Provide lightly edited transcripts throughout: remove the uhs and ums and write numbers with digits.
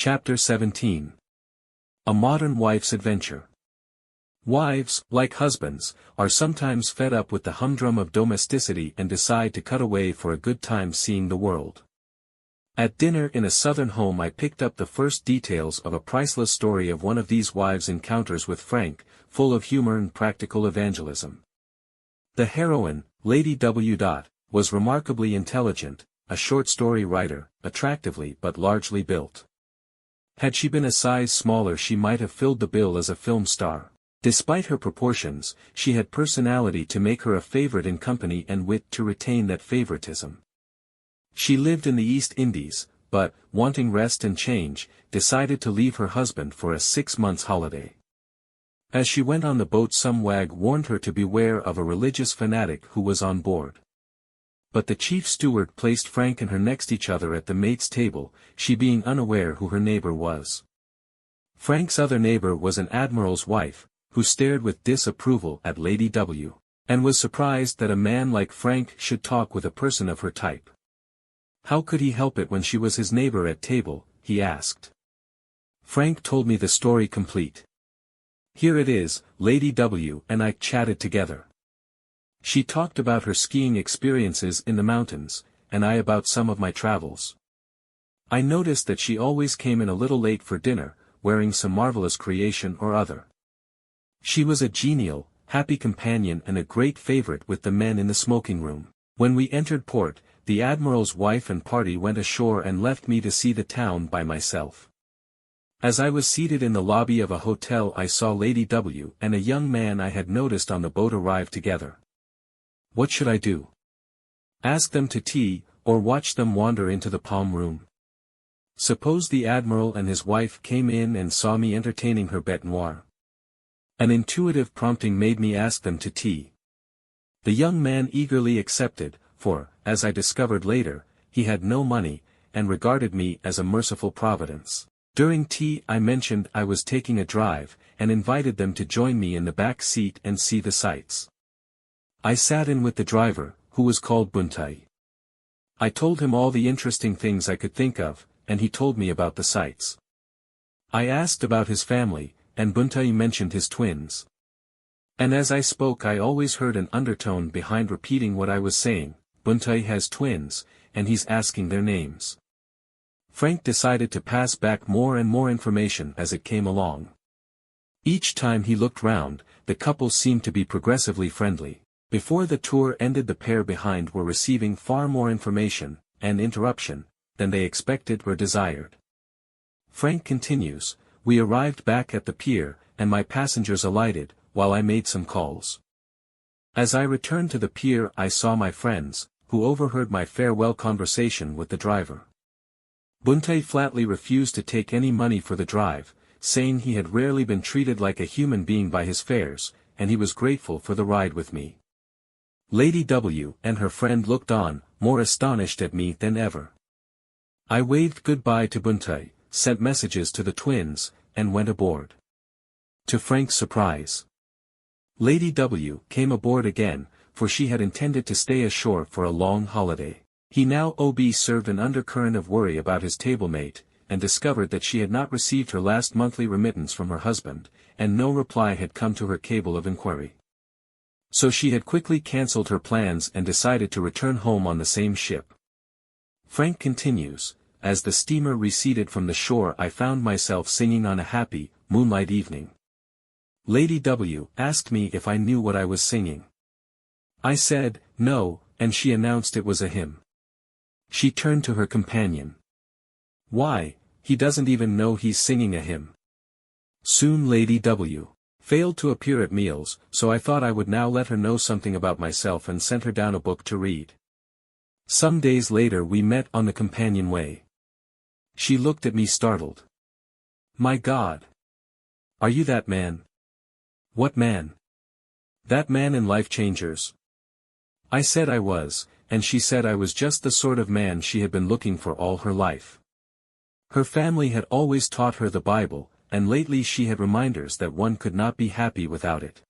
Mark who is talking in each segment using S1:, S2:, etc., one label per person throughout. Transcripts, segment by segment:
S1: Chapter 17. A Modern Wife's Adventure. Wives, like husbands, are sometimes fed up with the humdrum of domesticity and decide to cut away for a good time seeing the world. At dinner in a southern home I picked up the first details of a priceless story of one of these wives' encounters with Frank, full of humor and practical evangelism. The heroine, Lady W. was remarkably intelligent, a short story writer, attractively but largely built. Had she been a size smaller she might have filled the bill as a film star. Despite her proportions, she had personality to make her a favorite in company and wit to retain that favoritism. She lived in the East Indies, but, wanting rest and change, decided to leave her husband for a 6-month holiday. As she went on the boat some wag warned her to beware of a religious fanatic who was on board. But the chief steward placed Frank and her next each other at the mate's table, she being unaware who her neighbor was. Frank's other neighbor was an admiral's wife, who stared with disapproval at Lady W., and was surprised that a man like Frank should talk with a person of her type. How could he help it when she was his neighbor at table, he asked. Frank told me the story complete. Here it is. Lady W. and I chatted together. She talked about her skiing experiences in the mountains, and I about some of my travels. I noticed that she always came in a little late for dinner, wearing some marvelous creation or other. She was a genial, happy companion and a great favorite with the men in the smoking room. When we entered port, the admiral's wife and party went ashore and left me to see the town by myself. As I was seated in the lobby of a hotel I saw Lady W. and a young man I had noticed on the boat arrive together. What should I do? Ask them to tea, or watch them wander into the palm room? Suppose the admiral and his wife came in and saw me entertaining her bête noire. An intuitive prompting made me ask them to tea. The young man eagerly accepted, for, as I discovered later, he had no money, and regarded me as a merciful providence. During tea I mentioned I was taking a drive, and invited them to join me in the back seat and see the sights. I sat in with the driver, who was called Buntai. I told him all the interesting things I could think of, and he told me about the sights. I asked about his family, and Buntai mentioned his twins. And as I spoke I always heard an undertone behind repeating what I was saying. Buntai has twins, and he's asking their names. Frank decided to pass back more and more information as it came along. Each time he looked round, the couple seemed to be progressively friendly. Before the tour ended the pair behind were receiving far more information, and interruption, than they expected or desired. Frank continues, we arrived back at the pier, and my passengers alighted, while I made some calls. As I returned to the pier I saw my friends, who overheard my farewell conversation with the driver. Buntai flatly refused to take any money for the drive, saying he had rarely been treated like a human being by his fares, and he was grateful for the ride with me. Lady W. and her friend looked on, more astonished at me than ever. I waved goodbye to Buntai, sent messages to the twins, and went aboard. To Frank's surprise, Lady W. came aboard again, for she had intended to stay ashore for a long holiday. He now served an undercurrent of worry about his table-mate, and discovered that she had not received her last monthly remittance from her husband, and no reply had come to her cable of inquiry. So she had quickly cancelled her plans and decided to return home on the same ship. Frank continues, as the steamer receded from the shore I found myself singing on a happy, moonlight evening. Lady W. asked me if I knew what I was singing. I said, no, and she announced it was a hymn. She turned to her companion. Why, he doesn't even know he's singing a hymn. Soon Lady W. failed to appear at meals, so I thought I would now let her know something about myself and sent her down a book to read. Some days later we met on the companionway. She looked at me startled. My God! Are you that man? What man? That man in Life Changers? I said I was, and she said I was just the sort of man she had been looking for all her life. Her family had always taught her the Bible, and lately she had reminders that one could not be happy without it.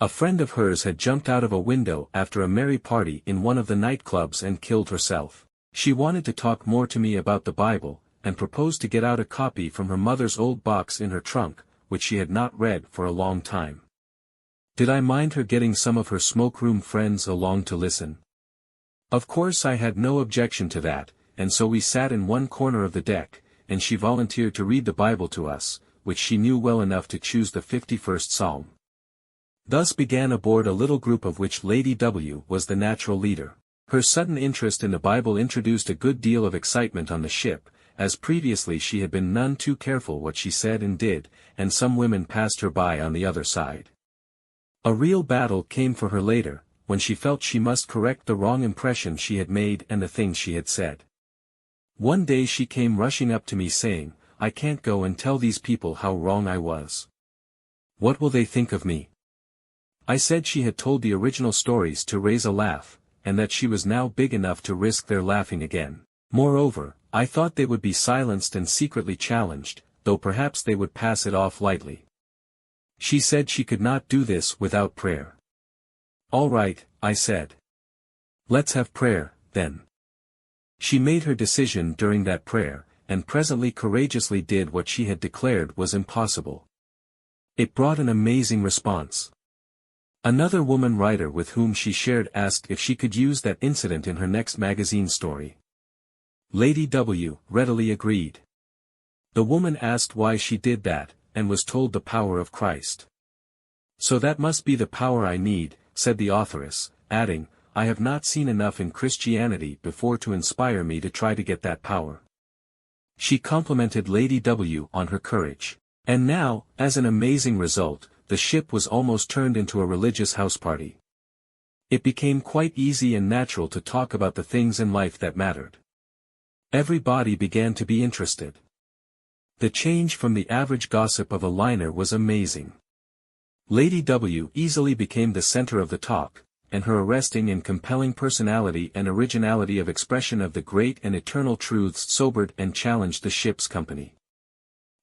S1: A friend of hers had jumped out of a window after a merry party in one of the nightclubs and killed herself. She wanted to talk more to me about the Bible, and proposed to get out a copy from her mother's old box in her trunk, which she had not read for a long time. Did I mind her getting some of her smoke-room friends along to listen? Of course I had no objection to that, and so we sat in one corner of the deck, and she volunteered to read the Bible to us, which she knew well enough to choose the 51st Psalm. Thus began aboard a little group of which Lady W. was the natural leader. Her sudden interest in the Bible introduced a good deal of excitement on the ship, as previously she had been none too careful what she said and did, and some women passed her by on the other side. A real battle came for her later, when she felt she must correct the wrong impression she had made and the things she had said. One day she came rushing up to me saying, "I can't go and tell these people how wrong I was. What will they think of me?" I said she had told the original stories to raise a laugh, and that she was now big enough to risk their laughing again. Moreover, I thought they would be silenced and secretly challenged, though perhaps they would pass it off lightly. She said she could not do this without prayer. "All right," I said. "Let's have prayer, then." She made her decision during that prayer, and presently courageously did what she had declared was impossible. It brought an amazing response. Another woman writer with whom she shared asked if she could use that incident in her next magazine story. Lady W. readily agreed. The woman asked why she did that, and was told the power of Christ. "So that must be the power I need," said the authoress, adding, "I have not seen enough in Christianity before to inspire me to try to get that power." She complimented Lady W. on her courage. And now, as an amazing result, the ship was almost turned into a religious house party. It became quite easy and natural to talk about the things in life that mattered. Everybody began to be interested. The change from the average gossip of a liner was amazing. Lady W. easily became the center of the talk, and her arresting and compelling personality and originality of expression of the great and eternal truths sobered and challenged the ship's company.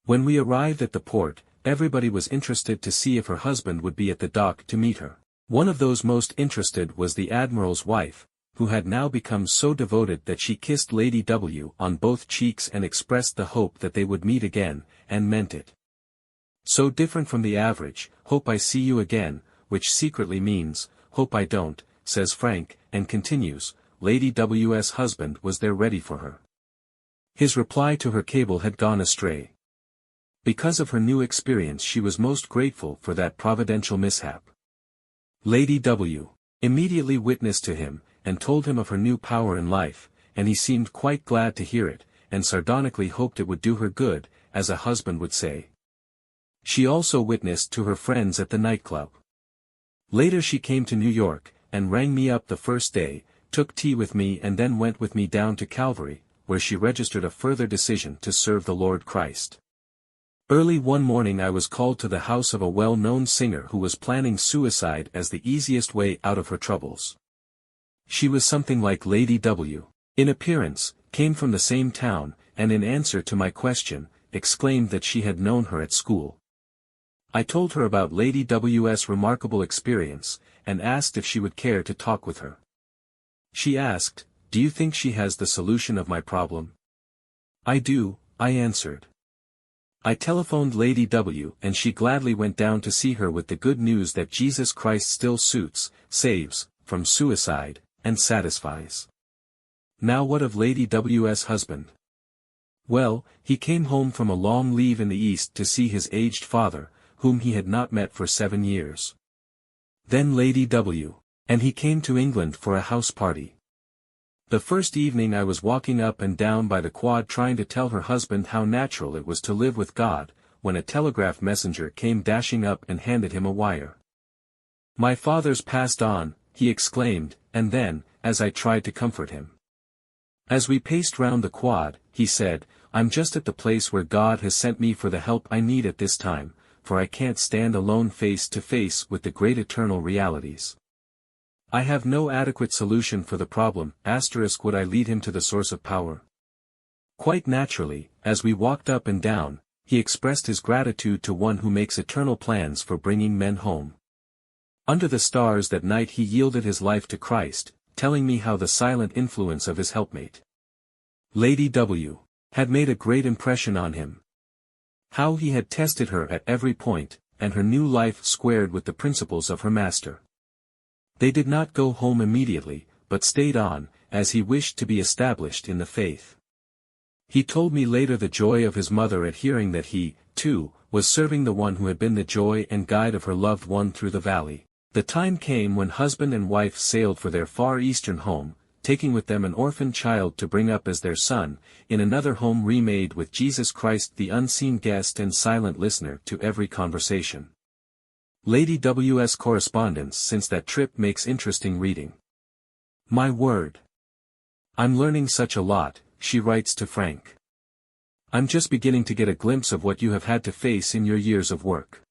S1: When we arrived at the port, everybody was interested to see if her husband would be at the dock to meet her. One of those most interested was the Admiral's wife, who had now become so devoted that she kissed Lady W. on both cheeks and expressed the hope that they would meet again, and meant it. So different from the average, "Hope I see you again," which secretly means, "Hope I don't," says Frank, and continues, Lady W.'s husband was there ready for her. His reply to her cable had gone astray. Because of her new experience she was most grateful for that providential mishap. Lady W. immediately witnessed to him, and told him of her new power in life, and he seemed quite glad to hear it, and sardonically hoped it would do her good, as a husband would say. She also witnessed to her friends at the nightclub. Later she came to New York, and rang me up the first day, took tea with me and then went with me down to Calvary, where she registered a further decision to serve the Lord Christ. Early one morning I was called to the house of a well-known singer who was planning suicide as the easiest way out of her troubles. She was something like Lady W. in appearance, came from the same town, and in answer to my question, exclaimed that she had known her at school. I told her about Lady W.'s remarkable experience, and asked if she would care to talk with her. She asked, "Do you think she has the solution of my problem?" "I do," I answered. I telephoned Lady W. and she gladly went down to see her with the good news that Jesus Christ still suits, saves, from suicide, and satisfies. Now what of Lady W.'s husband? Well, he came home from a long leave in the East to see his aged father, whom he had not met for 7 years. Then Lady W. and he came to England for a house party. The first evening I was walking up and down by the quad trying to tell her husband how natural it was to live with God, when a telegraph messenger came dashing up and handed him a wire. "My father's passed on," he exclaimed, and then, as I tried to comfort him. As we paced round the quad, he said, "I'm just at the place where God has sent me for the help I need at this time, for I can't stand alone face to face with the great eternal realities. I have no adequate solution for the problem, would I lead him to the source of power?" Quite naturally, as we walked up and down, he expressed his gratitude to one who makes eternal plans for bringing men home. Under the stars that night he yielded his life to Christ, telling me how the silent influence of his helpmate, Lady W. had made a great impression on him. How he had tested her at every point, and her new life squared with the principles of her master. They did not go home immediately, but stayed on, as he wished to be established in the faith. He told me later the joy of his mother at hearing that he, too, was serving the one who had been the joy and guide of her loved one through the valley. The time came when husband and wife sailed for their Far Eastern home, taking with them an orphan child to bring up as their son, in another home remade with Jesus Christ the unseen guest and silent listener to every conversation. Lady W.'s correspondence since that trip makes interesting reading. My word! I'm learning such a lot, she writes to Frank. I'm just beginning to get a glimpse of what you have had to face in your years of work.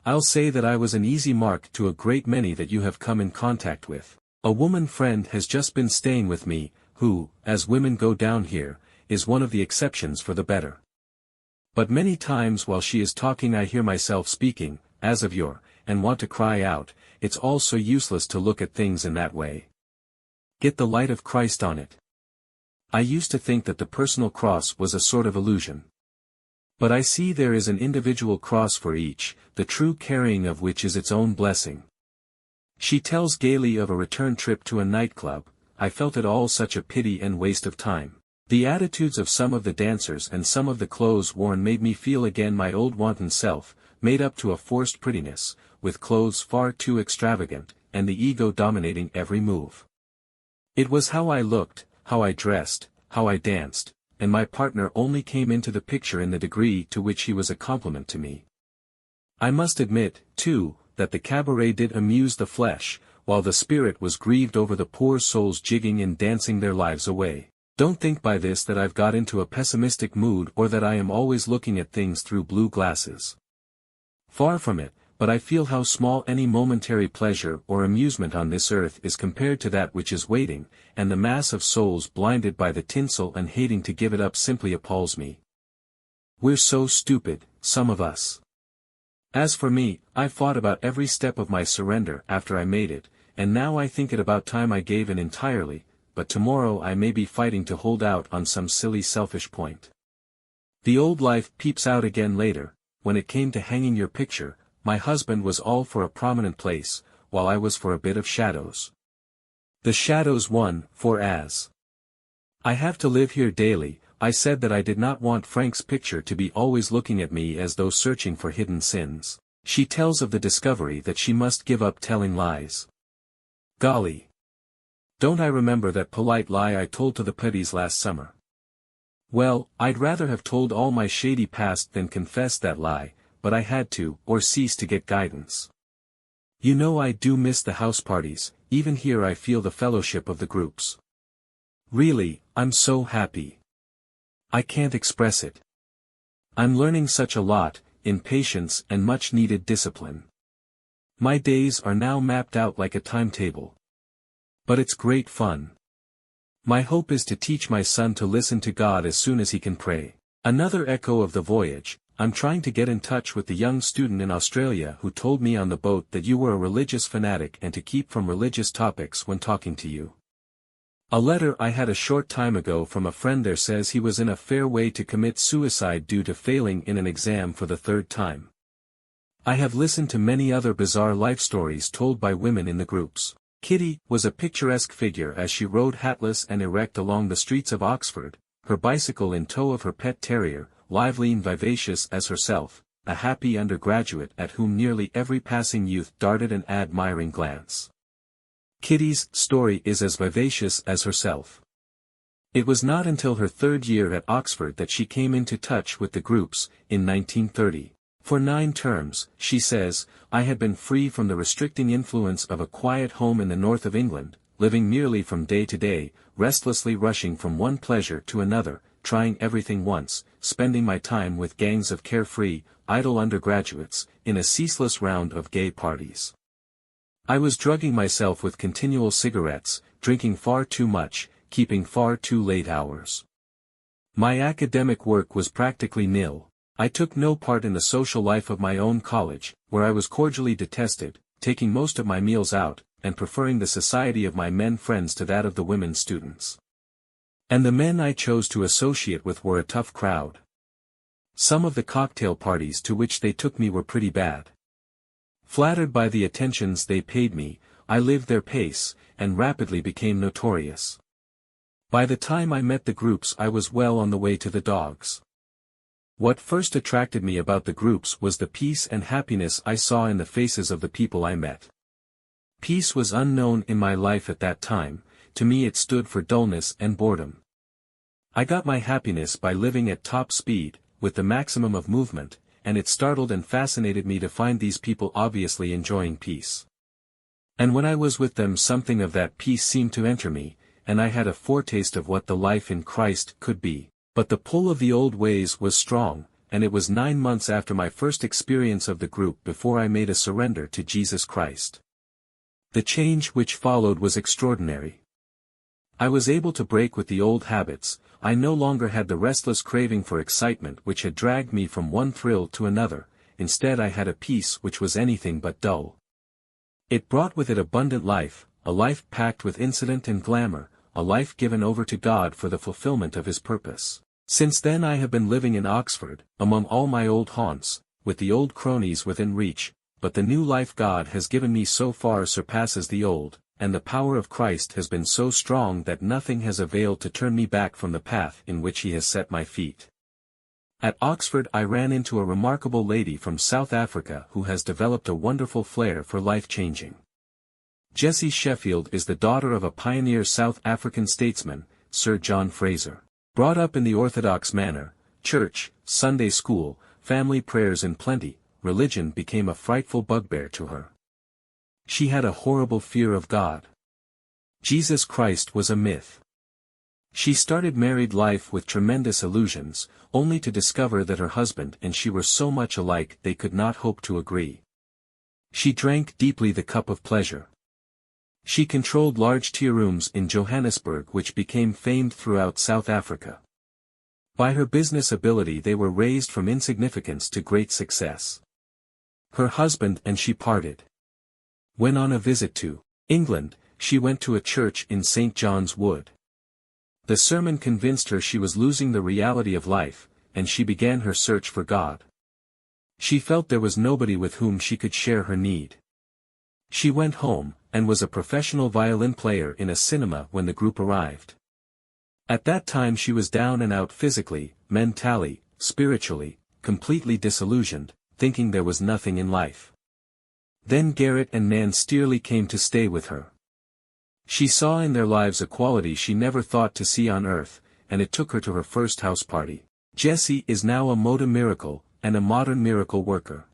S1: I'll say that I was an easy mark to a great many that you have come in contact with. A woman friend has just been staying with me, who, as women go down here, is one of the exceptions for the better. But many times while she is talking I hear myself speaking, as of yore, and want to cry out, it's all so useless to look at things in that way. Get the light of Christ on it. I used to think that the personal cross was a sort of illusion. But I see there is an individual cross for each, the true carrying of which is its own blessing. She tells gaily of a return trip to a nightclub. I felt it all such a pity and waste of time. The attitudes of some of the dancers and some of the clothes worn made me feel again my old wanton self, made up to a forced prettiness, with clothes far too extravagant, and the ego dominating every move. It was how I looked, how I dressed, how I danced, and my partner only came into the picture in the degree to which he was a compliment to me. I must admit, too, that the cabaret did amuse the flesh, while the spirit was grieved over the poor souls jigging and dancing their lives away. Don't think by this that I've got into a pessimistic mood or that I am always looking at things through blue glasses. Far from it, but I feel how small any momentary pleasure or amusement on this earth is compared to that which is waiting, and the mass of souls blinded by the tinsel and hating to give it up simply appalls me. We're so stupid, some of us. As for me, I fought about every step of my surrender after I made it, and now I think it about time I gave in entirely, but tomorrow I may be fighting to hold out on some silly selfish point. The old life peeps out again later. When it came to hanging your picture, my husband was all for a prominent place, while I was for a bit of shadows. The shadows won, for as I have to live here daily, I said that I did not want Frank's picture to be always looking at me as though searching for hidden sins. She tells of the discovery that she must give up telling lies. Golly! Don't I remember that polite lie I told to the Petties last summer? Well, I'd rather have told all my shady past than confessed that lie, but I had to, or cease to get guidance. You know I do miss the house parties, even here I feel the fellowship of the groups. Really, I'm so happy. I can't express it. I'm learning such a lot, in patience and much needed discipline. My days are now mapped out like a timetable. But it's great fun. My hope is to teach my son to listen to God as soon as he can pray. Another echo of the voyage, I'm trying to get in touch with the young student in Australia who told me on the boat that you were a religious fanatic and to keep from religious topics when talking to you. A letter I had a short time ago from a friend there says he was in a fair way to commit suicide due to failing in an exam for the third time. I have listened to many other bizarre life stories told by women in the groups. Kitty was a picturesque figure as she rode hatless and erect along the streets of Oxford, her bicycle in tow of her pet terrier, lively and vivacious as herself, a happy undergraduate at whom nearly every passing youth darted an admiring glance. Kitty's story is as vivacious as herself. It was not until her third year at Oxford that she came into touch with the groups, in 1930. For 9 terms, she says, I had been free from the restricting influence of a quiet home in the north of England, living merely from day to day, restlessly rushing from one pleasure to another, trying everything once, spending my time with gangs of carefree, idle undergraduates, in a ceaseless round of gay parties. I was drugging myself with continual cigarettes, drinking far too much, keeping far too late hours. My academic work was practically nil. I took no part in the social life of my own college, where I was cordially detested, taking most of my meals out, and preferring the society of my men friends to that of the women students. And the men I chose to associate with were a tough crowd. Some of the cocktail parties to which they took me were pretty bad. Flattered by the attentions they paid me, I lived their pace, and rapidly became notorious. By the time I met the groups I was well on the way to the dogs. What first attracted me about the groups was the peace and happiness I saw in the faces of the people I met. Peace was unknown in my life at that time. To me it stood for dullness and boredom. I got my happiness by living at top speed, with the maximum of movement, and it startled and fascinated me to find these people obviously enjoying peace. And when I was with them something of that peace seemed to enter me, and I had a foretaste of what the life in Christ could be. But the pull of the old ways was strong, and it was 9 months after my first experience of the group before I made a surrender to Jesus Christ. The change which followed was extraordinary. I was able to break with the old habits. I no longer had the restless craving for excitement which had dragged me from one thrill to another. Instead I had a peace which was anything but dull. It brought with it abundant life, a life packed with incident and glamour, a life given over to God for the fulfillment of His purpose. Since then I have been living in Oxford, among all my old haunts, with the old cronies within reach, but the new life God has given me so far surpasses the old, and the power of Christ has been so strong that nothing has availed to turn me back from the path in which He has set my feet. At Oxford I ran into a remarkable lady from South Africa who has developed a wonderful flair for life-changing. Jessie Sheffield is the daughter of a pioneer South African statesman, Sir John Fraser. Brought up in the orthodox manner, church, Sunday school, family prayers in plenty, religion became a frightful bugbear to her. She had a horrible fear of God. Jesus Christ was a myth. She started married life with tremendous illusions, only to discover that her husband and she were so much alike they could not hope to agree. She drank deeply the cup of pleasure. She controlled large tea rooms in Johannesburg which became famed throughout South Africa. By her business ability they were raised from insignificance to great success. Her husband and she parted. When on a visit to England, she went to a church in St. John's Wood. The sermon convinced her she was losing the reality of life, and she began her search for God. She felt there was nobody with whom she could share her need. She went home, and was a professional violin player in a cinema when the group arrived. At that time she was down and out physically, mentally, spiritually, completely disillusioned, thinking there was nothing in life. Then Garrett and Nan Steerley came to stay with her. She saw in their lives a quality she never thought to see on earth, and it took her to her first house party. Jessie is now a moda miracle, and a modern miracle worker.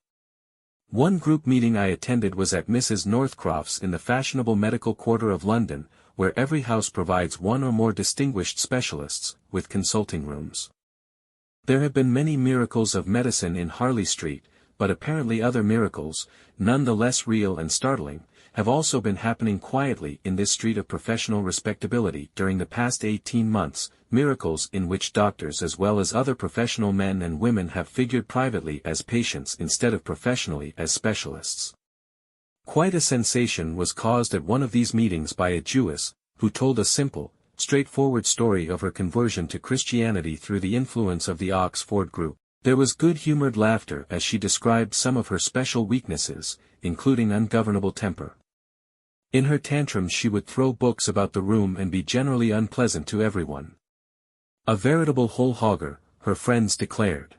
S1: One group meeting I attended was at Mrs. Northcroft's in the fashionable medical quarter of London, where every house provides one or more distinguished specialists, with consulting rooms. There have been many miracles of medicine in Harley Street, but apparently other miracles, none the less real and startling, have also been happening quietly in this street of professional respectability during the past 18 months, miracles in which doctors as well as other professional men and women have figured privately as patients instead of professionally as specialists. Quite a sensation was caused at one of these meetings by a Jewess, who told a simple, straightforward story of her conversion to Christianity through the influence of the Oxford group. There was good-humored laughter as she described some of her special weaknesses, including ungovernable temper. In her tantrums she would throw books about the room and be generally unpleasant to everyone. A veritable whole hogger, her friends declared.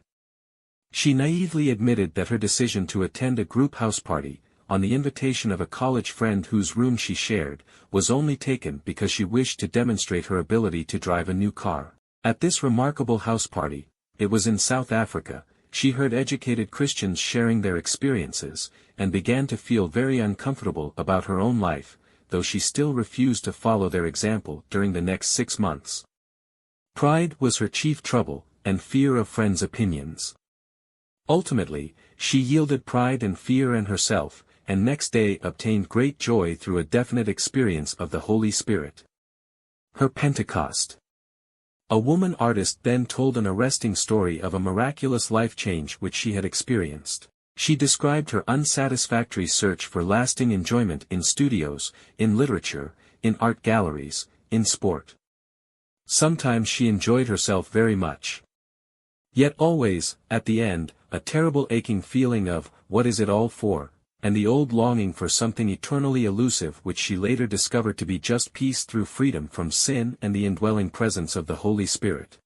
S1: She naively admitted that her decision to attend a group house party, on the invitation of a college friend whose room she shared, was only taken because she wished to demonstrate her ability to drive a new car. At this remarkable house party, it was in South Africa, she heard educated Christians sharing their experiences, and began to feel very uncomfortable about her own life, though she still refused to follow their example during the next 6 months. Pride was her chief trouble, and fear of friends' opinions. Ultimately, she yielded pride and fear and herself, and next day obtained great joy through a definite experience of the Holy Spirit. Her Pentecost. A woman artist then told an arresting story of a miraculous life change which she had experienced. She described her unsatisfactory search for lasting enjoyment in studios, in literature, in art galleries, in sport. Sometimes she enjoyed herself very much. Yet always, at the end, a terrible aching feeling of, what is it all for, and the old longing for something eternally elusive which she later discovered to be just peace through freedom from sin and the indwelling presence of the Holy Spirit.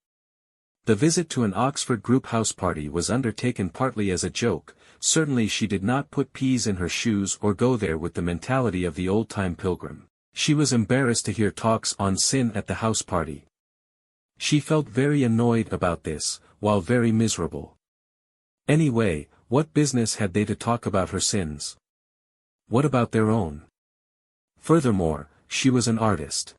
S1: The visit to an Oxford group house party was undertaken partly as a joke. Certainly she did not put peas in her shoes or go there with the mentality of the old-time pilgrim. She was embarrassed to hear talks on sin at the house party. She felt very annoyed about this, while very miserable. Anyway, what business had they to talk about her sins? What about their own? Furthermore, she was an artist.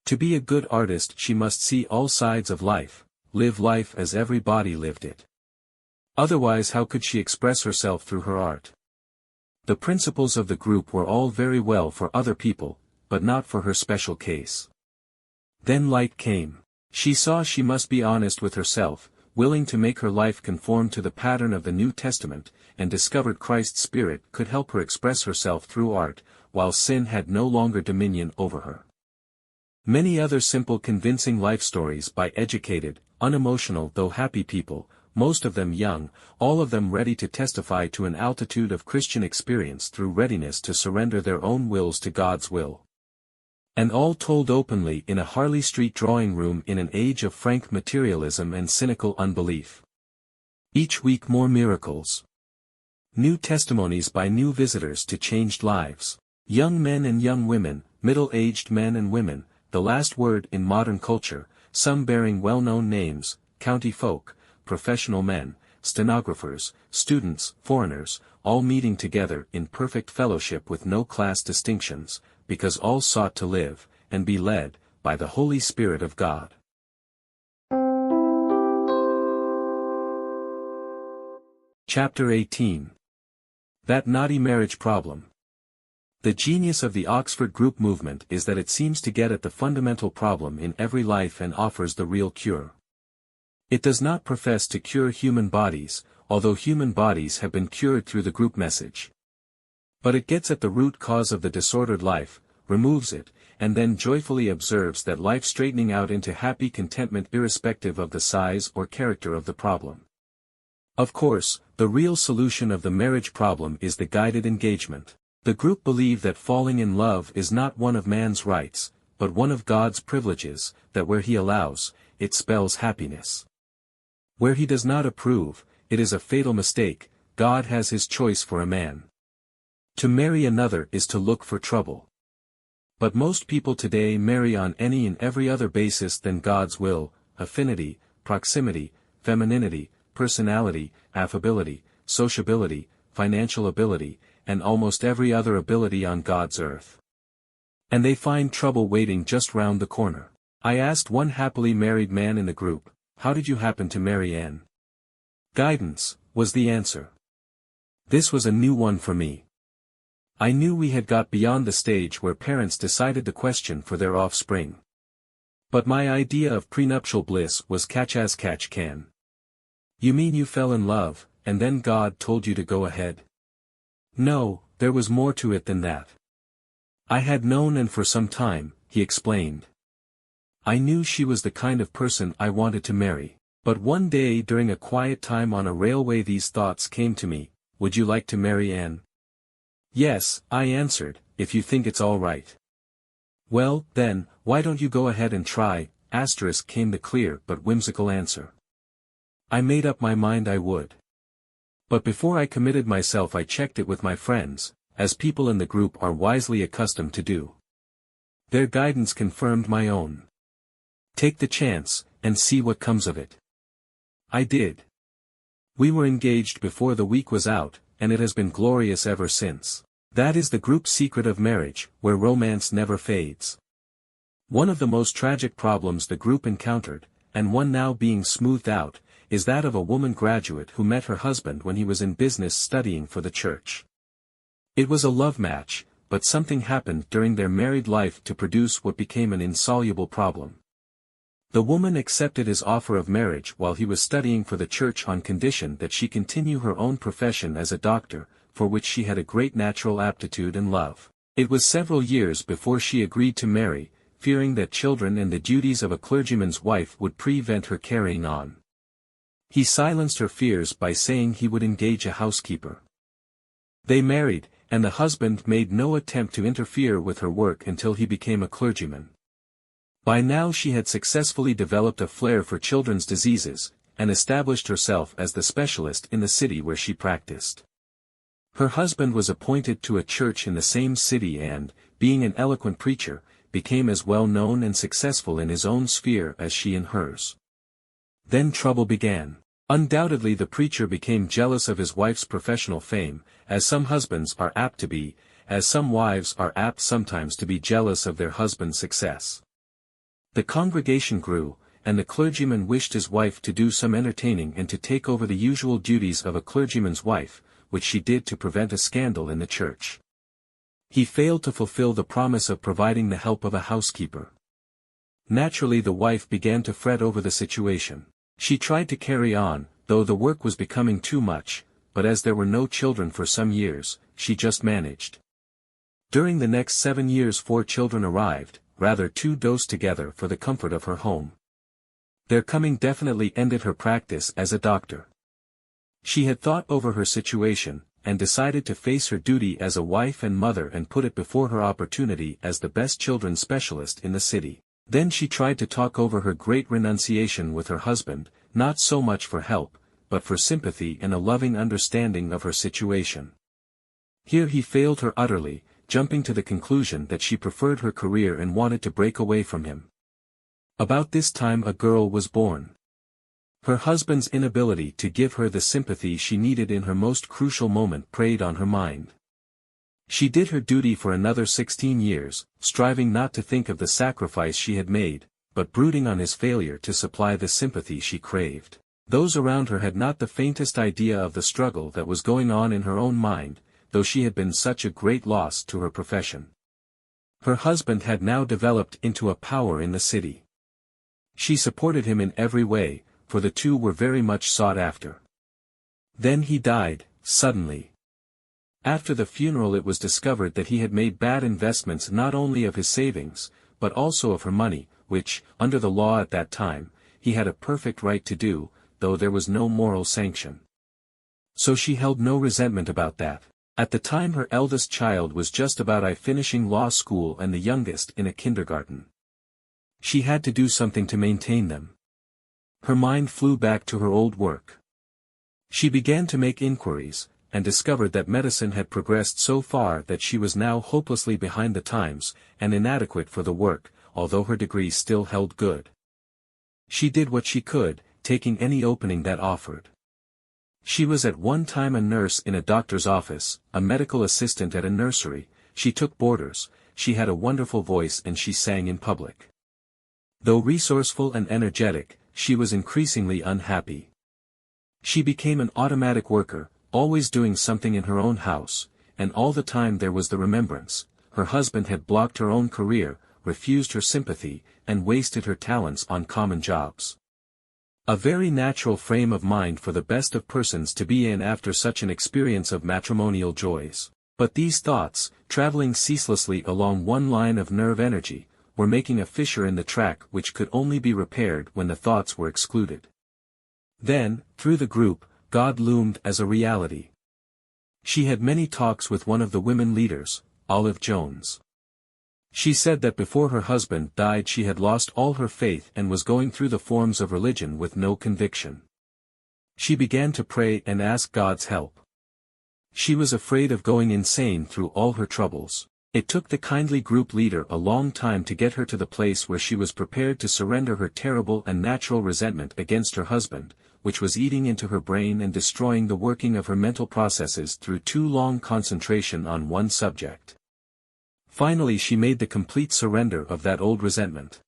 S1: To be a good artist she must see all sides of life, live life as everybody lived it. Otherwise how could she express herself through her art? The principles of the group were all very well for other people, but not for her special case. Then light came. She saw she must be honest with herself, willing to make her life conform to the pattern of the New Testament, and discovered Christ's Spirit could help her express herself through art, while sin had no longer dominion over her. Many other simple convincing life stories by educated, unemotional though happy people, most of them young, all of them ready to testify to an altitude of Christian experience through readiness to surrender their own wills to God's will. And all told openly in a Harley Street drawing room in an age of frank materialism and cynical unbelief. Each week more miracles. New testimonies by new visitors to changed lives. Young men and young women, middle-aged men and women, the last word in modern culture, some bearing well-known names, county folk, professional men, stenographers, students, foreigners, all meeting together in perfect fellowship with no class distinctions, because all sought to live, and be led, by the Holy Spirit of God. Chapter 18. That Naughty Marriage Problem. The genius of the Oxford group movement is that it seems to get at the fundamental problem in every life and offers the real cure. It does not profess to cure human bodies, although human bodies have been cured through the group message. But it gets at the root cause of the disordered life, removes it, and then joyfully observes that life straightening out into happy contentment irrespective of the size or character of the problem. Of course, the real solution of the marriage problem is the guided engagement. The group believe that falling in love is not one of man's rights, but one of God's privileges, that where he allows, it spells happiness. Where he does not approve, it is a fatal mistake. God has his choice for a man. To marry another is to look for trouble. But most people today marry on any and every other basis than God's will: affinity, proximity, femininity, personality, affability, sociability, financial ability, and almost every other ability on God's earth. And they find trouble waiting just round the corner. I asked one happily married man in the group, "How did you happen to marry Anne?" "Guidance," was the answer. This was a new one for me. I knew we had got beyond the stage where parents decided the question for their offspring. But my idea of prenuptial bliss was catch as catch can. "You mean you fell in love, and then God told you to go ahead?" "No, there was more to it than that. I had known and for some time," he explained. "I knew she was the kind of person I wanted to marry. But one day during a quiet time on a railway these thoughts came to me: would you like to marry Anne?" "Yes," I answered, "if you think it's all right." "Well, then, why don't you go ahead and try?" Came the clear but whimsical answer. I made up my mind I would. But before I committed myself I checked it with my friends, as people in the group are wisely accustomed to do. Their guidance confirmed my own. Take the chance, and see what comes of it. I did. We were engaged before the week was out, and it has been glorious ever since. That is the group secret of marriage, where romance never fades. One of the most tragic problems the group encountered, and one now being smoothed out, is that of a woman graduate who met her husband when he was in business studying for the church. It was a love match, but something happened during their married life to produce what became an insoluble problem. The woman accepted his offer of marriage while he was studying for the church on condition that she continue her own profession as a doctor, for which she had a great natural aptitude and love. It was several years before she agreed to marry, fearing that children and the duties of a clergyman's wife would prevent her carrying on. He silenced her fears by saying he would engage a housekeeper. They married, and the husband made no attempt to interfere with her work until he became a clergyman. By now she had successfully developed a flair for children's diseases, and established herself as the specialist in the city where she practiced. Her husband was appointed to a church in the same city and, being an eloquent preacher, became as well known and successful in his own sphere as she in hers. Then trouble began. Undoubtedly the preacher became jealous of his wife's professional fame, as some husbands are apt to be, as some wives are apt sometimes to be jealous of their husband's success. The congregation grew, and the clergyman wished his wife to do some entertaining and to take over the usual duties of a clergyman's wife, which she did to prevent a scandal in the church. He failed to fulfill the promise of providing the help of a housekeeper. Naturally the wife began to fret over the situation. She tried to carry on, though the work was becoming too much, but as there were no children for some years, she just managed. During the next 7 years 4 children arrived, rather 2 dosed together for the comfort of her home. Their coming definitely ended her practice as a doctor. She had thought over her situation, and decided to face her duty as a wife and mother and put it before her opportunity as the best children's specialist in the city. Then she tried to talk over her great renunciation with her husband, not so much for help, but for sympathy and a loving understanding of her situation. Here he failed her utterly, jumping to the conclusion that she preferred her career and wanted to break away from him. About this time a girl was born. Her husband's inability to give her the sympathy she needed in her most crucial moment preyed on her mind. She did her duty for another 16 years, striving not to think of the sacrifice she had made, but brooding on his failure to supply the sympathy she craved. Those around her had not the faintest idea of the struggle that was going on in her own mind, though she had been such a great loss to her profession. Her husband had now developed into a power in the city. She supported him in every way, for the two were very much sought after. Then he died, suddenly. After the funeral it was discovered that he had made bad investments not only of his savings, but also of her money, which, under the law at that time, he had a perfect right to do, though there was no moral sanction. So she held no resentment about that. At the time her eldest child was just about finishing law school and the youngest in a kindergarten. She had to do something to maintain them. Her mind flew back to her old work. She began to make inquiries, and discovered that medicine had progressed so far that she was now hopelessly behind the times, and inadequate for the work, although her degree still held good. She did what she could, taking any opening that offered. She was at one time a nurse in a doctor's office, a medical assistant at a nursery, she took boarders, she had a wonderful voice and she sang in public. Though resourceful and energetic, she was increasingly unhappy. She became an automatic worker, always doing something in her own house, and all the time there was the remembrance, her husband had blocked her own career, refused her sympathy, and wasted her talents on common jobs. A very natural frame of mind for the best of persons to be in after such an experience of matrimonial joys. But these thoughts, traveling ceaselessly along one line of nerve energy, were making a fissure in the track which could only be repaired when the thoughts were excluded. Then, through the group, God loomed as a reality. She had many talks with one of the women leaders, Olive Jones. She said that before her husband died she had lost all her faith and was going through the forms of religion with no conviction. She began to pray and ask God's help. She was afraid of going insane through all her troubles. It took the kindly group leader a long time to get her to the place where she was prepared to surrender her terrible and natural resentment against her husband, which was eating into her brain and destroying the working of her mental processes through too long concentration on one subject. Finally she made the complete surrender of that old resentment.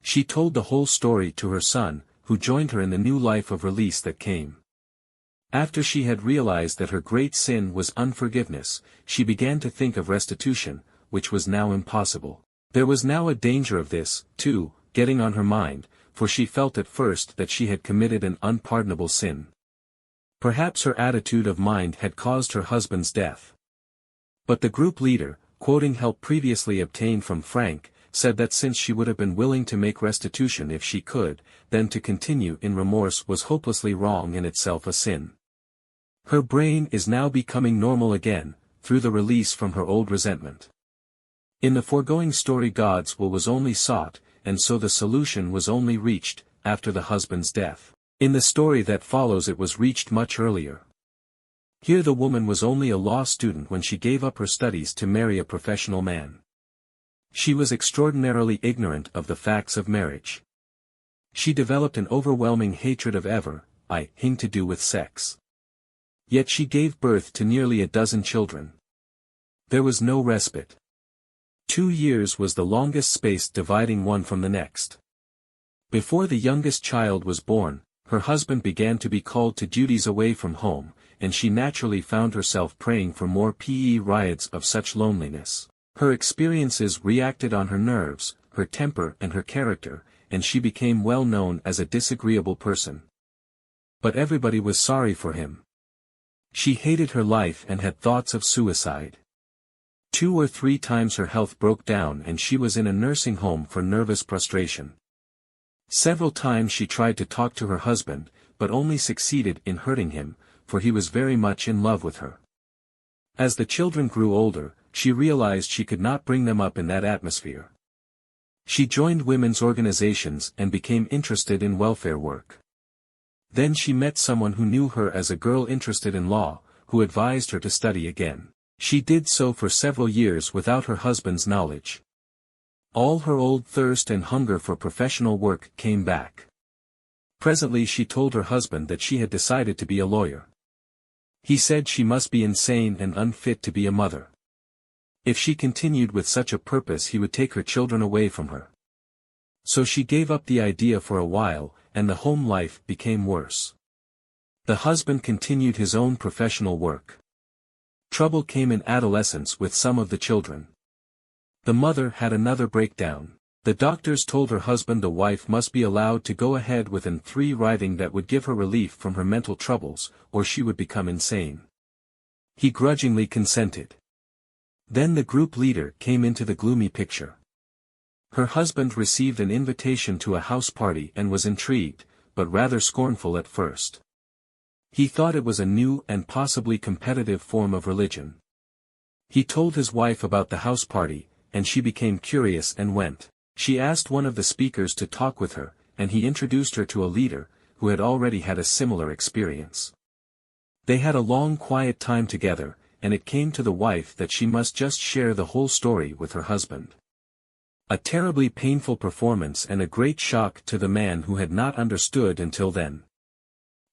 S1: She told the whole story to her son, who joined her in the new life of release that came. After she had realized that her great sin was unforgiveness, she began to think of restitution, which was now impossible. There was now a danger of this, too, getting on her mind, for she felt at first that she had committed an unpardonable sin. Perhaps her attitude of mind had caused her husband's death. But the group leader, quoting help previously obtained from Frank, said that since she would have been willing to make restitution if she could, then to continue in remorse was hopelessly wrong and itself a sin. Her brain is now becoming normal again, through the release from her old resentment. In the foregoing story God's will was only sought, and so the solution was only reached, after the husband's death. In the story that follows it was reached much earlier. Here the woman was only a law student when she gave up her studies to marry a professional man. She was extraordinarily ignorant of the facts of marriage. She developed an overwhelming hatred of everything to do with sex. Yet she gave birth to nearly a dozen children. There was no respite. 2 years was the longest space dividing one from the next. Before the youngest child was born, her husband began to be called to duties away from home, and she naturally found herself praying for more periods of such loneliness. Her experiences reacted on her nerves, her temper and her character, and she became well known as a disagreeable person. But everybody was sorry for him. She hated her life and had thoughts of suicide. 2 or 3 times her health broke down and she was in a nursing home for nervous prostration. Several times she tried to talk to her husband, but only succeeded in hurting him, for he was very much in love with her. As the children grew older, she realized she could not bring them up in that atmosphere. She joined women's organizations and became interested in welfare work. Then she met someone who knew her as a girl interested in law, who advised her to study again. She did so for several years without her husband's knowledge. All her old thirst and hunger for professional work came back. Presently she told her husband that she had decided to be a lawyer. He said she must be insane and unfit to be a mother. If she continued with such a purpose he would take her children away from her. So she gave up the idea for a while, and the home life became worse. The husband continued his own professional work. Trouble came in adolescence with some of the children. The mother had another breakdown. The doctors told her husband the wife must be allowed to go ahead with an writing that would give her relief from her mental troubles, or she would become insane. He grudgingly consented. Then the group leader came into the gloomy picture. Her husband received an invitation to a house party and was intrigued, but rather scornful at first. He thought it was a new and possibly competitive form of religion. He told his wife about the house party, and she became curious and went. She asked one of the speakers to talk with her, and he introduced her to a leader, who had already had a similar experience. They had a long quiet time together, and it came to the wife that she must just share the whole story with her husband. A terribly painful performance and a great shock to the man who had not understood until then.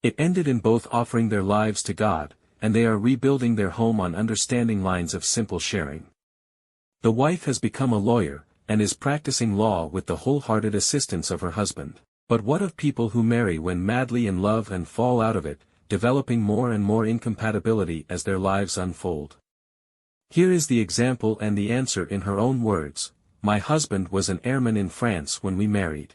S1: It ended in both offering their lives to God, and they are rebuilding their home on understanding lines of simple sharing. The wife has become a lawyer, and is practicing law with the wholehearted assistance of her husband. But what of people who marry when madly in love and fall out of it, developing more and more incompatibility as their lives unfold? Here is the example and the answer in her own words. My husband was an airman in France when we married.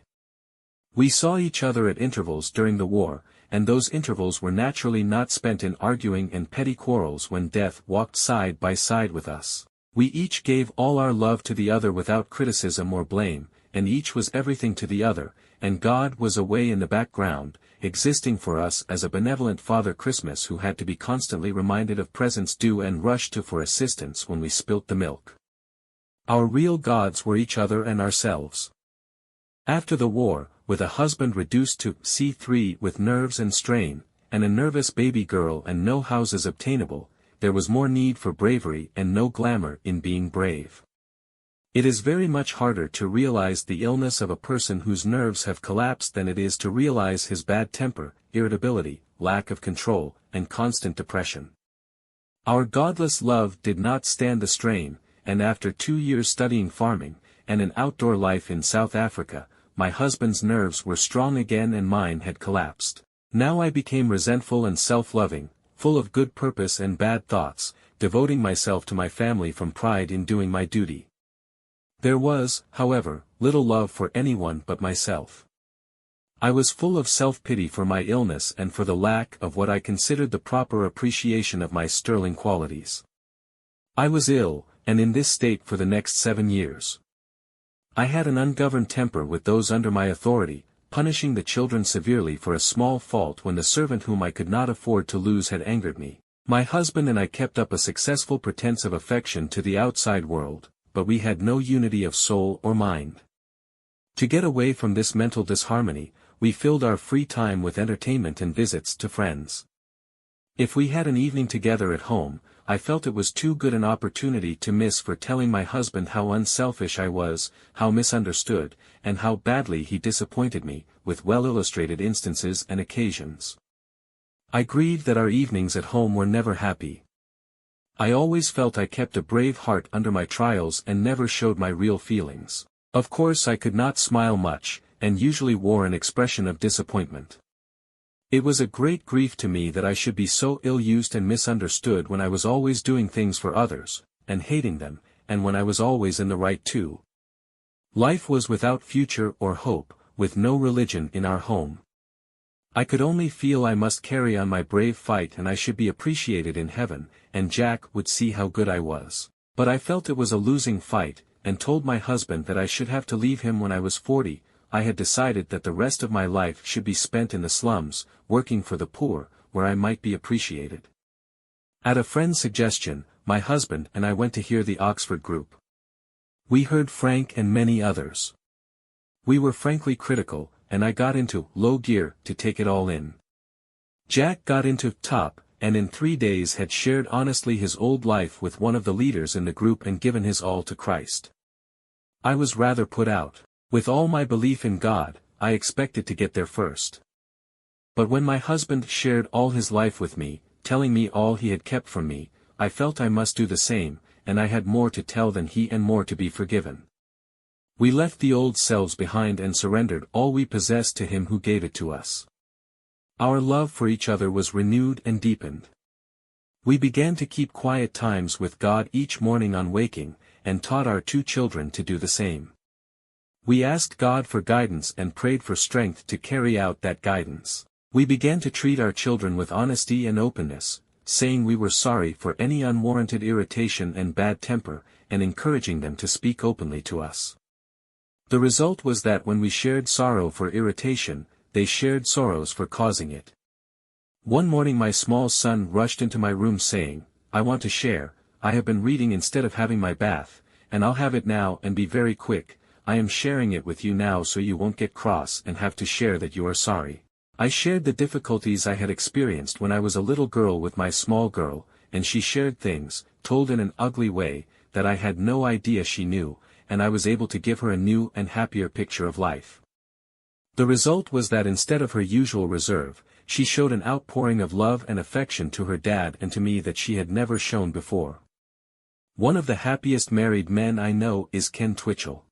S1: We saw each other at intervals during the war, and those intervals were naturally not spent in arguing and petty quarrels when death walked side by side with us. We each gave all our love to the other without criticism or blame, and each was everything to the other, and God was away in the background, existing for us as a benevolent Father Christmas who had to be constantly reminded of presents due and rushed to for assistance when we spilt the milk. Our real gods were each other and ourselves. After the war, with a husband reduced to C3 with nerves and strain, and a nervous baby girl and no houses obtainable, there was more need for bravery and no glamour in being brave. It is very much harder to realize the illness of a person whose nerves have collapsed than it is to realize his bad temper, irritability, lack of control, and constant depression. Our godless love did not stand the strain, and after 2 years studying farming, and an outdoor life in South Africa, my husband's nerves were strong again and mine had collapsed. Now I became resentful and self-loving, full of good purpose and bad thoughts, devoting myself to my family from pride in doing my duty. There was, however, little love for anyone but myself. I was full of self-pity for my illness and for the lack of what I considered the proper appreciation of my sterling qualities. I was ill, and in this state for the next 7 years. I had an ungoverned temper with those under my authority, punishing the children severely for a small fault when the servant whom I could not afford to lose had angered me. My husband and I kept up a successful pretense of affection to the outside world, but we had no unity of soul or mind. To get away from this mental disharmony, we filled our free time with entertainment and visits to friends. If we had an evening together at home, I felt it was too good an opportunity to miss for telling my husband how unselfish I was, how misunderstood, and how badly he disappointed me, with well-illustrated instances and occasions. I grieved that our evenings at home were never happy. I always felt I kept a brave heart under my trials and never showed my real feelings. Of course I could not smile much, and usually wore an expression of disappointment. It was a great grief to me that I should be so ill-used and misunderstood when I was always doing things for others, and hating them, and when I was always in the right too. Life was without future or hope, with no religion in our home. I could only feel I must carry on my brave fight and I should be appreciated in heaven, and Jack would see how good I was. But I felt it was a losing fight, and told my husband that I should have to leave him when I was 40. I had decided that the rest of my life should be spent in the slums, working for the poor, where I might be appreciated. At a friend's suggestion, my husband and I went to hear the Oxford group. We heard Frank and many others. We were frankly critical, and I got into low gear to take it all in. Jack got into top, and in 3 days had shared honestly his old life with one of the leaders in the group and given his all to Christ. I was rather put out. With all my belief in God, I expected to get there first. But when my husband shared all his life with me, telling me all he had kept from me, I felt I must do the same, and I had more to tell than he and more to be forgiven. We left the old selves behind and surrendered all we possessed to him who gave it to us. Our love for each other was renewed and deepened. We began to keep quiet times with God each morning on waking, and taught our 2 children to do the same. We asked God for guidance and prayed for strength to carry out that guidance. We began to treat our children with honesty and openness, saying we were sorry for any unwarranted irritation and bad temper, and encouraging them to speak openly to us. The result was that when we shared sorrow for irritation, they shared sorrows for causing it. One morning my small son rushed into my room saying, "I want to share, I have been reading instead of having my bath, and I'll have it now and be very quick. I am sharing it with you now so you won't get cross and have to share that you are sorry." I shared the difficulties I had experienced when I was a little girl with my small girl, and she shared things, told in an ugly way, that I had no idea she knew, and I was able to give her a new and happier picture of life. The result was that instead of her usual reserve, she showed an outpouring of love and affection to her dad and to me that she had never shown before. One of the happiest married men I know is Ken Twitchell.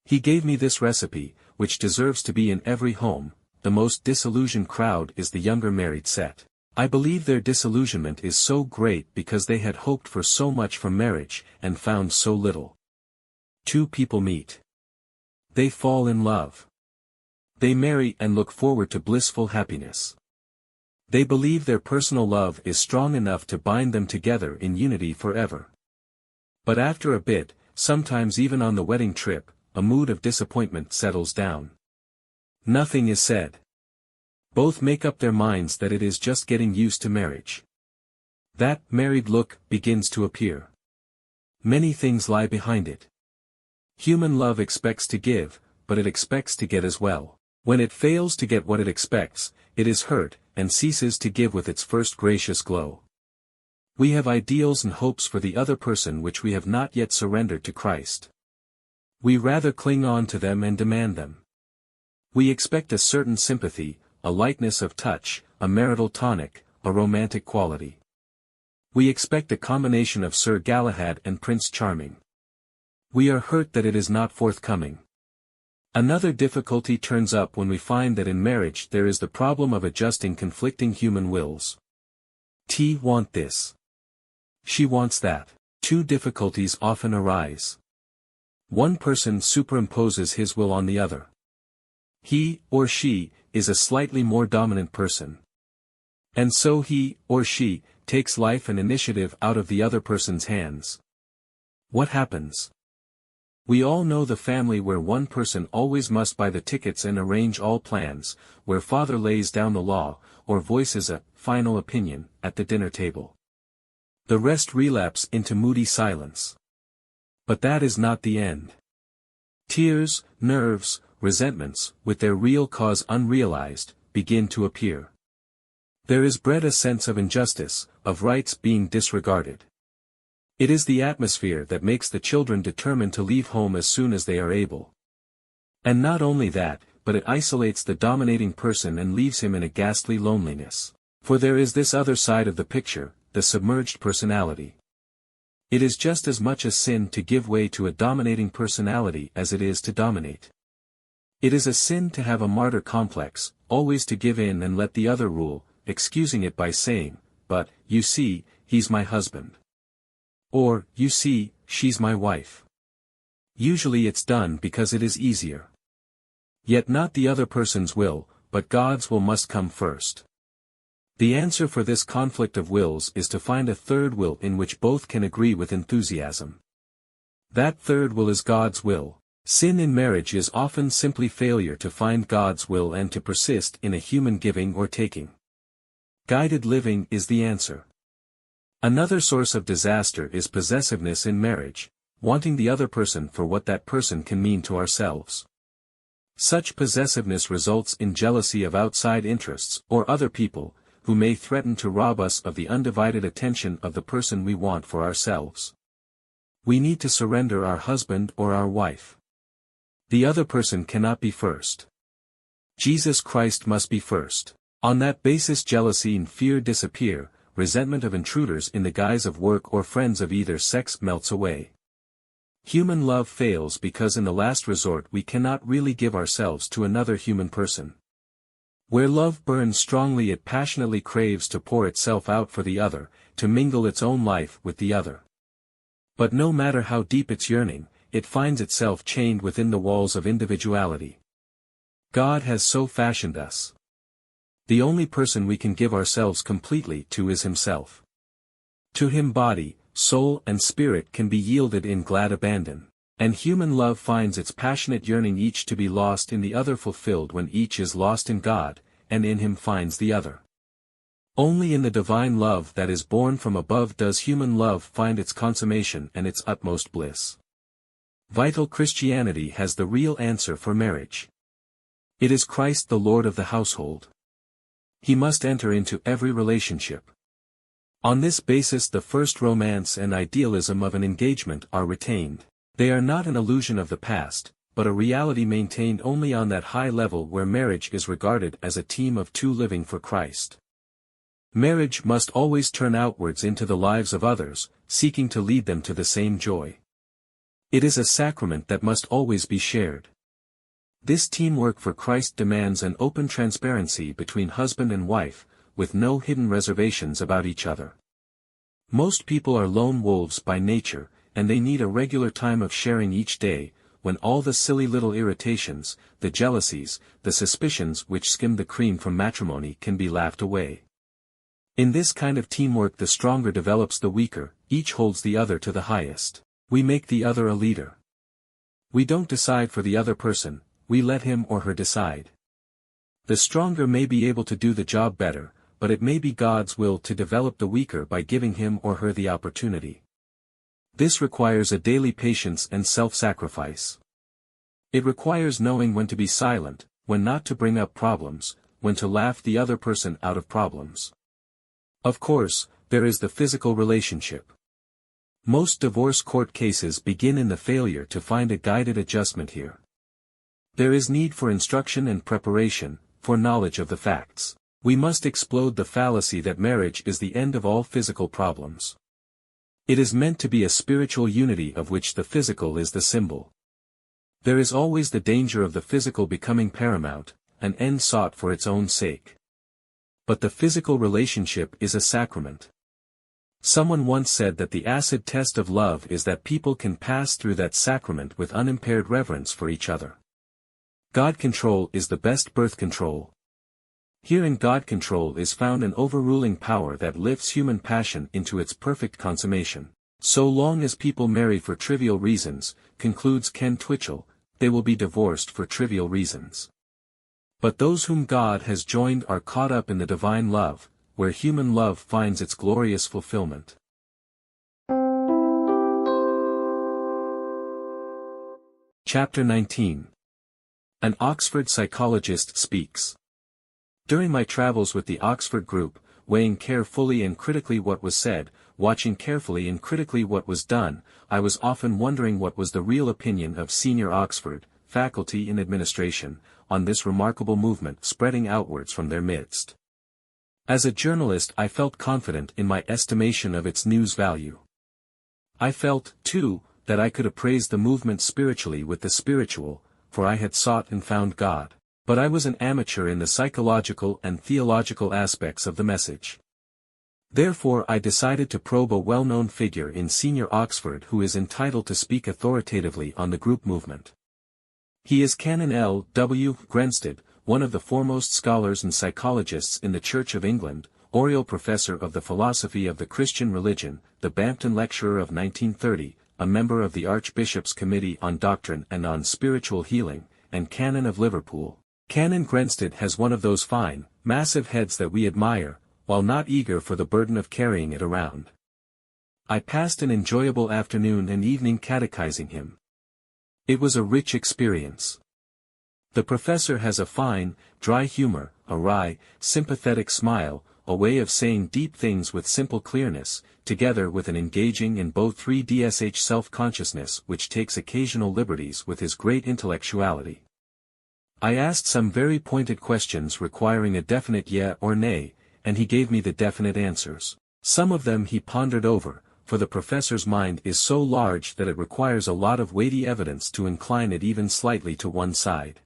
S1: He gave me this recipe, which deserves to be in every home. The most disillusioned crowd is the younger married set. I believe their disillusionment is so great because they had hoped for so much from marriage, and found so little. 2 people meet. They fall in love. They marry and look forward to blissful happiness. They believe their personal love is strong enough to bind them together in unity forever. But after a bit, sometimes even on the wedding trip, a mood of disappointment settles down. Nothing is said. Both make up their minds that it is just getting used to marriage. That married look begins to appear. Many things lie behind it. Human love expects to give, but it expects to get as well. When it fails to get what it expects, it is hurt, and ceases to give with its first gracious glow. We have ideals and hopes for the other person which we have not yet surrendered to Christ. We rather cling on to them and demand them. We expect a certain sympathy, a lightness of touch, a marital tonic, a romantic quality. We expect a combination of Sir Galahad and Prince Charming. We are hurt that it is not forthcoming. Another difficulty turns up when we find that in marriage there is the problem of adjusting conflicting human wills. T want this. She wants that. 2 difficulties often arise. One person superimposes his will on the other. He, or she, is a slightly more dominant person. And so he, or she, takes life and initiative out of the other person's hands. What happens? We all know the family where one person always must buy the tickets and arrange all plans, where father lays down the law, or voices a final opinion at the dinner table. The rest relapse into moody silence. But that is not the end. Tears, nerves, resentments, with their real cause unrealized, begin to appear. There is bred a sense of injustice, of rights being disregarded. It is the atmosphere that makes the children determined to leave home as soon as they are able. And not only that, but it isolates the dominating person and leaves him in a ghastly loneliness. For there is this other side of the picture, the submerged personality. It is just as much a sin to give way to a dominating personality as it is to dominate. It is a sin to have a martyr complex, always to give in and let the other rule, excusing it by saying, "But, you see, he's my husband." Or, "You see, she's my wife." Usually it's done because it is easier. Yet not the other person's will, but God's will must come first. The answer for this conflict of wills is to find a third will in which both can agree with enthusiasm. That third will is God's will. Sin in marriage is often simply failure to find God's will and to persist in a human giving or taking. Guided living is the answer. Another source of disaster is possessiveness in marriage, wanting the other person for what that person can mean to ourselves. Such possessiveness results in jealousy of outside interests or other people, who may threaten to rob us of the undivided attention of the person we want for ourselves. We need to surrender our husband or our wife. The other person cannot be first. Jesus Christ must be first. On that basis jealousy and fear disappear, resentment of intruders in the guise of work or friends of either sex melts away. Human love fails because in the last resort we cannot really give ourselves to another human person. Where love burns strongly it passionately craves to pour itself out for the other, to mingle its own life with the other. But no matter how deep its yearning, it finds itself chained within the walls of individuality. God has so fashioned us. The only person we can give ourselves completely to is Himself. To Him body, soul and spirit can be yielded in glad abandon, and human love finds its passionate yearning each to be lost in the other fulfilled when each is lost in God, and in Him finds the other. Only in the divine love that is born from above does human love find its consummation and its utmost bliss. Vital Christianity has the real answer for marriage. It is Christ the Lord of the household. He must enter into every relationship. On this basis the first romance and idealism of an engagement are retained. They are not an illusion of the past, but a reality maintained only on that high level where marriage is regarded as a team of two living for Christ. Marriage must always turn outwards into the lives of others, seeking to lead them to the same joy. It is a sacrament that must always be shared. This teamwork for Christ demands an open transparency between husband and wife, with no hidden reservations about each other. Most people are lone wolves by nature, and they need a regular time of sharing each day, when all the silly little irritations, the jealousies, the suspicions which skim the cream from matrimony can be laughed away. In this kind of teamwork the stronger develops the weaker, each holds the other to the highest. We make the other a leader. We don't decide for the other person, we let him or her decide. The stronger may be able to do the job better, but it may be God's will to develop the weaker by giving him or her the opportunity. This requires a daily patience and self-sacrifice. It requires knowing when to be silent, when not to bring up problems, when to laugh the other person out of problems. Of course, there is the physical relationship. Most divorce court cases begin in the failure to find a guided adjustment here. There is need for instruction and preparation, for knowledge of the facts. We must explode the fallacy that marriage is the end of all physical problems. It is meant to be a spiritual unity of which the physical is the symbol. There is always the danger of the physical becoming paramount, an end sought for its own sake. But the physical relationship is a sacrament. Someone once said that the acid test of love is that people can pass through that sacrament with unimpaired reverence for each other. God control is the best birth control. Here in God control is found an overruling power that lifts human passion into its perfect consummation. So long as people marry for trivial reasons, concludes Ken Twitchell, they will be divorced for trivial reasons. But those whom God has joined are caught up in the divine love, where human love finds its glorious fulfillment. Chapter 19. An Oxford Psychologist Speaks. During my travels with the Oxford group, weighing carefully and critically what was said, watching carefully and critically what was done, I was often wondering what was the real opinion of senior Oxford, faculty in administration, on this remarkable movement spreading outwards from their midst. As a journalist I felt confident in my estimation of its news value. I felt, too, that I could appraise the movement spiritually with the spiritual, for I had sought and found God, but I was an amateur in the psychological and theological aspects of the message. Therefore I decided to probe a well-known figure in senior Oxford who is entitled to speak authoritatively on the group movement. He is Canon L. W. Grenstead, one of the foremost scholars and psychologists in the Church of England, Oriel Professor of the Philosophy of the Christian Religion, the Bampton Lecturer of 1930, a member of the Archbishop's Committee on Doctrine and on Spiritual Healing, and Canon of Liverpool. Canon Grenstead has one of those fine, massive heads that we admire, while not eager for the burden of carrying it around. I passed an enjoyable afternoon and evening catechizing him. It was a rich experience. The professor has a fine, dry humor, a wry, sympathetic smile, a way of saying deep things with simple clearness, together with an engaging and both 3dsh self-consciousness which takes occasional liberties with his great intellectuality. I asked some very pointed questions requiring a definite yeah or nay, and he gave me the definite answers. Some of them he pondered over, for the professor's mind is so large that it requires a lot of weighty evidence to incline it even slightly to one side.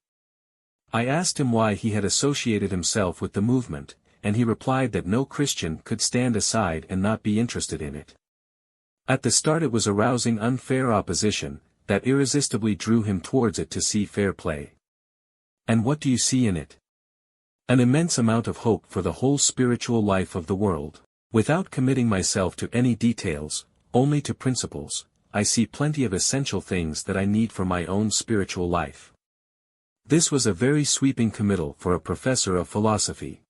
S1: I asked him why he had associated himself with the movement, and he replied that no Christian could stand aside and not be interested in it. At the start it was arousing unfair opposition, that irresistibly drew him towards it to see fair play. And what do you see in it? An immense amount of hope for the whole spiritual life of the world. Without committing myself to any details, only to principles, I see plenty of essential things that I need for my own spiritual life. This was a very sweeping committal for a professor of philosophy.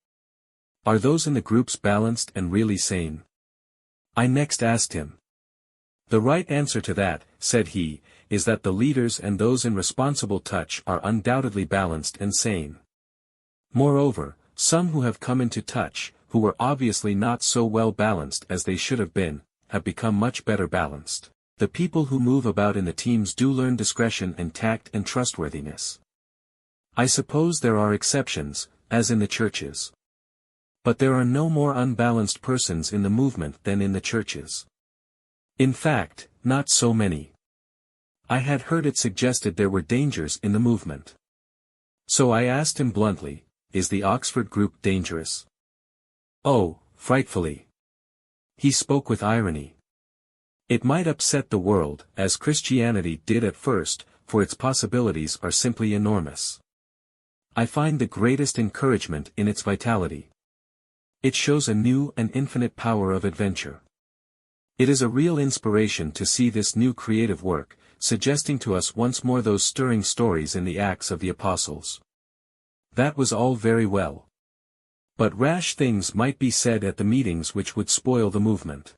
S1: Are those in the groups balanced and really sane? I next asked him. The right answer to that, said he, is that the leaders and those in responsible touch are undoubtedly balanced and sane. Moreover, some who have come into touch, who were obviously not so well balanced as they should have been, have become much better balanced. The people who move about in the teams do learn discretion and tact and trustworthiness. I suppose there are exceptions, as in the churches. But there are no more unbalanced persons in the movement than in the churches. In fact, not so many. I had heard it suggested there were dangers in the movement. So I asked him bluntly, is the Oxford group dangerous? Oh, frightfully. He spoke with irony. It might upset the world, as Christianity did at first, for its possibilities are simply enormous. I find the greatest encouragement in its vitality. It shows a new and infinite power of adventure. It is a real inspiration to see this new creative work, suggesting to us once more those stirring stories in the Acts of the Apostles. That was all very well. But rash things might be said at the meetings which would spoil the movement.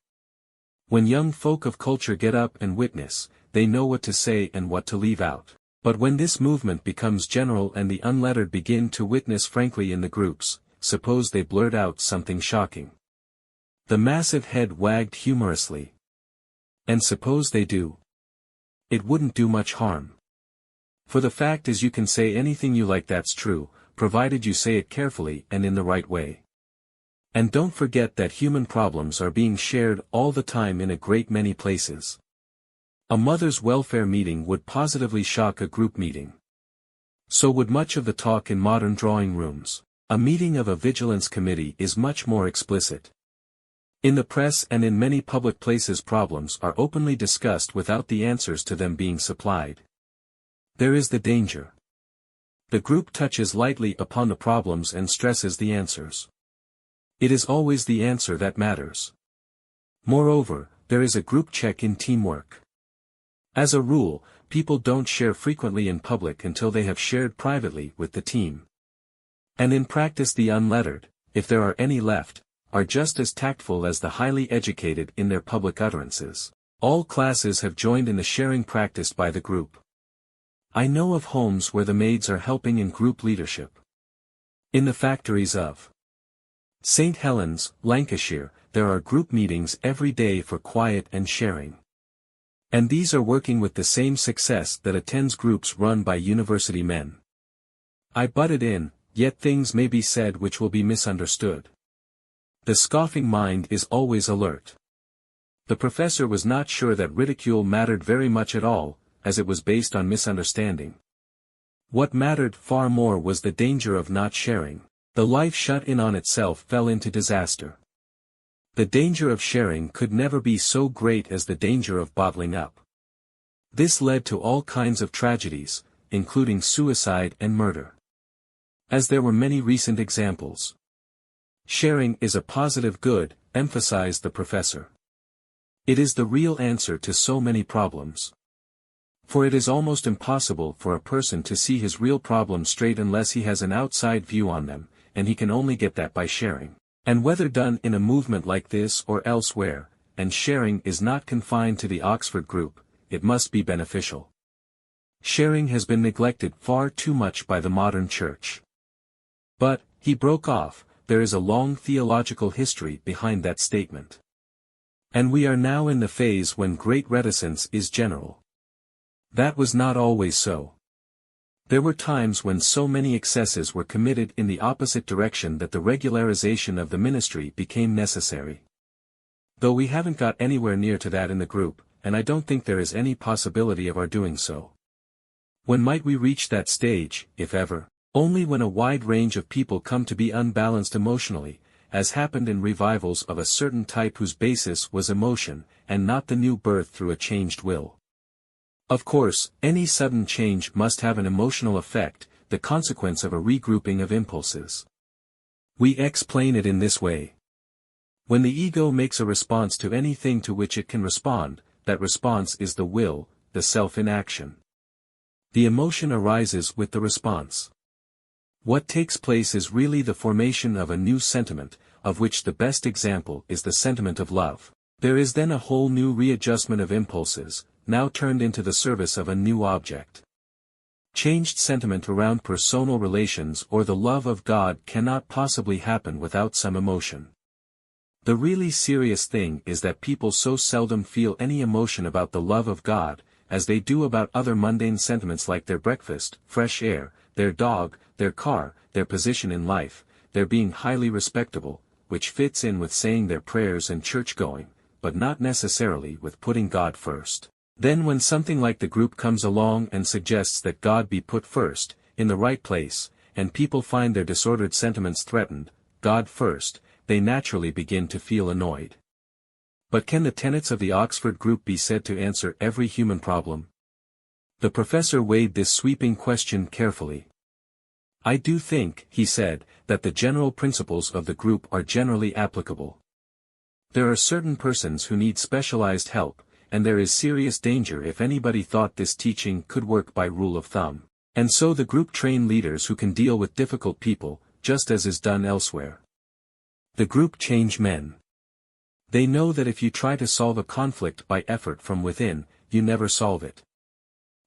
S1: When young folk of culture get up and witness, they know what to say and what to leave out. But when this movement becomes general and the unlettered begin to witness frankly in the groups, suppose they blurt out something shocking. The massive head wagged humorously. And suppose they do? It wouldn't do much harm. For the fact is you can say anything you like that's true, provided you say it carefully and in the right way. And don't forget that human problems are being shared all the time in a great many places. A mother's welfare meeting would positively shock a group meeting. So would much of the talk in modern drawing rooms. A meeting of a vigilance committee is much more explicit. In the press and in many public places problems are openly discussed without the answers to them being supplied. There is the danger. The group touches lightly upon the problems and stresses the answers. It is always the answer that matters. Moreover, there is a group check in teamwork. As a rule, people don't share frequently in public until they have shared privately with the team. And in practice the unlettered, if there are any left, are just as tactful as the highly educated in their public utterances. All classes have joined in the sharing practiced by the group. I know of homes where the maids are helping in group leadership. In the factories of St. Helens, Lancashire, there are group meetings every day for quiet and sharing. And these are working with the same success that attends groups run by university men. I butted in, yet things may be said which will be misunderstood. The scoffing mind is always alert. The professor was not sure that ridicule mattered very much at all, as it was based on misunderstanding. What mattered far more was the danger of not sharing. The life shut in on itself fell into disaster. The danger of sharing could never be so great as the danger of bottling up. This led to all kinds of tragedies, including suicide and murder. As there were many recent examples. Sharing is a positive good, emphasized the professor. It is the real answer to so many problems. For it is almost impossible for a person to see his real problems straight unless he has an outside view on them, and he can only get that by sharing. And whether done in a movement like this or elsewhere, and sharing is not confined to the Oxford group, it must be beneficial. Sharing has been neglected far too much by the modern church. But, he broke off, there is a long theological history behind that statement. And we are now in the phase when great reticence is general. That was not always so. There were times when so many excesses were committed in the opposite direction that the regularization of the ministry became necessary. Though we haven't got anywhere near to that in the group, and I don't think there is any possibility of our doing so. When might we reach that stage, if ever? Only when a wide range of people come to be unbalanced emotionally, as happened in revivals of a certain type whose basis was emotion, and not the new birth through a changed will. Of course, any sudden change must have an emotional effect, the consequence of a regrouping of impulses. We explain it in this way. When the ego makes a response to anything to which it can respond, that response is the will, the self in action. The emotion arises with the response. What takes place is really the formation of a new sentiment, of which the best example is the sentiment of love. There is then a whole new readjustment of impulses, now turned into the service of a new object. Changed sentiment around personal relations or the love of God cannot possibly happen without some emotion. The really serious thing is that people so seldom feel any emotion about the love of God, as they do about other mundane sentiments like their breakfast, fresh air, their dog, their car, their position in life, their being highly respectable, which fits in with saying their prayers and church-going, but not necessarily with putting God first. Then when something like the group comes along and suggests that God be put first, in the right place, and people find their disordered sentiments threatened, God first, they naturally begin to feel annoyed. But can the tenets of the Oxford group be said to answer every human problem? The professor weighed this sweeping question carefully. I do think, he said, that the general principles of the group are generally applicable. There are certain persons who need specialized help, and there is serious danger if anybody thought this teaching could work by rule of thumb. And so the group train leaders who can deal with difficult people, just as is done elsewhere. The group change men. They know that if you try to solve a conflict by effort from within, you never solve it.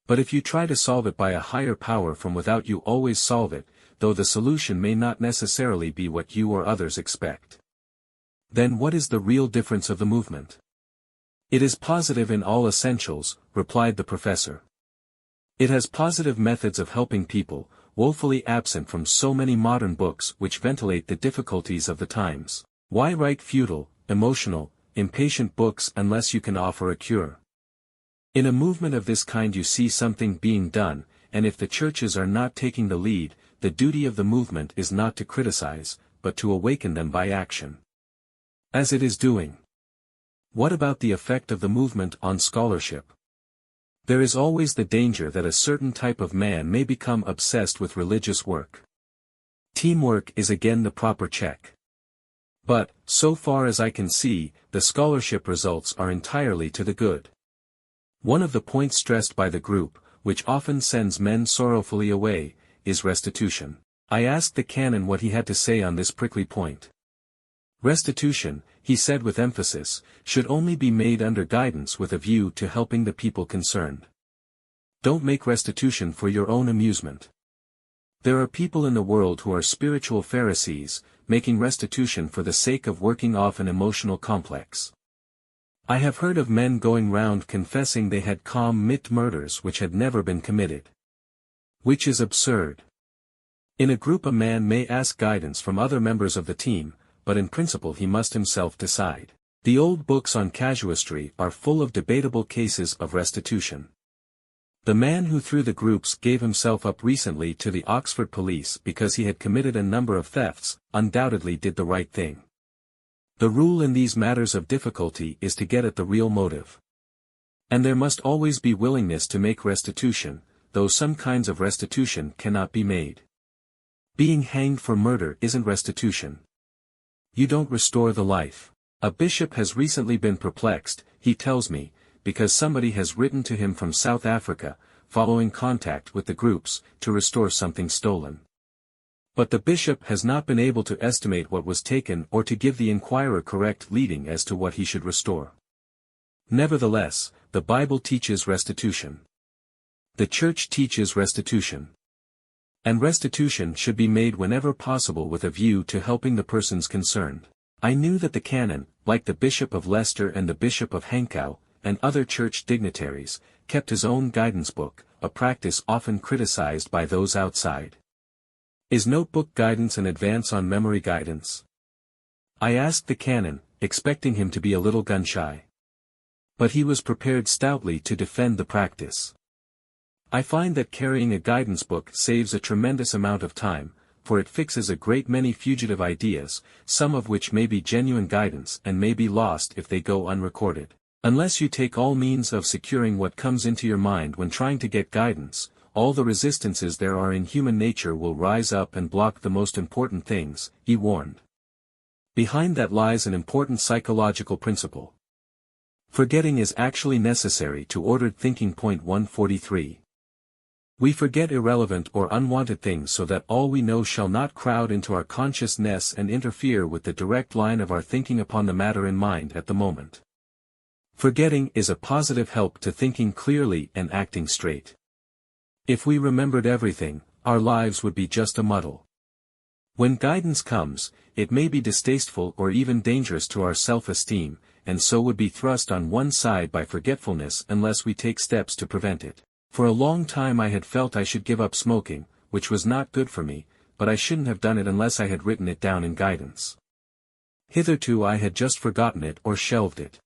S1: But if you try to solve it by a higher power from without, you always solve it, though the solution may not necessarily be what you or others expect. Then what is the real difference of the movement? It is positive in all essentials, replied the professor. It has positive methods of helping people, woefully absent from so many modern books which ventilate the difficulties of the times. Why write futile, emotional, impatient books unless you can offer a cure? In a movement of this kind you see something being done, and if the churches are not taking the lead, the duty of the movement is not to criticize, but to awaken them by action. As it is doing. What about the effect of the movement on scholarship? There is always the danger that a certain type of man may become obsessed with religious work. Teamwork is again the proper check. But, so far as I can see, the scholarship results are entirely to the good. One of the points stressed by the group, which often sends men sorrowfully away, is restitution. I asked the canon what he had to say on this prickly point. Restitution, he said with emphasis, should only be made under guidance with a view to helping the people concerned. Don't make restitution for your own amusement. There are people in the world who are spiritual Pharisees, making restitution for the sake of working off an emotional complex. I have heard of men going round confessing they had commit murders which had never been committed. Which is absurd. In a group a man may ask guidance from other members of the team, but in principle he must himself decide. The old books on casuistry are full of debatable cases of restitution. The man who threw the groups gave himself up recently to the Oxford police because he had committed a number of thefts, undoubtedly did the right thing. The rule in these matters of difficulty is to get at the real motive. And there must always be willingness to make restitution, though some kinds of restitution cannot be made. Being hanged for murder isn't restitution. You don't restore the life. A bishop has recently been perplexed, he tells me, because somebody has written to him from South Africa, following contact with the groups, to restore something stolen. But the bishop has not been able to estimate what was taken or to give the inquirer correct leading as to what he should restore. Nevertheless, the Bible teaches restitution. The Church teaches restitution. And restitution should be made whenever possible with a view to helping the persons concerned. I knew that the canon, like the Bishop of Leicester and the Bishop of Hankow, and other church dignitaries, kept his own guidance book, a practice often criticized by those outside. Is notebook guidance an advance on memory guidance? I asked the canon, expecting him to be a little gun-shy. But he was prepared stoutly to defend the practice. I find that carrying a guidance book saves a tremendous amount of time, for it fixes a great many fugitive ideas, some of which may be genuine guidance and may be lost if they go unrecorded. Unless you take all means of securing what comes into your mind when trying to get guidance, all the resistances there are in human nature will rise up and block the most important things, he warned. Behind that lies an important psychological principle. Forgetting is actually necessary to ordered thinking. Point 143. We forget irrelevant or unwanted things so that all we know shall not crowd into our consciousness and interfere with the direct line of our thinking upon the matter in mind at the moment. Forgetting is a positive help to thinking clearly and acting straight. If we remembered everything, our lives would be just a muddle. When guidance comes, it may be distasteful or even dangerous to our self-esteem, and so would be thrust on one side by forgetfulness unless we take steps to prevent it. For a long time I had felt I should give up smoking, which was not good for me, but I shouldn't have done it unless I had written it down in guidance. Hitherto I had just forgotten it or shelved it.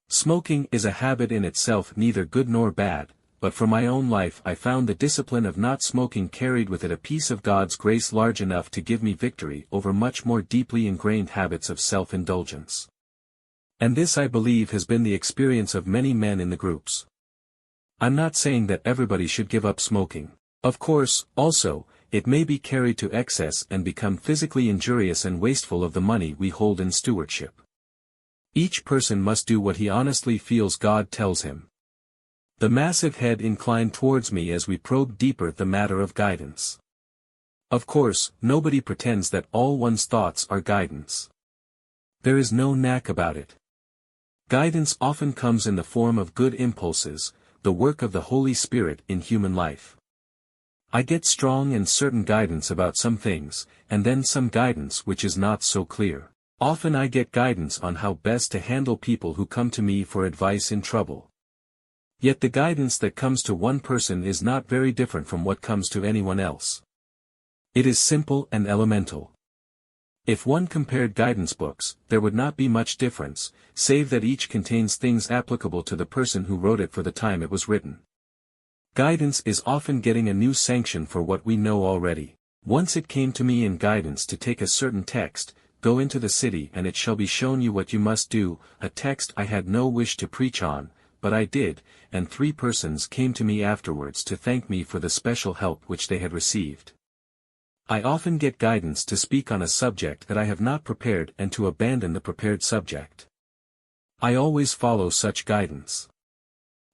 S1: Smoking is a habit in itself neither good nor bad, but for my own life I found the discipline of not smoking carried with it a piece of God's grace large enough to give me victory over much more deeply ingrained habits of self-indulgence. And this I believe has been the experience of many men in the groups. I'm not saying that everybody should give up smoking. Of course, also, it may be carried to excess and become physically injurious and wasteful of the money we hold in stewardship. Each person must do what he honestly feels God tells him. The massive head inclined towards me as we probed deeper the matter of guidance. Of course, nobody pretends that all one's thoughts are guidance. There is no knack about it. Guidance often comes in the form of good impulses, the work of the Holy Spirit in human life. I get strong and certain guidance about some things, and then some guidance which is not so clear. Often I get guidance on how best to handle people who come to me for advice in trouble. Yet the guidance that comes to one person is not very different from what comes to anyone else. It is simple and elemental. If one compared guidance books, there would not be much difference, save that each contains things applicable to the person who wrote it for the time it was written. Guidance is often getting a new sanction for what we know already. Once it came to me in guidance to take a certain text, "Go into the city and it shall be shown you what you must do," a text I had no wish to preach on, but I did, and 3 persons came to me afterwards to thank me for the special help which they had received. I often get guidance to speak on a subject that I have not prepared and to abandon the prepared subject. I always follow such guidance.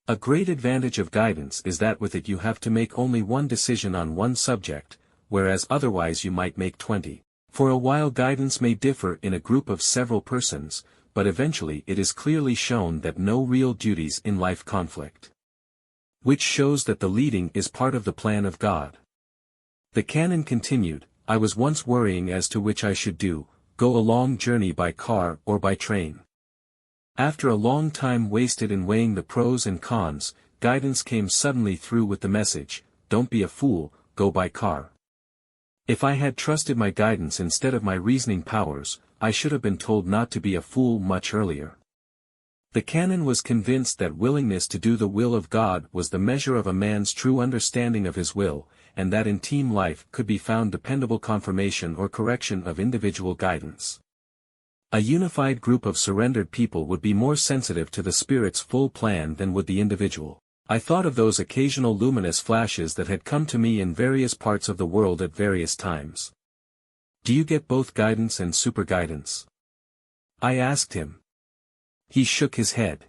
S1: A great advantage of guidance is that with it you have to make only one decision on one subject, whereas otherwise you might make 20. For a while guidance may differ in a group of several persons, but eventually it is clearly shown that no real duties in life conflict. Which shows that the leading is part of the plan of God. The canon continued, I was once worrying as to which I should do, go a long journey by car or by train. After a long time wasted in weighing the pros and cons, guidance came suddenly through with the message, don't be a fool, go by car. If I had trusted my guidance instead of my reasoning powers, I should have been told not to be a fool much earlier. The canon was convinced that willingness to do the will of God was the measure of a man's true understanding of his will, and that in team life could be found dependable confirmation or correction of individual guidance. A unified group of surrendered people would be more sensitive to the Spirit's full plan than would the individual. I thought of those occasional luminous flashes that had come to me in various parts of the world at various times. Do you get both guidance and superguidance? I asked him. He shook his head.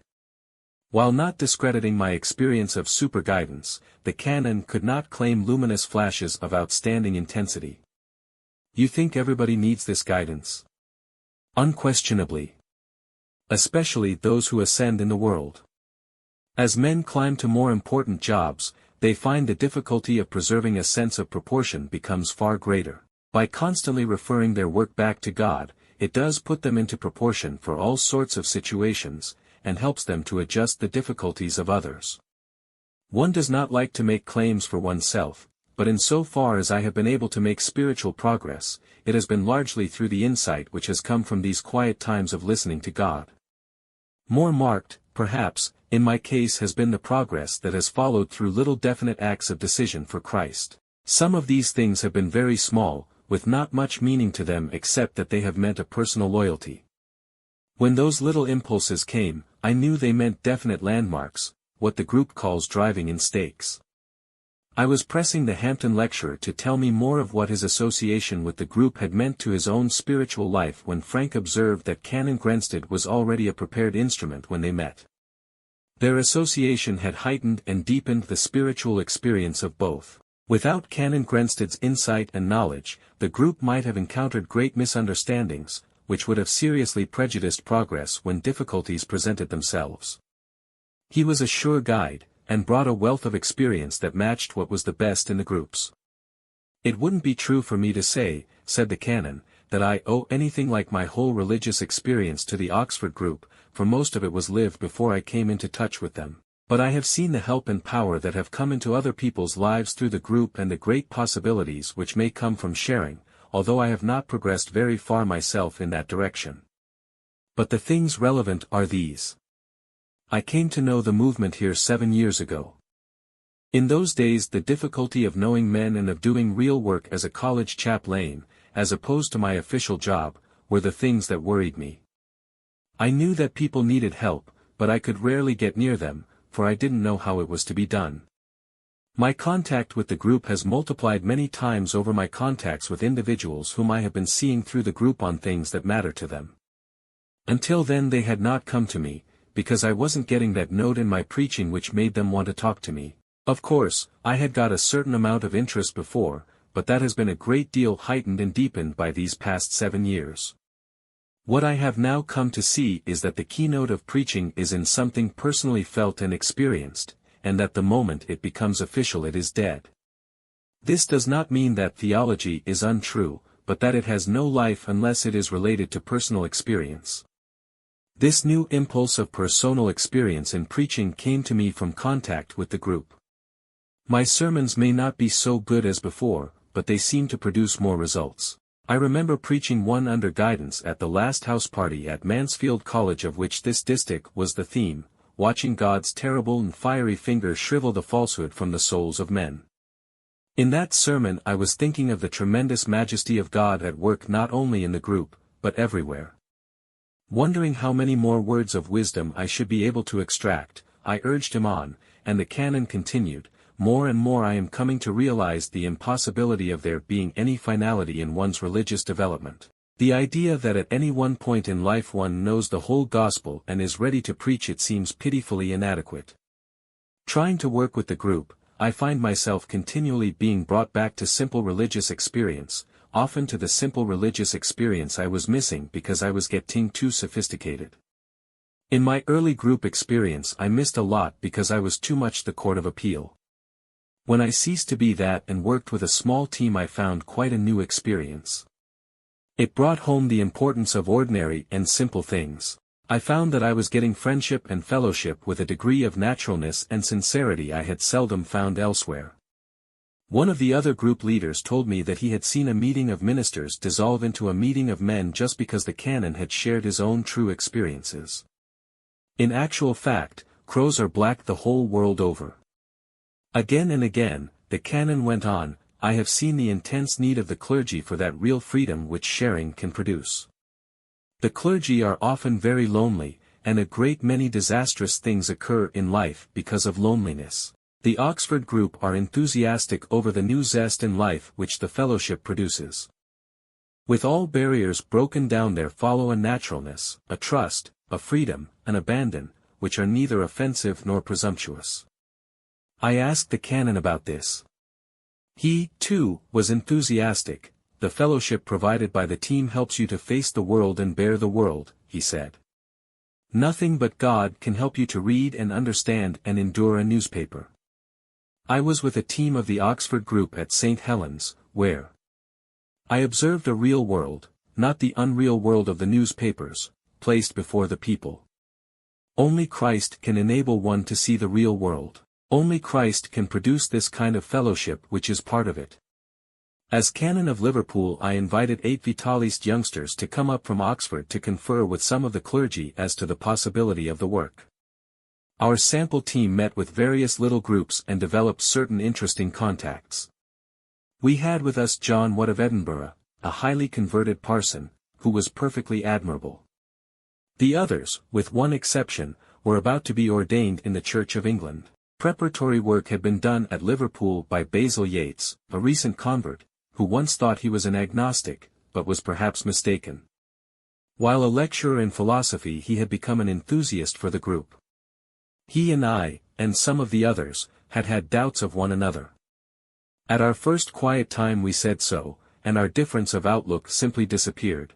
S1: While not discrediting my experience of superguidance, the canon could not claim luminous flashes of outstanding intensity. You think everybody needs this guidance? Unquestionably. Especially those who ascend in the world. As men climb to more important jobs, they find the difficulty of preserving a sense of proportion becomes far greater. By constantly referring their work back to God, it does put them into proportion for all sorts of situations, and helps them to adjust the difficulties of others. One does not like to make claims for oneself, but in so far as I have been able to make spiritual progress, it has been largely through the insight which has come from these quiet times of listening to God. More marked, perhaps, in my case has been the progress that has followed through little definite acts of decision for Christ. Some of these things have been very small, with not much meaning to them except that they have meant a personal loyalty. When those little impulses came, I knew they meant definite landmarks, what the group calls driving in stakes. I was pressing the Hampton lecturer to tell me more of what his association with the group had meant to his own spiritual life when Frank observed that Canon Grenstead was already a prepared instrument when they met. Their association had heightened and deepened the spiritual experience of both. Without Canon Grenstead's insight and knowledge, the group might have encountered great misunderstandings, which would have seriously prejudiced progress when difficulties presented themselves. He was a sure guide, and brought a wealth of experience that matched what was the best in the groups. It wouldn't be true for me to say, said the canon, that I owe anything like my whole religious experience to the Oxford group, for most of it was lived before I came into touch with them. But I have seen the help and power that have come into other people's lives through the group and the great possibilities which may come from sharing, although I have not progressed very far myself in that direction. But the things relevant are these. I came to know the movement here 7 years ago. In those days the difficulty of knowing men and of doing real work as a college chaplain, as opposed to my official job, were the things that worried me. I knew that people needed help, but I could rarely get near them, for I didn't know how it was to be done. My contact with the group has multiplied many times over my contacts with individuals whom I have been seeing through the group on things that matter to them. Until then they had not come to me, because I wasn't getting that note in my preaching which made them want to talk to me. Of course, I had got a certain amount of interest before, but that has been a great deal heightened and deepened by these past 7 years. What I have now come to see is that the keynote of preaching is in something personally felt and experienced, and that the moment it becomes official it is dead. This does not mean that theology is untrue, but that it has no life unless it is related to personal experience. This new impulse of personal experience in preaching came to me from contact with the group. My sermons may not be so good as before, but they seem to produce more results. I remember preaching one under guidance at the last house party at Mansfield College of which this distich was the theme, watching God's terrible and fiery finger shrivel the falsehood from the souls of men. In that sermon I was thinking of the tremendous majesty of God at work not only in the group, but everywhere. Wondering how many more words of wisdom I should be able to extract, I urged him on, and the canon continued, more and more I am coming to realize the impossibility of there being any finality in one's religious development. The idea that at any one point in life one knows the whole gospel and is ready to preach it seems pitifully inadequate. Trying to work with the group, I find myself continually being brought back to simple religious experience, often to the simple religious experience I was missing because I was getting too sophisticated. In my early group experience I missed a lot because I was too much the court of appeal. When I ceased to be that and worked with a small team I found quite a new experience. It brought home the importance of ordinary and simple things. I found that I was getting friendship and fellowship with a degree of naturalness and sincerity I had seldom found elsewhere. One of the other group leaders told me that he had seen a meeting of ministers dissolve into a meeting of men just because the canon had shared his own true experiences. In actual fact, crows are black the whole world over. Again and again, the canon went on, I have seen the intense need of the clergy for that real freedom which sharing can produce. The clergy are often very lonely, and a great many disastrous things occur in life because of loneliness. The Oxford group are enthusiastic over the new zest in life which the fellowship produces. With all barriers broken down there follow a naturalness, a trust, a freedom, an abandon, which are neither offensive nor presumptuous. I asked the canon about this. He, too, was enthusiastic. The fellowship provided by the team helps you to face the world and bear the world, he said. Nothing but God can help you to read and understand and endure a newspaper. I was with a team of the Oxford group at St. Helens, where I observed a real world, not the unreal world of the newspapers, placed before the people. Only Christ can enable one to see the real world. Only Christ can produce this kind of fellowship which is part of it. As Canon of Liverpool I invited 8 Vitalist youngsters to come up from Oxford to confer with some of the clergy as to the possibility of the work. Our sample team met with various little groups and developed certain interesting contacts. We had with us John Watt of Edinburgh, a highly converted parson, who was perfectly admirable. The others, with one exception, were about to be ordained in the Church of England. Preparatory work had been done at Liverpool by Basil Yates, a recent convert, who once thought he was an agnostic, but was perhaps mistaken. While a lecturer in philosophy he had become an enthusiast for the group. He and I, and some of the others, had had doubts of one another. At our first quiet time we said so, and our difference of outlook simply disappeared.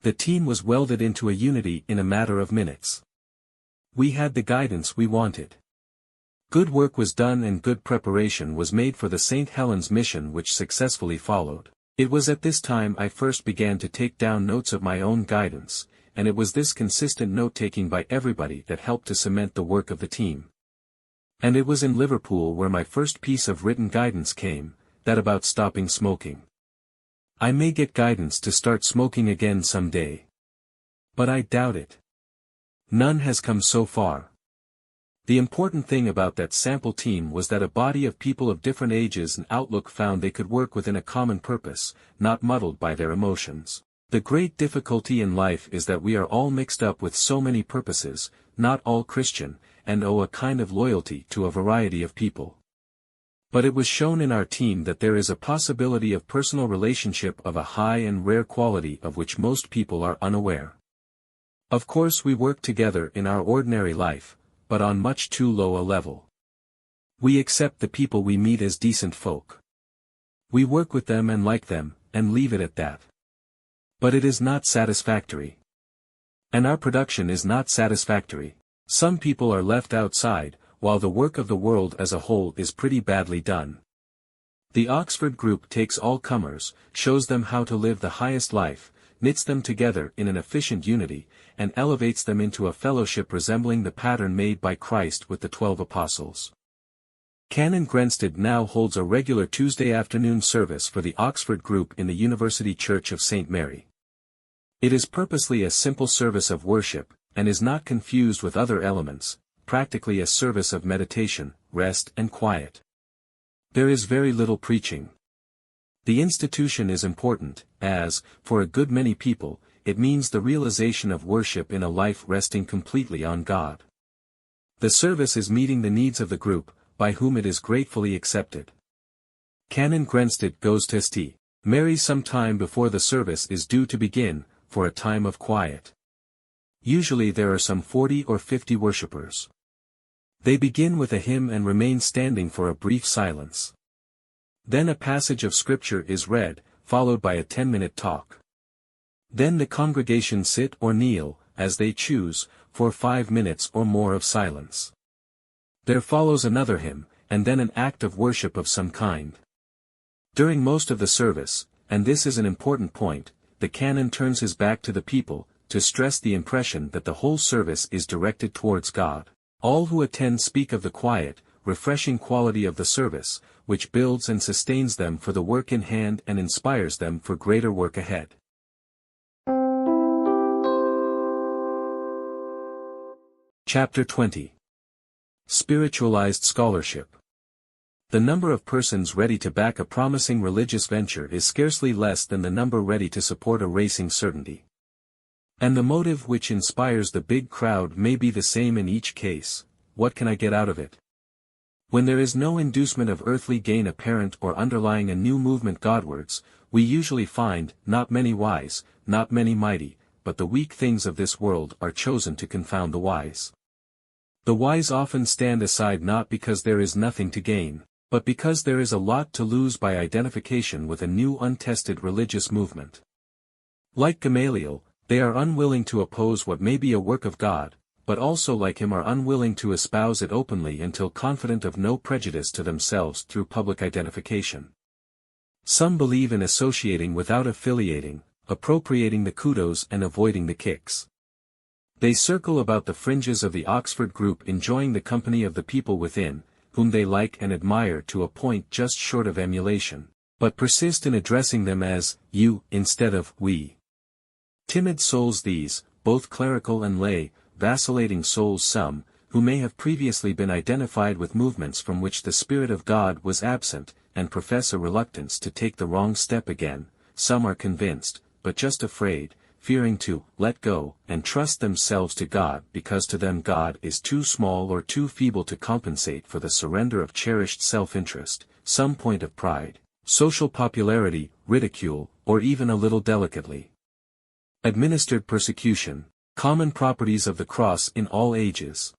S1: The team was welded into a unity in a matter of minutes. We had the guidance we wanted. Good work was done and good preparation was made for the St. Helens mission which successfully followed. It was at this time I first began to take down notes of my own guidance, and it was this consistent note-taking by everybody that helped to cement the work of the team. And it was in Liverpool where my first piece of written guidance came, that about stopping smoking. I may get guidance to start smoking again someday. But I doubt it. None has come so far. The important thing about that sample team was that a body of people of different ages and outlook found they could work within a common purpose, not muddled by their emotions. The great difficulty in life is that we are all mixed up with so many purposes, not all Christian, and owe a kind of loyalty to a variety of people. But it was shown in our team that there is a possibility of personal relationship of a high and rare quality of which most people are unaware. Of course we work together in our ordinary life, but on much too low a level. We accept the people we meet as decent folk. We work with them and like them, and leave it at that. But it is not satisfactory. And our production is not satisfactory. Some people are left outside, while the work of the world as a whole is pretty badly done. The Oxford group takes all comers, shows them how to live the highest life, knits them together in an efficient unity, and elevates them into a fellowship resembling the pattern made by Christ with the 12 apostles. Canon Grenstead now holds a regular Tuesday afternoon service for the Oxford group in the University Church of St. Mary. It is purposely a simple service of worship, and is not confused with other elements, practically a service of meditation, rest and quiet. There is very little preaching. The institution is important, as, for a good many people, it means the realization of worship in a life resting completely on God. The service is meeting the needs of the group, by whom it is gratefully accepted. Canon Grenstedt goes to St. Mary some time before the service is due to begin, for a time of quiet. Usually there are some 40 or 50 worshippers. They begin with a hymn and remain standing for a brief silence. Then a passage of scripture is read, followed by a 10-minute talk. Then the congregation sit or kneel, as they choose, for 5 minutes or more of silence. There follows another hymn, and then an act of worship of some kind. During most of the service, and this is an important point, the canon turns his back to the people, to stress the impression that the whole service is directed towards God. All who attend speak of the quiet, refreshing quality of the service, which builds and sustains them for the work in hand and inspires them for greater work ahead. Chapter 20. Spiritualized Scholarship. The number of persons ready to back a promising religious venture is scarcely less than the number ready to support a racing certainty. And the motive which inspires the big crowd may be the same in each case: what can I get out of it? When there is no inducement of earthly gain apparent or underlying a new movement Godwards, we usually find, not many wise, not many mighty, but the weak things of this world are chosen to confound the wise. The wise often stand aside not because there is nothing to gain, but because there is a lot to lose by identification with a new untested religious movement. Like Gamaliel, they are unwilling to oppose what may be a work of God, but also like him are unwilling to espouse it openly until confident of no prejudice to themselves through public identification. Some believe in associating without affiliating, appropriating the kudos and avoiding the kicks. They circle about the fringes of the Oxford group enjoying the company of the people within, whom they like and admire to a point just short of emulation, but persist in addressing them as you instead of we. Timid souls these, both clerical and lay, vacillating souls some, who may have previously been identified with movements from which the Spirit of God was absent, and profess a reluctance to take the wrong step again. Some are convinced, but just afraid, fearing to let go and trust themselves to God because to them God is too small or too feeble to compensate for the surrender of cherished self-interest, some point of pride, social popularity, ridicule, or even a little delicately administered persecution, common properties of the cross in all ages.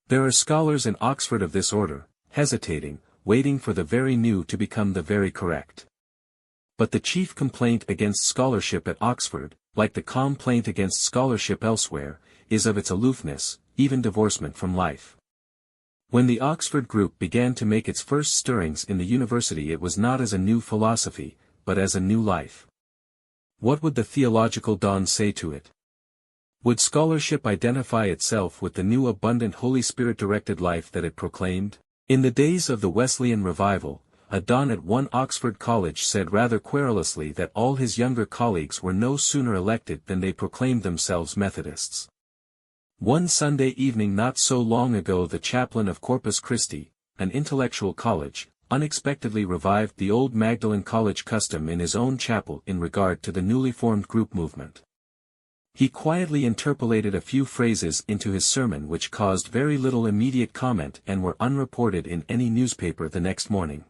S1: There are scholars in Oxford of this order, hesitating, waiting for the very new to become the very correct. But the chief complaint against scholarship at Oxford, like the complaint against scholarship elsewhere, is of its aloofness, even divorcement from life. When the Oxford group began to make its first stirrings in the university, it was not as a new philosophy, but as a new life. What would the theological dawn say to it? Would scholarship identify itself with the new abundant Holy Spirit-directed life that it proclaimed? In the days of the Wesleyan revival, a don at one Oxford college said rather querulously that all his younger colleagues were no sooner elected than they proclaimed themselves Methodists. One Sunday evening not so long ago the chaplain of Corpus Christi, an intellectual college, unexpectedly revived the old Magdalen College custom in his own chapel in regard to the newly formed group movement. He quietly interpolated a few phrases into his sermon which caused very little immediate comment and were unreported in any newspaper the next morning.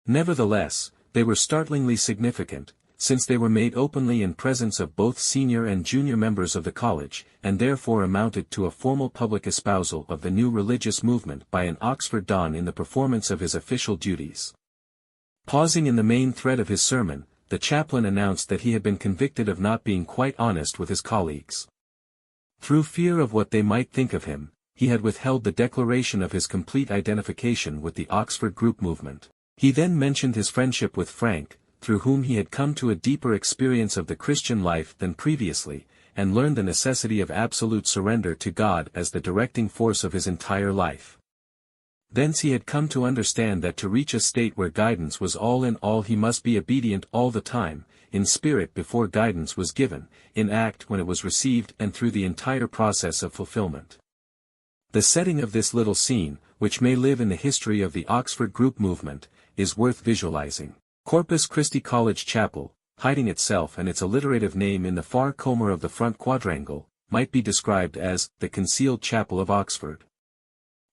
S1: Nevertheless, they were startlingly significant, since they were made openly in presence of both senior and junior members of the college, and therefore amounted to a formal public espousal of the new religious movement by an Oxford don in the performance of his official duties. Pausing in the main thread of his sermon, the chaplain announced that he had been convicted of not being quite honest with his colleagues. Through fear of what they might think of him, he had withheld the declaration of his complete identification with the Oxford group movement. He then mentioned his friendship with Frank, through whom he had come to a deeper experience of the Christian life than previously, and learned the necessity of absolute surrender to God as the directing force of his entire life. Thence he had come to understand that to reach a state where guidance was all in all he must be obedient all the time, in spirit before guidance was given, in act when it was received and through the entire process of fulfillment. The setting of this little scene, which may live in the history of the Oxford group movement, is worth visualizing. Corpus Christi College Chapel, hiding itself and its alliterative name in the far corner of the front quadrangle, might be described as the concealed chapel of Oxford.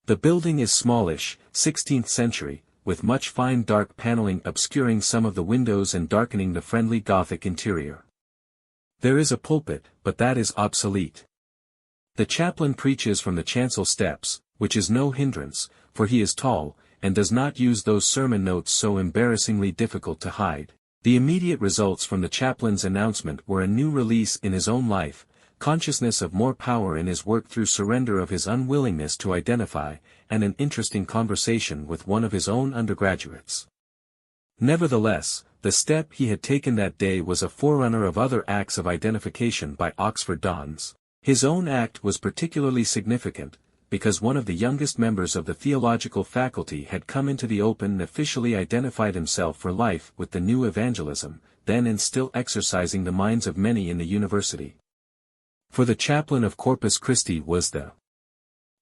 S1: The building is smallish, 16th century, with much fine dark paneling obscuring some of the windows and darkening the friendly Gothic interior. There is a pulpit, but that is obsolete. The chaplain preaches from the chancel steps, which is no hindrance, for he is tall, and does not use those sermon notes so embarrassingly difficult to hide. The immediate results from the chaplain's announcement were a new release in his own life, consciousness of more power in his work through surrender of his unwillingness to identify, and an interesting conversation with one of his own undergraduates. Nevertheless, the step he had taken that day was a forerunner of other acts of identification by Oxford dons. His own act was particularly significant, because one of the youngest members of the theological faculty had come into the open and officially identified himself for life with the new evangelism, then and still exercising the minds of many in the university. For the chaplain of Corpus Christi was the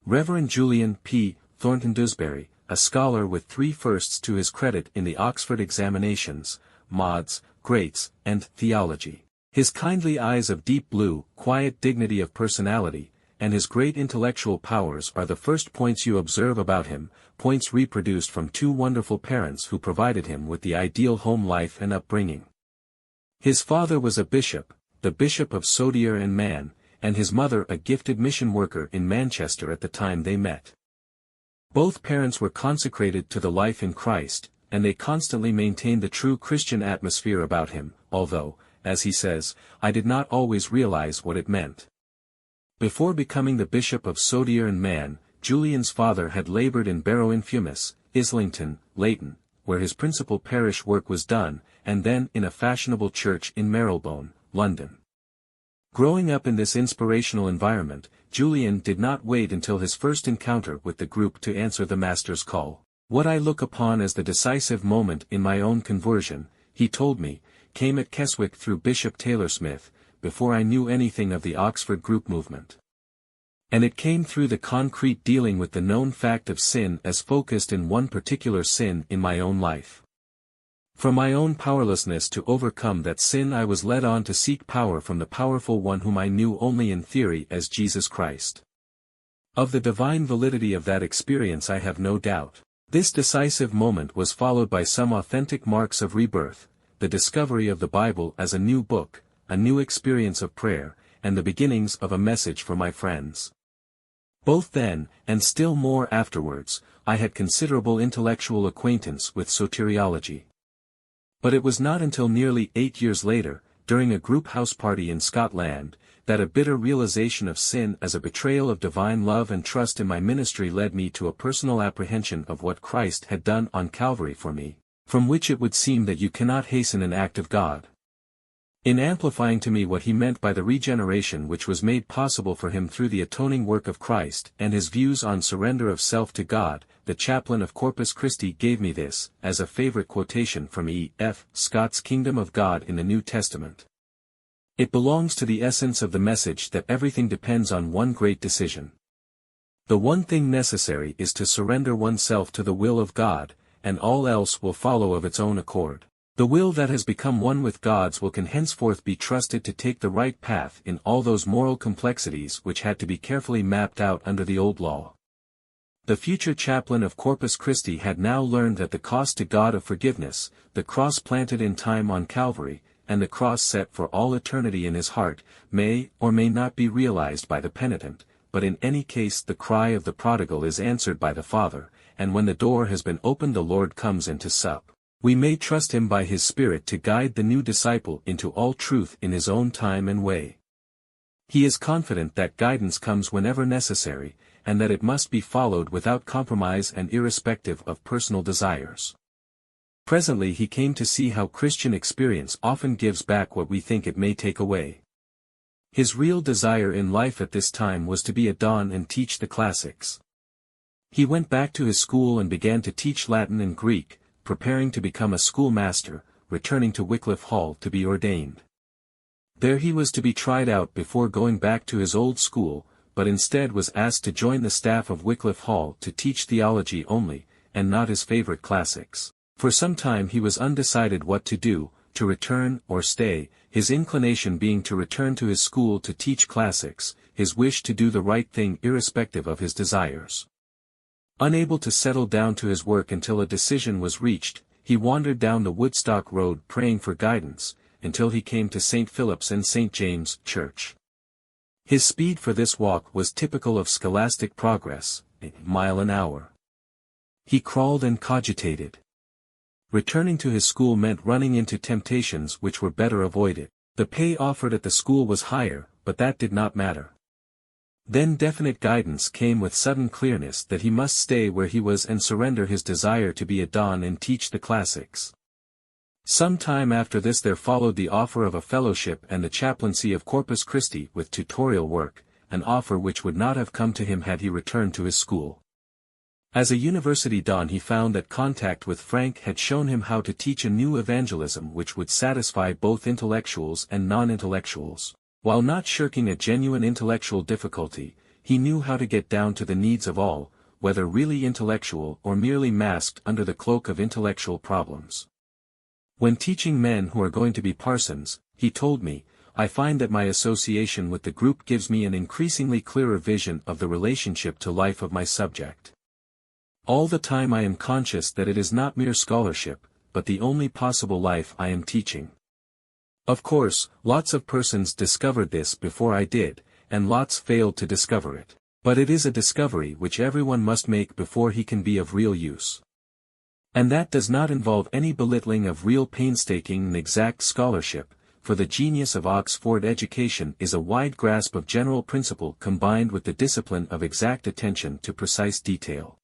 S1: Reverend Julian P. Thornton Dewsbury, a scholar with 3 firsts to his credit in the Oxford examinations, mods, greats, and theology. His kindly eyes of deep blue, quiet dignity of personality, and his great intellectual powers are the first points you observe about him, points reproduced from 2 wonderful parents who provided him with the ideal home life and upbringing. His father was a bishop, the Bishop of Sodier and Man, and his mother a gifted mission worker in Manchester at the time they met. Both parents were consecrated to the life in Christ, and they constantly maintained the true Christian atmosphere about him, although, as he says, I did not always realize what it meant. Before becoming the Bishop of Sodier and Man, Julian's father had labored in Barrow-in-Fumess, Islington, Leighton, where his principal parish work was done, and then in a fashionable church in Marylebone, London. Growing up in this inspirational environment, Julian did not wait until his first encounter with the group to answer the Master's call. What I look upon as the decisive moment in my own conversion, he told me, came at Keswick through Bishop Taylor Smith, before I knew anything of the Oxford group movement. And it came through the concrete dealing with the known fact of sin as focused in one particular sin in my own life. From my own powerlessness to overcome that sin I was led on to seek power from the powerful one whom I knew only in theory as Jesus Christ. Of the divine validity of that experience I have no doubt. This decisive moment was followed by some authentic marks of rebirth, the discovery of the Bible as a new book, a new experience of prayer, and the beginnings of a message for my friends. Both then, and still more afterwards, I had considerable intellectual acquaintance with soteriology. But it was not until nearly 8 years later, during a group house party in Scotland, that a bitter realization of sin as a betrayal of divine love and trust in my ministry led me to a personal apprehension of what Christ had done on Calvary for me, from which it would seem that you cannot hasten an act of God. In amplifying to me what he meant by the regeneration which was made possible for him through the atoning work of Christ and his views on surrender of self to God, the chaplain of Corpus Christi gave me this, as a favorite quotation from E. F. Scott's Kingdom of God in the New Testament. It belongs to the essence of the message that everything depends on one great decision. The one thing necessary is to surrender oneself to the will of God, and all else will follow of its own accord. The will that has become one with God's will can henceforth be trusted to take the right path in all those moral complexities which had to be carefully mapped out under the old law. The future chaplain of Corpus Christi had now learned that the cost to God of forgiveness, the cross planted in time on Calvary, and the cross set for all eternity in his heart, may or may not be realized by the penitent, but in any case the cry of the prodigal is answered by the Father, and when the door has been opened the Lord comes in to sup. We may trust him by his Spirit to guide the new disciple into all truth in his own time and way. He is confident that guidance comes whenever necessary, and that it must be followed without compromise and irrespective of personal desires. Presently he came to see how Christian experience often gives back what we think it may take away. His real desire in life at this time was to be a don and teach the classics. He went back to his school and began to teach Latin and Greek, preparing to become a schoolmaster, returning to Wycliffe Hall to be ordained. There he was to be tried out before going back to his old school, but instead was asked to join the staff of Wycliffe Hall to teach theology only, and not his favorite classics. For some time he was undecided what to do, to return or stay, his inclination being to return to his school to teach classics, his wish to do the right thing irrespective of his desires. Unable to settle down to his work until a decision was reached, he wandered down the Woodstock Road praying for guidance, until he came to St. Philip's and St. James' Church. His speed for this walk was typical of scholastic progress, a mile an hour. He crawled and cogitated. Returning to his school meant running into temptations which were better avoided. The pay offered at the school was higher, but that did not matter. Then definite guidance came with sudden clearness that he must stay where he was and surrender his desire to be a don and teach the classics. Some time after this there followed the offer of a fellowship and the chaplaincy of Corpus Christi with tutorial work, an offer which would not have come to him had he returned to his school. As a university don he found that contact with Frank had shown him how to teach a new evangelism which would satisfy both intellectuals and non-intellectuals. While not shirking a genuine intellectual difficulty, he knew how to get down to the needs of all, whether really intellectual or merely masked under the cloak of intellectual problems. When teaching men who are going to be parsons, he told me, I find that my association with the group gives me an increasingly clearer vision of the relationship to life of my subject. All the time I am conscious that it is not mere scholarship, but the only possible life I am teaching. Of course, lots of persons discovered this before I did, and lots failed to discover it. But it is a discovery which everyone must make before he can be of real use. And that does not involve any belittling of real painstaking and exact scholarship, for the genius of Oxford education is a wide grasp of general principle combined with the discipline of exact attention to precise detail.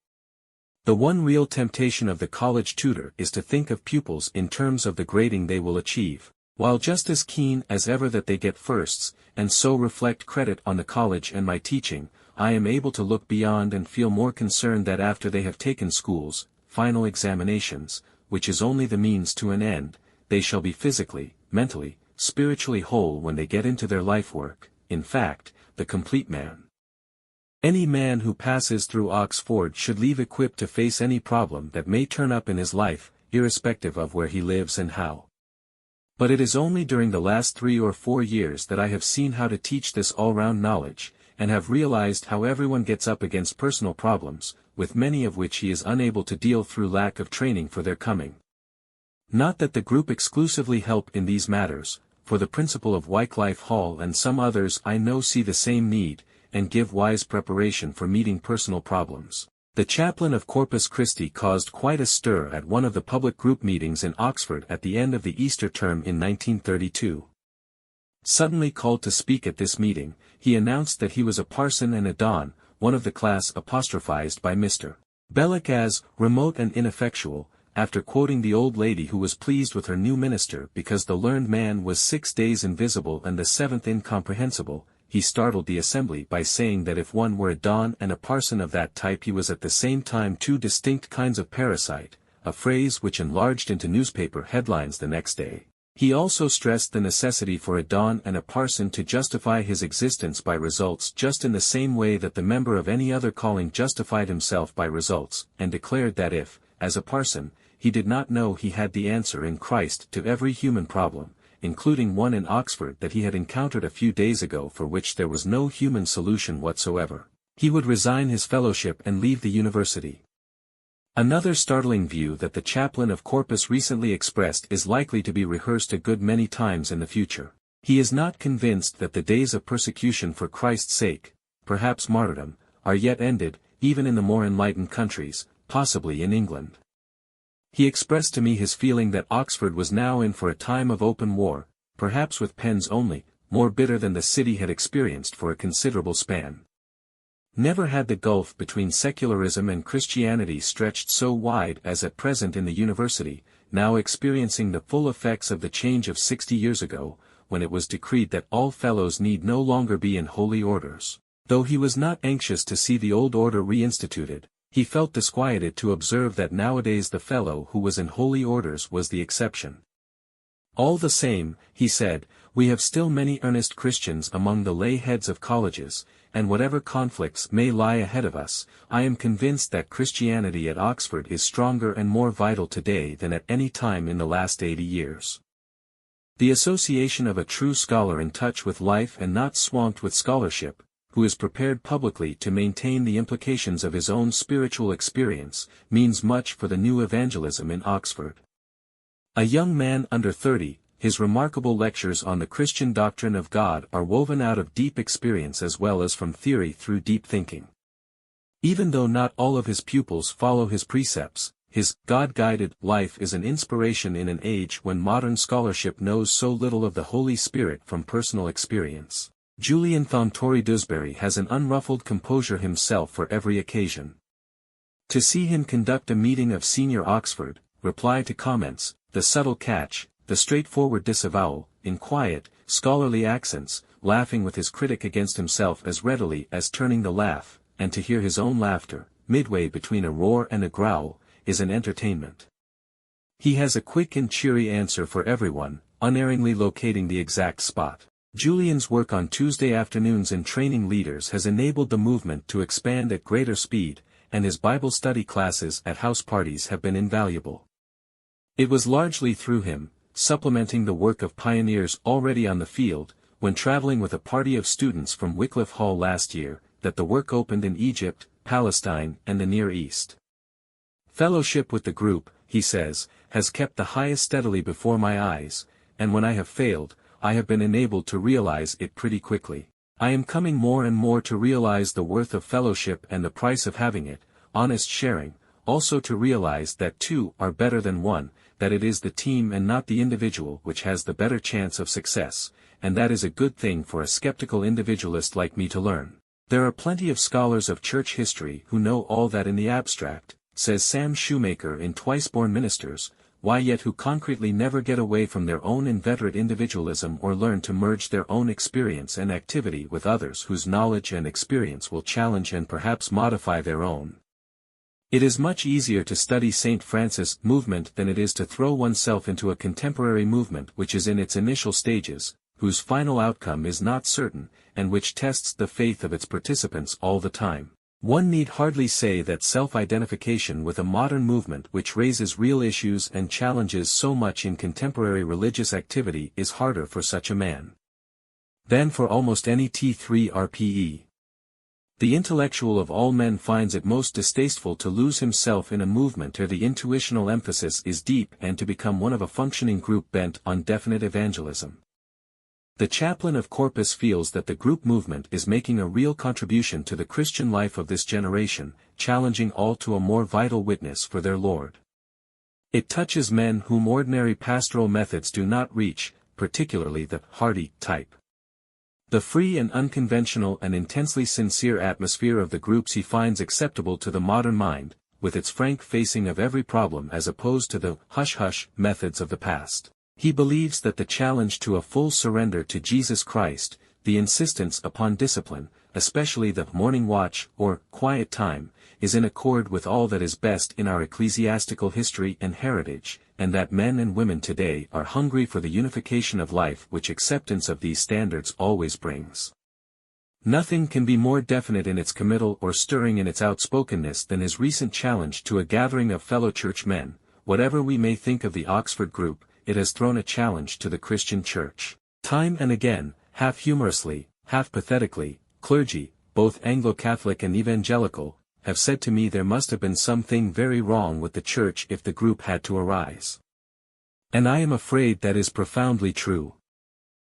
S1: The one real temptation of the college tutor is to think of pupils in terms of the grading they will achieve, while just as keen as ever that they get firsts, and so reflect credit on the college and my teaching, I am able to look beyond and feel more concerned that after they have taken schools, final examinations, which is only the means to an end, they shall be physically, mentally, spiritually whole when they get into their life work, in fact, the complete man. Any man who passes through Oxford should leave equipped to face any problem that may turn up in his life, irrespective of where he lives and how. But it is only during the last 3 or 4 years that I have seen how to teach this all-round knowledge, and have realized how everyone gets up against personal problems, with many of which he is unable to deal through lack of training for their coming. Not that the group exclusively help in these matters, for the principal of Wycliffe Hall and some others I know see the same need, and give wise preparation for meeting personal problems. The chaplain of Corpus Christi caused quite a stir at one of the public group meetings in Oxford at the end of the Easter term in 1932. Suddenly called to speak at this meeting, he announced that he was a parson and a don, one of the class apostrophized by Mr. Belloc as remote and ineffectual, after quoting the old lady who was pleased with her new minister because the learned man was 6 days invisible and the 7th incomprehensible. He startled the assembly by saying that if one were a don and a parson of that type he was at the same time 2 distinct kinds of parasite, a phrase which enlarged into newspaper headlines the next day. He also stressed the necessity for a don and a parson to justify his existence by results just in the same way that the member of any other calling justified himself by results, and declared that if, as a parson, he did not know he had the answer in Christ to every human problem, including one in Oxford that he had encountered a few days ago for which there was no human solution whatsoever, he would resign his fellowship and leave the university. Another startling view that the chaplain of Corpus recently expressed is likely to be rehearsed a good many times in the future. He is not convinced that the days of persecution for Christ's sake, perhaps martyrdom, are yet ended, even in the more enlightened countries, possibly in England. He expressed to me his feeling that Oxford was now in for a time of open war, perhaps with pens only, more bitter than the city had experienced for a considerable span. Never had the gulf between secularism and Christianity stretched so wide as at present in the university, now experiencing the full effects of the change of 60 years ago, when it was decreed that all fellows need no longer be in holy orders. Though he was not anxious to see the old order reinstituted, he felt disquieted to observe that nowadays the fellow who was in holy orders was the exception. All the same, he said, we have still many earnest Christians among the lay heads of colleges, and whatever conflicts may lie ahead of us, I am convinced that Christianity at Oxford is stronger and more vital today than at any time in the last 80 years. The association of a true scholar in touch with life and not swamped with scholarship, who is prepared publicly to maintain the implications of his own spiritual experience, means much for the new evangelism in Oxford. A young man under 30, his remarkable lectures on the Christian doctrine of God are woven out of deep experience as well as from theory through deep thinking. Even though not all of his pupils follow his precepts, his God-guided life is an inspiration in an age when modern scholarship knows so little of the Holy Spirit from personal experience. Julian Thornbury Dewsbury has an unruffled composure himself for every occasion. To see him conduct a meeting of senior Oxford, reply to comments, the subtle catch, the straightforward disavowal, in quiet, scholarly accents, laughing with his critic against himself as readily as turning the laugh, and to hear his own laughter, midway between a roar and a growl, is an entertainment. He has a quick and cheery answer for everyone, unerringly locating the exact spot. Julian's work on Tuesday afternoons in training leaders has enabled the movement to expand at greater speed, and his Bible study classes at house parties have been invaluable. It was largely through him, supplementing the work of pioneers already on the field, when traveling with a party of students from Wycliffe Hall last year, that the work opened in Egypt, Palestine, and the Near East. Fellowship with the group, he says, has kept the highest steadily before my eyes, and when I have failed, I have been enabled to realize it pretty quickly. I am coming more and more to realize the worth of fellowship and the price of having it, honest sharing, also to realize that two are better than one, that it is the team and not the individual which has the better chance of success, and that is a good thing for a skeptical individualist like me to learn. There are plenty of scholars of church history who know all that in the abstract, says Sam Shoemaker in Twice-Born Ministers, why yet who concretely never get away from their own inveterate individualism or learn to merge their own experience and activity with others whose knowledge and experience will challenge and perhaps modify their own. It is much easier to study St. Francis' movement than it is to throw oneself into a contemporary movement which is in its initial stages, whose final outcome is not certain, and which tests the faith of its participants all the time. One need hardly say that self-identification with a modern movement which raises real issues and challenges so much in contemporary religious activity is harder for such a man than for almost any T3RPE. The intellectual of all men finds it most distasteful to lose himself in a movement where the intuitional emphasis is deep and to become one of a functioning group bent on definite evangelism. The chaplain of Corpus feels that the group movement is making a real contribution to the Christian life of this generation, challenging all to a more vital witness for their Lord. It touches men whom ordinary pastoral methods do not reach, particularly the hardy type. The free and unconventional and intensely sincere atmosphere of the groups he finds acceptable to the modern mind, with its frank facing of every problem as opposed to the hush-hush methods of the past. He believes that the challenge to a full surrender to Jesus Christ, the insistence upon discipline, especially the morning watch or quiet time, is in accord with all that is best in our ecclesiastical history and heritage, and that men and women today are hungry for the unification of life which acceptance of these standards always brings. Nothing can be more definite in its committal or stirring in its outspokenness than his recent challenge to a gathering of fellow churchmen. Whatever we may think of the Oxford group, it has thrown a challenge to the Christian Church. Time and again, half humorously, half pathetically, clergy, both Anglo-Catholic and evangelical, have said to me there must have been something very wrong with the Church if the group had to arise. And I am afraid that is profoundly true.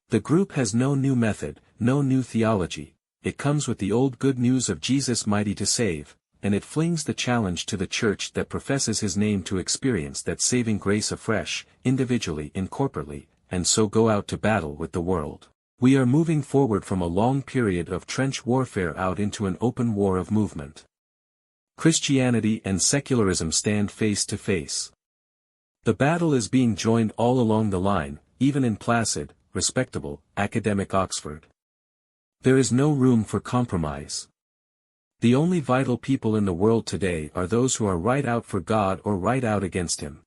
S1: The group has no new method, no new theology, it comes with the old good news of Jesus mighty to save, and it flings the challenge to the Church that professes his name to experience that saving grace afresh, individually and corporately, and so go out to battle with the world. We are moving forward from a long period of trench warfare out into an open war of movement. Christianity and secularism stand face to face. The battle is being joined all along the line, even in placid, respectable, academic Oxford. There is no room for compromise. The only vital people in the world today are those who are right out for God or right out against him.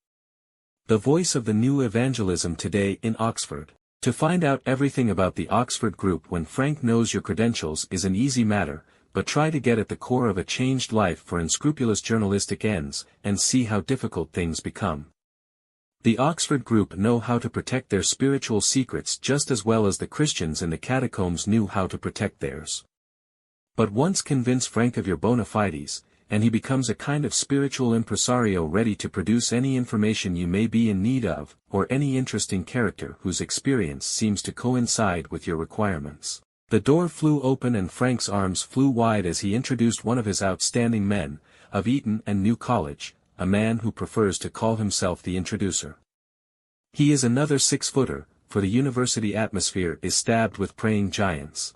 S1: The voice of the new evangelism today in Oxford. To find out everything about the Oxford group when Frank knows your credentials is an easy matter, but try to get at the core of a changed life for unscrupulous journalistic ends, and see how difficult things become. The Oxford group know how to protect their spiritual secrets just as well as the Christians in the catacombs knew how to protect theirs. But once convince Frank of your bona fides, and he becomes a kind of spiritual impresario ready to produce any information you may be in need of, or any interesting character whose experience seems to coincide with your requirements. The door flew open and Frank's arms flew wide as he introduced one of his outstanding men, of Eton and New College, a man who prefers to call himself the introducer. He is another 6-footer, for the university atmosphere is stabbed with praying giants.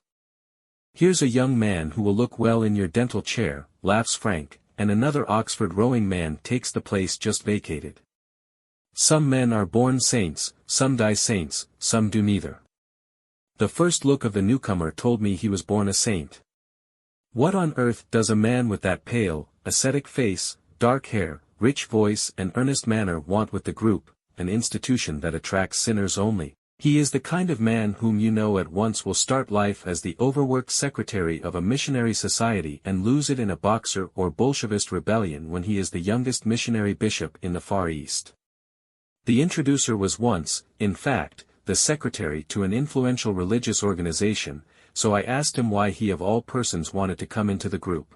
S1: Here's a young man who will look well in your dental chair, laughs Frank, and another Oxford rowing man takes the place just vacated. Some men are born saints, some die saints, some do neither. The first look of the newcomer told me he was born a saint. What on earth does a man with that pale, ascetic face, dark hair, rich voice and earnest manner want with the group, an institution that attracts sinners only? He is the kind of man whom you know at once will start life as the overworked secretary of a missionary society and lose it in a Boxer or Bolshevist rebellion when he is the youngest missionary bishop in the Far East. The introducer was once, in fact, the secretary to an influential religious organization, so I asked him why he of all persons wanted to come into the group.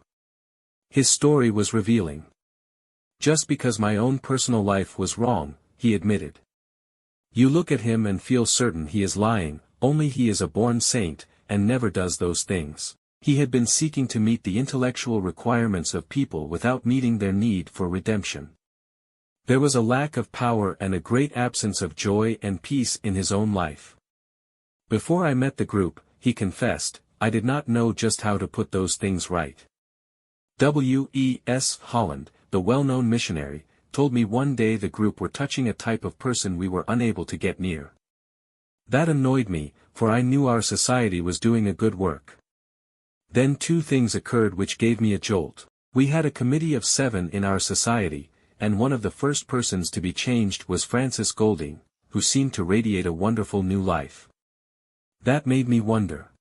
S1: His story was revealing. Just because my own personal life was wrong, he admitted. You look at him and feel certain he is lying, only he is a born saint, and never does those things. He had been seeking to meet the intellectual requirements of people without meeting their need for redemption. There was a lack of power and a great absence of joy and peace in his own life. Before I met the group, he confessed, I did not know just how to put those things right. W.E.S. Holland, the well-known missionary, told me one day the group were touching a type of person we were unable to get near. That annoyed me, for I knew our society was doing a good work. Then 2 things occurred which gave me a jolt. We had a committee of 7 in our society, and one of the first persons to be changed was Francis Golding, who seemed to radiate a wonderful new life. That made me wonder.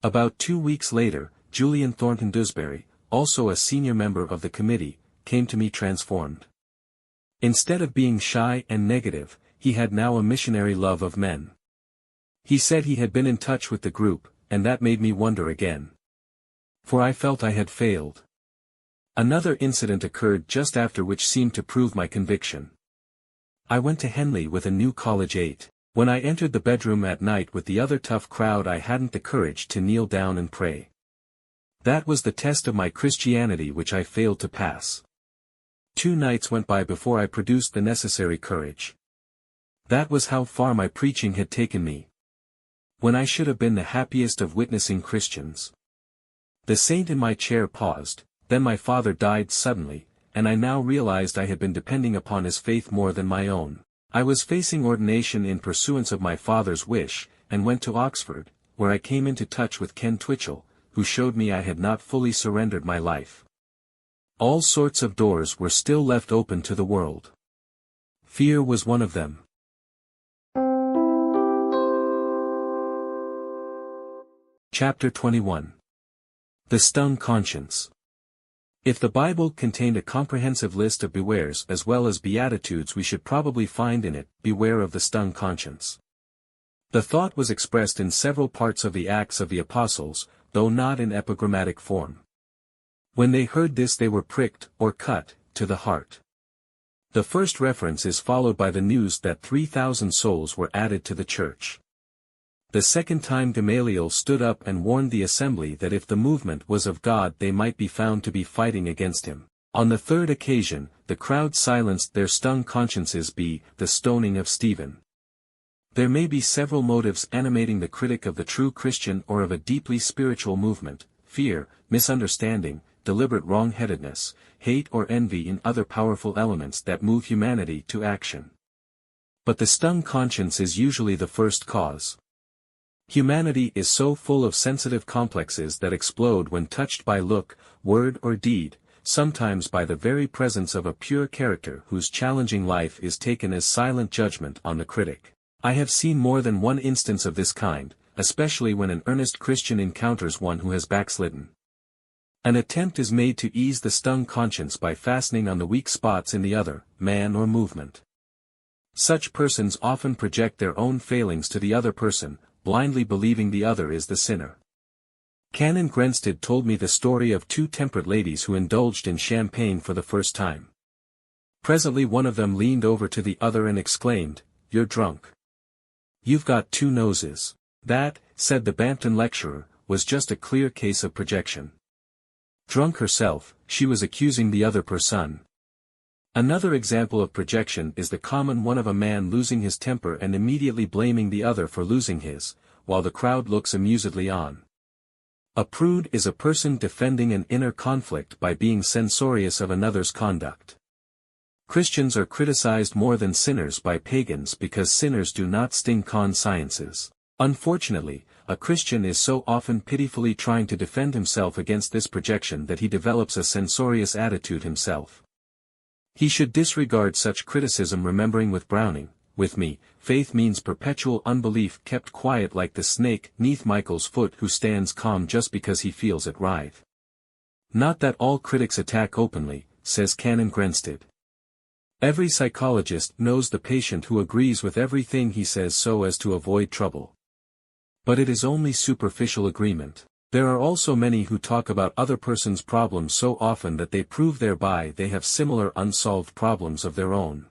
S1: About 2 weeks later, Julian Thornton Dewsbury, also a senior member of the committee, came to me transformed. Instead of being shy and negative, he had now a missionary love of men. He said he had been in touch with the group, and that made me wonder again. For I felt I had failed. Another incident occurred just after which seemed to prove my conviction. I went to Henley with a New College 8. When I entered the bedroom at night with the other tough crowd I hadn't the courage to kneel down and pray. That was the test of my Christianity which I failed to pass. 2 nights went by before I produced the necessary courage. That was how far my preaching had taken me. When I should have been the happiest of witnessing Christians. The saint in my chair paused, then my father died suddenly, and I now realized I had been depending upon his faith more than my own. I was facing ordination in pursuance of my father's wish, and went to Oxford, where I came into touch with Ken Twitchell, who showed me I had not fully surrendered my life. All sorts of doors were still left open to the world. Fear was one of them. Chapter 21. The Stung Conscience. If the Bible contained a comprehensive list of bewares as well as beatitudes, we should probably find in it, beware of the stung conscience. The thought was expressed in several parts of the Acts of the Apostles, though not in epigrammatic form. When they heard this they were pricked, or cut, to the heart. The first reference is followed by the news that 3,000 souls were added to the church. The second time Gamaliel stood up and warned the assembly that if the movement was of God they might be found to be fighting against him. On the third occasion, the crowd silenced their stung consciences by the stoning of Stephen. There may be several motives animating the critic of the true Christian or of a deeply spiritual movement: fear, misunderstanding, deliberate wrong-headedness, hate or envy in other powerful elements that move humanity to action. But the stung conscience is usually the first cause. Humanity is so full of sensitive complexes that explode when touched by look, word or deed, sometimes by the very presence of a pure character whose challenging life is taken as silent judgment on the critic. I have seen more than one instance of this kind, especially when an earnest Christian encounters one who has backslidden. An attempt is made to ease the stung conscience by fastening on the weak spots in the other, man or movement. Such persons often project their own failings to the other person, blindly believing the other is the sinner. Canon Grenstead told me the story of two temperate ladies who indulged in champagne for the first time. Presently one of them leaned over to the other and exclaimed, "You're drunk. You've got two noses." That, said the Bampton lecturer, was just a clear case of projection. Drunk herself, she was accusing the other person. Another example of projection is the common one of a man losing his temper and immediately blaming the other for losing his, while the crowd looks amusedly on. A prude is a person defending an inner conflict by being censorious of another's conduct. Christians are criticized more than sinners by pagans because sinners do not sting consciences. Unfortunately, a Christian is so often pitifully trying to defend himself against this projection that he develops a censorious attitude himself. He should disregard such criticism, remembering with Browning, "With me, faith means perpetual unbelief kept quiet like the snake 'neath Michael's foot who stands calm just because he feels it writhe." Not that all critics attack openly, says Canon Grenstead. Every psychologist knows the patient who agrees with everything he says so as to avoid trouble. But it is only superficial agreement. There are also many who talk about other person's problems so often that they prove thereby they have similar unsolved problems of their own.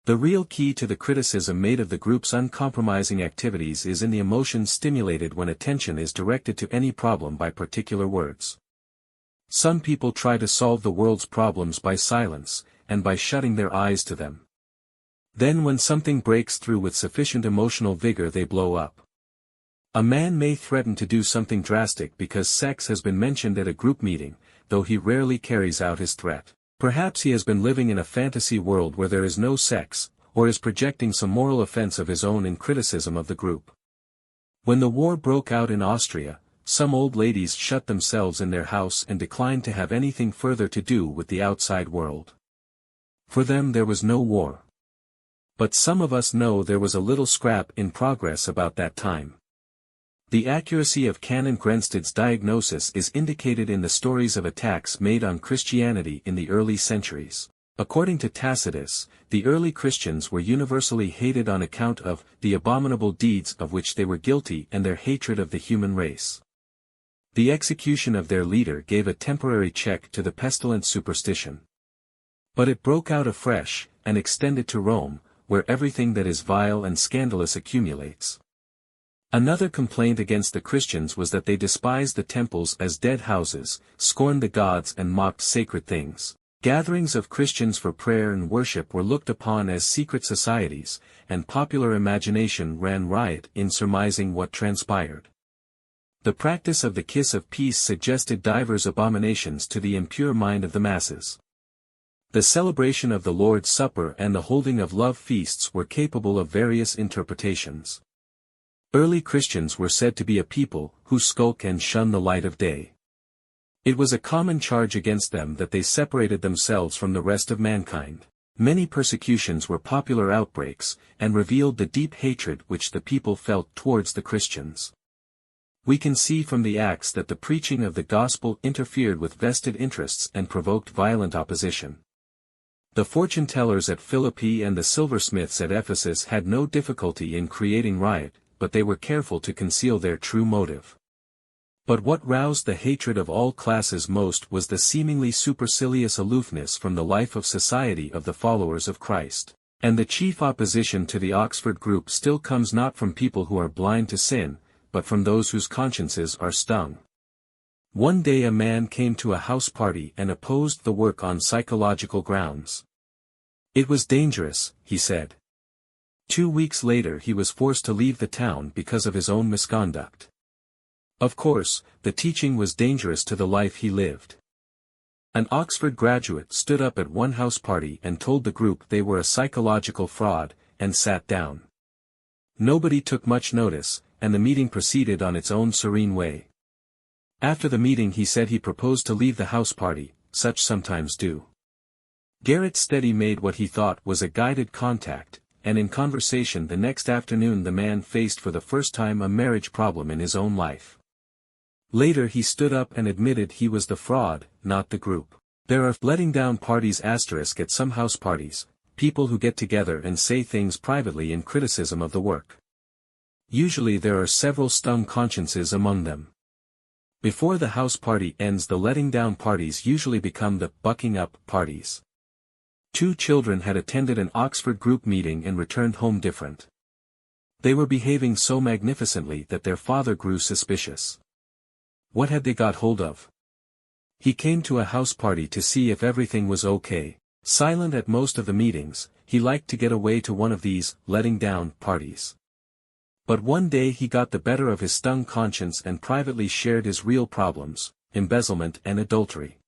S1: The real key to the criticism made of the group's uncompromising activities is in the emotions stimulated when attention is directed to any problem by particular words. Some people try to solve the world's problems by silence, and by shutting their eyes to them. Then when something breaks through with sufficient emotional vigor they blow up. A man may threaten to do something drastic because sex has been mentioned at a group meeting, though he rarely carries out his threat. Perhaps he has been living in a fantasy world where there is no sex, or is projecting some moral offense of his own in criticism of the group. When the war broke out in Austria, some old ladies shut themselves in their house and declined to have anything further to do with the outside world. For them there was no war. But some of us know there was a little scrap in progress about that time. The accuracy of Canon Grenstead's diagnosis is indicated in the stories of attacks made on Christianity in the early centuries. According to Tacitus, the early Christians were universally hated on account of the abominable deeds of which they were guilty and their hatred of the human race. The execution of their leader gave a temporary check to the pestilent superstition. But it broke out afresh, and extended to Rome, where everything that is vile and scandalous accumulates. Another complaint against the Christians was that they despised the temples as dead houses, scorned the gods and mocked sacred things. Gatherings of Christians for prayer and worship were looked upon as secret societies, and popular imagination ran riot in surmising what transpired. The practice of the kiss of peace suggested divers abominations to the impure mind of the masses. The celebration of the Lord's Supper and the holding of love feasts were capable of various interpretations. Early Christians were said to be a people who skulk and shun the light of day. It was a common charge against them that they separated themselves from the rest of mankind. Many persecutions were popular outbreaks, and revealed the deep hatred which the people felt towards the Christians. We can see from the Acts that the preaching of the gospel interfered with vested interests and provoked violent opposition. The fortune-tellers at Philippi and the silversmiths at Ephesus had no difficulty in creating riot, but they were careful to conceal their true motive. But what roused the hatred of all classes most was the seemingly supercilious aloofness from the life of society of the followers of Christ. And the chief opposition to the Oxford group still comes not from people who are blind to sin, but from those whose consciences are stung. One day a man came to a house party and opposed the work on psychological grounds. It was dangerous, he said. 2 weeks later he was forced to leave the town because of his own misconduct. Of course, the teaching was dangerous to the life he lived. An Oxford graduate stood up at one house party and told the group they were a psychological fraud, and sat down. Nobody took much notice, and the meeting proceeded on its own serene way. After the meeting he said he proposed to leave the house party, such sometimes do. Garrett Steady made what he thought was a guided contact, and in conversation the next afternoon the man faced for the first time a marriage problem in his own life. Later he stood up and admitted he was the fraud, not the group. There are letting down parties at some house parties, people who get together and say things privately in criticism of the work. Usually there are several stung consciences among them. Before the house party ends, the letting down parties usually become the bucking up parties. Two children had attended an Oxford group meeting and returned home different. They were behaving so magnificently that their father grew suspicious. What had they got hold of? He came to a house party to see if everything was okay. Silent at most of the meetings, he liked to get away to one of these letting down parties. But one day he got the better of his stung conscience and privately shared his real problems, embezzlement and adultery.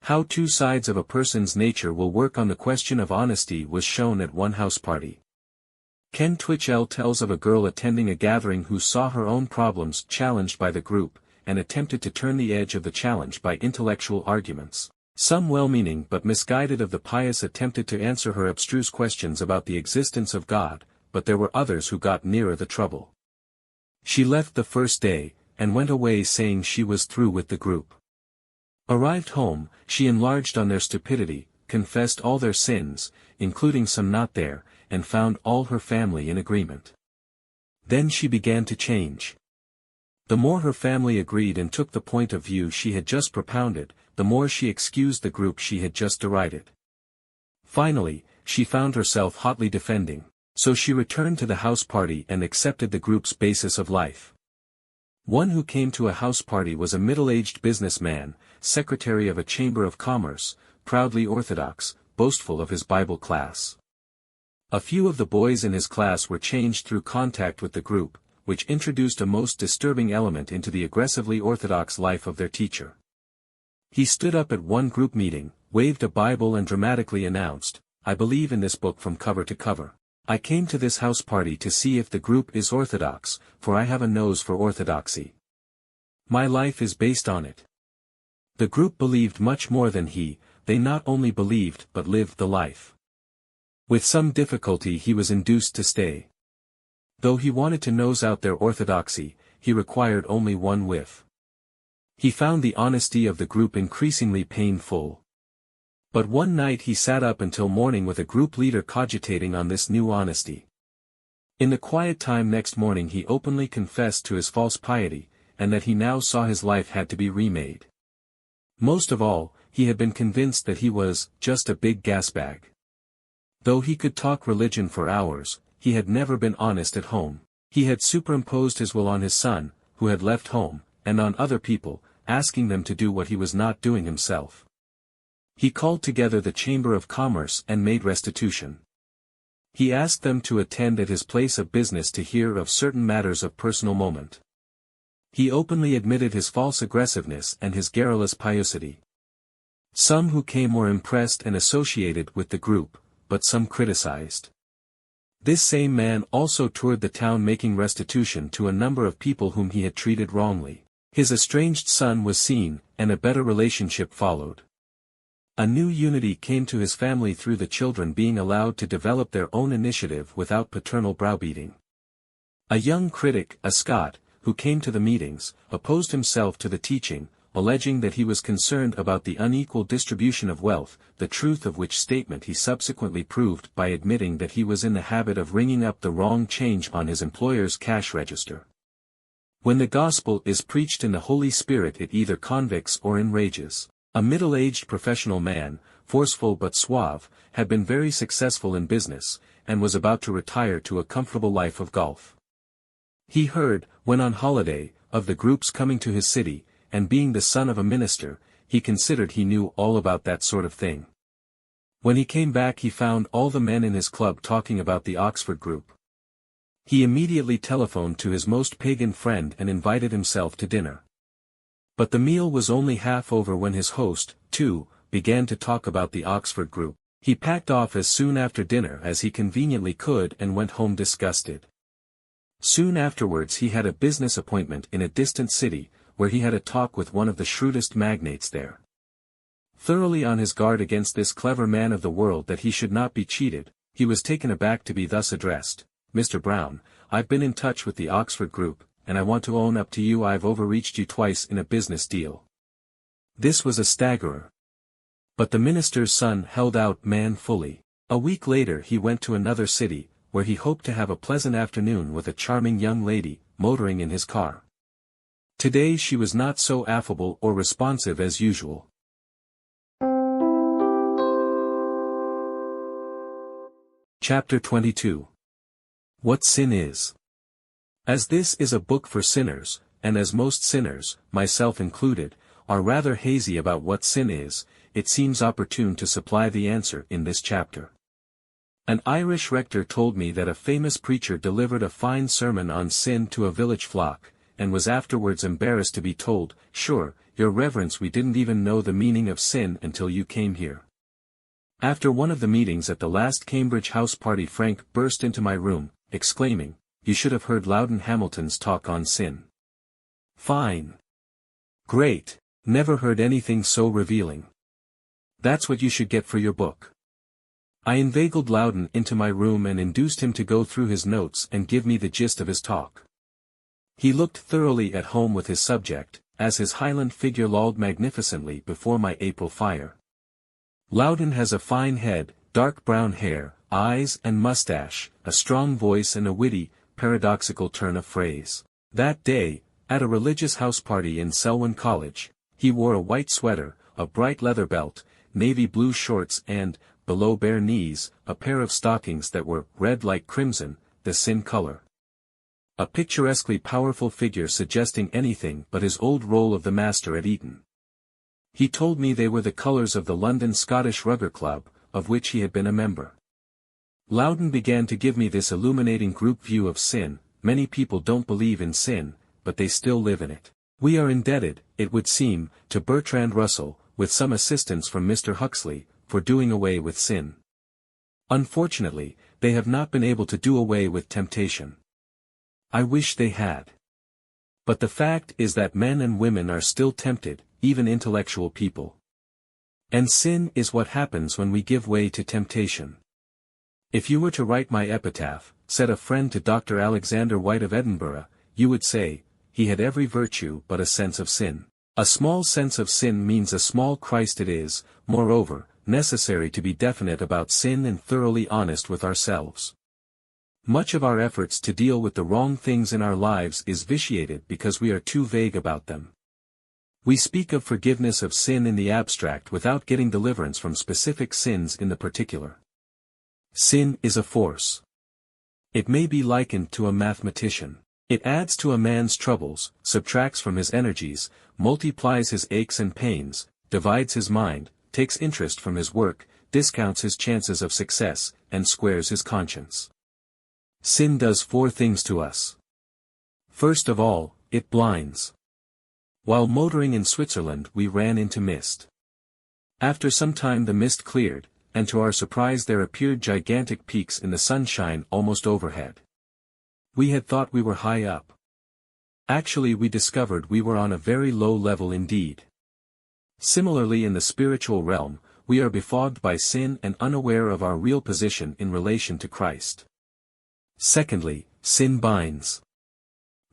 S1: How two sides of a person's nature will work on the question of honesty was shown at one house party. Ken Twitchell tells of a girl attending a gathering who saw her own problems challenged by the group, and attempted to turn the edge of the challenge by intellectual arguments. Some well-meaning but misguided of the pious attempted to answer her abstruse questions about the existence of God, but there were others who got nearer the trouble. She left the first day, and went away saying she was through with the group. Arrived home, she enlarged on their stupidity, confessed all their sins, including some not there, and found all her family in agreement. Then she began to change. The more her family agreed and took the point of view she had just propounded, the more she excused the group she had just derided. Finally, she found herself hotly defending. So she returned to the house party and accepted the group's basis of life. One who came to a house party was a middle-aged businessman, secretary of a chamber of commerce, proudly orthodox, boastful of his Bible class. A few of the boys in his class were changed through contact with the group, which introduced a most disturbing element into the aggressively orthodox life of their teacher. He stood up at one group meeting, waved a Bible and dramatically announced, "I believe in this book from cover to cover. I came to this house party to see if the group is orthodox, for I have a nose for orthodoxy. My life is based on it." The group believed much more than he, they not only believed but lived the life. With some difficulty he was induced to stay. Though he wanted to nose out their orthodoxy, he required only one whiff. He found the honesty of the group increasingly painful. But one night he sat up until morning with a group leader cogitating on this new honesty. In the quiet time next morning he openly confessed to his false piety, and that he now saw his life had to be remade. Most of all, he had been convinced that he was just a big gasbag. Though he could talk religion for hours, he had never been honest at home. He had superimposed his will on his son, who had left home, and on other people, asking them to do what he was not doing himself. He called together the Chamber of Commerce and made restitution. He asked them to attend at his place of business to hear of certain matters of personal moment. He openly admitted his false aggressiveness and his garrulous piosity. Some who came were impressed and associated with the group, but some criticized. This same man also toured the town making restitution to a number of people whom he had treated wrongly. His estranged son was seen, and a better relationship followed. A new unity came to his family through the children being allowed to develop their own initiative without paternal browbeating. A young critic, a Scot, who came to the meetings, opposed himself to the teaching, alleging that he was concerned about the unequal distribution of wealth, the truth of which statement he subsequently proved by admitting that he was in the habit of ringing up the wrong change on his employer's cash register. When the gospel is preached in the Holy Spirit it either convicts or enrages. A middle-aged professional man, forceful but suave, had been very successful in business, and was about to retire to a comfortable life of golf. He heard, when on holiday, of the groups coming to his city, and being the son of a minister, he considered he knew all about that sort of thing. When he came back he found all the men in his club talking about the Oxford group. He immediately telephoned to his most pagan friend and invited himself to dinner. But the meal was only half over when his host, too, began to talk about the Oxford group. He packed off as soon after dinner as he conveniently could and went home disgusted. Soon afterwards he had a business appointment in a distant city, where he had a talk with one of the shrewdest magnates there. Thoroughly on his guard against this clever man of the world that he should not be cheated, he was taken aback to be thus addressed: "Mr. Brown, I've been in touch with the Oxford group, and I want to own up to you I've overreached you twice in a business deal." This was a staggerer. But the minister's son held out manfully. A week later he went to another city, where he hoped to have a pleasant afternoon with a charming young lady, motoring in his car. Today she was not so affable or responsive as usual. Chapter 22. What Sin Is. As this is a book for sinners, and as most sinners, myself included, are rather hazy about what sin is, it seems opportune to supply the answer in this chapter. An Irish rector told me that a famous preacher delivered a fine sermon on sin to a village flock, and was afterwards embarrassed to be told, "Sure, your reverence, we didn't even know the meaning of sin until you came here." After one of the meetings at the last Cambridge house party, Frank burst into my room, exclaiming, "You should have heard Loudon Hamilton's talk on sin. Fine. Great. Never heard anything so revealing. That's what you should get for your book." I inveigled Loudon into my room and induced him to go through his notes and give me the gist of his talk. He looked thoroughly at home with his subject, as his Highland figure lolled magnificently before my April fire. Loudon has a fine head, dark brown hair, eyes and mustache, a strong voice and a witty, paradoxical turn of phrase. That day, at a religious house party in Selwyn College, he wore a white sweater, a bright leather belt, navy blue shorts and, below bare knees, a pair of stockings that were red like crimson, the sin color. A picturesquely powerful figure suggesting anything but his old role of the master at Eton. He told me they were the colours of the London Scottish Rugger Club, of which he had been a member. Loudon began to give me this illuminating group view of sin. Many people don't believe in sin, but they still live in it. We are indebted, it would seem, to Bertrand Russell, with some assistance from Mr. Huxley, for doing away with sin. Unfortunately, they have not been able to do away with temptation. I wish they had. But the fact is that men and women are still tempted, even intellectual people. And sin is what happens when we give way to temptation. "If you were to write my epitaph," said a friend to Dr. Alexander White of Edinburgh, "you would say, he had every virtue but a sense of sin." A small sense of sin means a small Christ. It is, moreover, necessary to be definite about sin and thoroughly honest with ourselves. Much of our efforts to deal with the wrong things in our lives is vitiated because we are too vague about them. We speak of forgiveness of sin in the abstract without getting deliverance from specific sins in the particular. Sin is a force. It may be likened to a mathematician. It adds to a man's troubles, subtracts from his energies, multiplies his aches and pains, divides his mind, takes interest from his work, discounts his chances of success, and squares his conscience. Sin does four things to us. First of all, it blinds. While motoring in Switzerland we ran into mist. After some time the mist cleared, and to our surprise there appeared gigantic peaks in the sunshine almost overhead. We had thought we were high up. Actually we discovered we were on a very low level indeed. Similarly in the spiritual realm, we are befogged by sin and unaware of our real position in relation to Christ. Secondly, sin binds.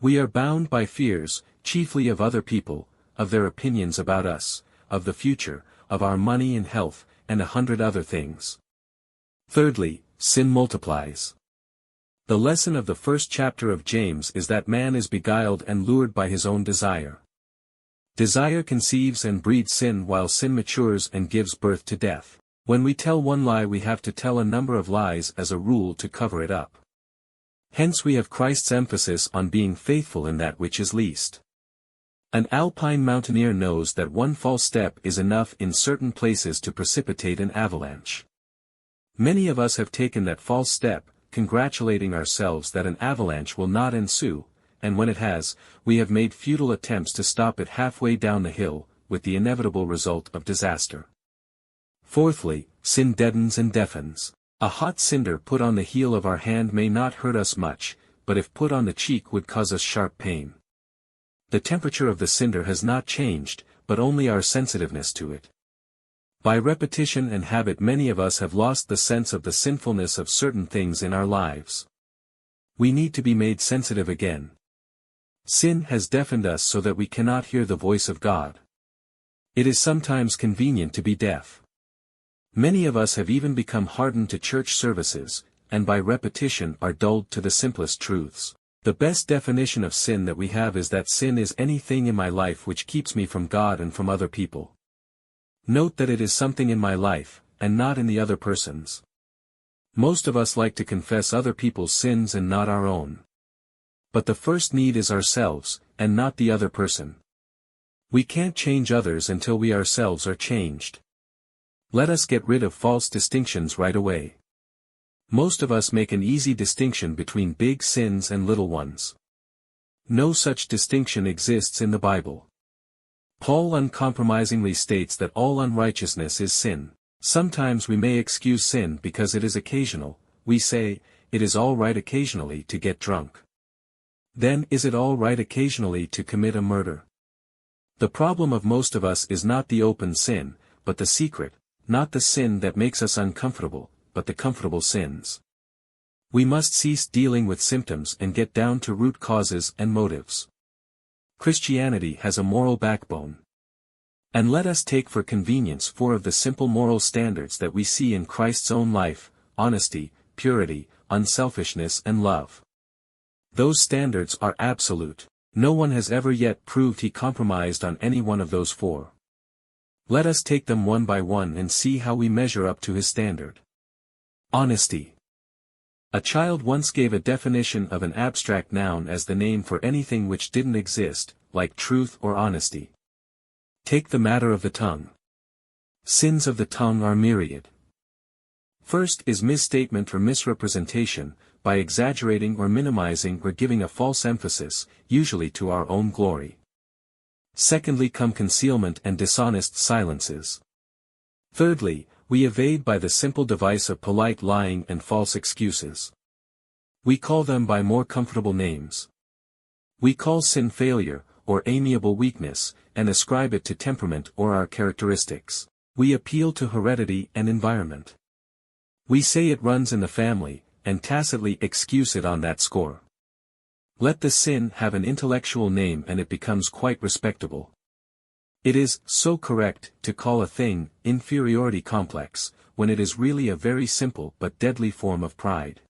S1: We are bound by fears, chiefly of other people, of their opinions about us, of the future, of our money and health, and 100 other things. Thirdly, sin multiplies. The lesson of the first chapter of James is that man is beguiled and lured by his own desire. Desire conceives and breeds sin while sin matures and gives birth to death. When we tell one lie we have to tell a number of lies as a rule to cover it up. Hence we have Christ's emphasis on being faithful in that which is least. An alpine mountaineer knows that one false step is enough in certain places to precipitate an avalanche. Many of us have taken that false step, congratulating ourselves that an avalanche will not ensue, and when it has, we have made futile attempts to stop it halfway down the hill, with the inevitable result of disaster. Fourthly, sin deadens and deafens. A hot cinder put on the heel of our hand may not hurt us much, but if put on the cheek would cause us sharp pain. The temperature of the cinder has not changed, but only our sensitiveness to it. By repetition and habit many of us have lost the sense of the sinfulness of certain things in our lives. We need to be made sensitive again. Sin has deafened us so that we cannot hear the voice of God. It is sometimes convenient to be deaf. Many of us have even become hardened to church services, and by repetition are dulled to the simplest truths. The best definition of sin that we have is that sin is anything in my life which keeps me from God and from other people. Note that it is something in my life, and not in the other person's. Most of us like to confess other people's sins and not our own. But the first need is ourselves, and not the other person. We can't change others until we ourselves are changed. Let us get rid of false distinctions right away. Most of us make an easy distinction between big sins and little ones. No such distinction exists in the Bible. Paul uncompromisingly states that all unrighteousness is sin. Sometimes we may excuse sin because it is occasional. We say, it is all right occasionally to get drunk. Then is it all right occasionally to commit a murder? The problem of most of us is not the open sin, but the secret, not the sin that makes us uncomfortable, but the comfortable sins. We must cease dealing with symptoms and get down to root causes and motives. Christianity has a moral backbone. And let us take for convenience 4 of the simple moral standards that we see in Christ's own life: honesty, purity, unselfishness and love. Those standards are absolute. No one has ever yet proved he compromised on any one of those 4. Let us take them one by one and see how we measure up to his standard. Honesty. A child once gave a definition of an abstract noun as the name for anything which didn't exist, like truth or honesty. Take the matter of the tongue. Sins of the tongue are myriad. First is misstatement or misrepresentation, by exaggerating or minimizing or giving a false emphasis, usually to our own glory. Secondly come concealment and dishonest silences. Thirdly, we evade by the simple device of polite lying and false excuses. We call them by more comfortable names. We call sin failure, or amiable weakness, and ascribe it to temperament or our characteristics. We appeal to heredity and environment. We say it runs in the family, and tacitly excuse it on that score. Let the sin have an intellectual name and it becomes quite respectable. It is so correct to call a thing inferiority complex, when it is really a very simple but deadly form of pride.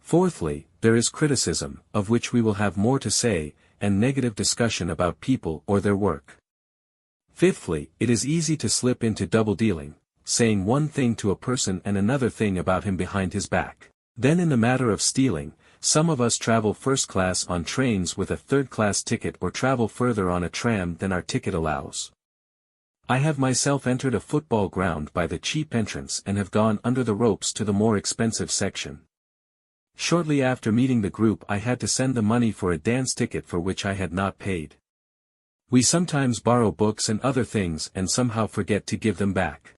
S1: Fourthly, there is criticism, of which we will have more to say, and negative discussion about people or their work. Fifthly, it is easy to slip into double-dealing, saying one thing to a person and another thing about him behind his back. Then in the matter of stealing, some of us travel first class on trains with a third-class ticket or travel further on a tram than our ticket allows. I have myself entered a football ground by the cheap entrance and have gone under the ropes to the more expensive section. Shortly after meeting the group I had to send the money for a dance ticket for which I had not paid. We sometimes borrow books and other things and somehow forget to give them back.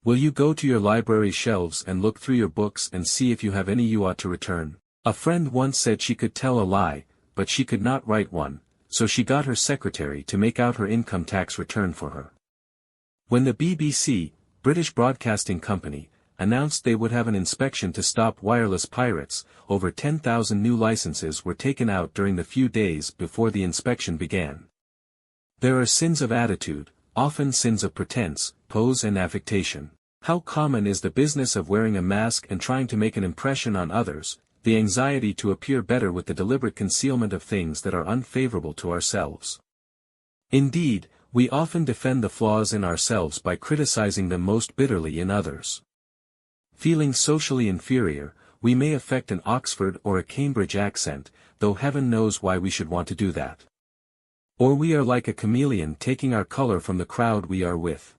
S1: Will you go to your library shelves and look through your books and see if you have any you ought to return? A friend once said she could tell a lie, but she could not write one, so she got her secretary to make out her income tax return for her. When the BBC, British Broadcasting Company, announced they would have an inspection to stop wireless pirates, over 10,000 new licenses were taken out during the few days before the inspection began. There are sins of attitude, often sins of pretense, pose and affectation. How common is the business of wearing a mask and trying to make an impression on others, the anxiety to appear better with the deliberate concealment of things that are unfavorable to ourselves. Indeed, we often defend the flaws in ourselves by criticizing them most bitterly in others. Feeling socially inferior, we may affect an Oxford or a Cambridge accent, though heaven knows why we should want to do that. Or we are like a chameleon taking our color from the crowd we are with.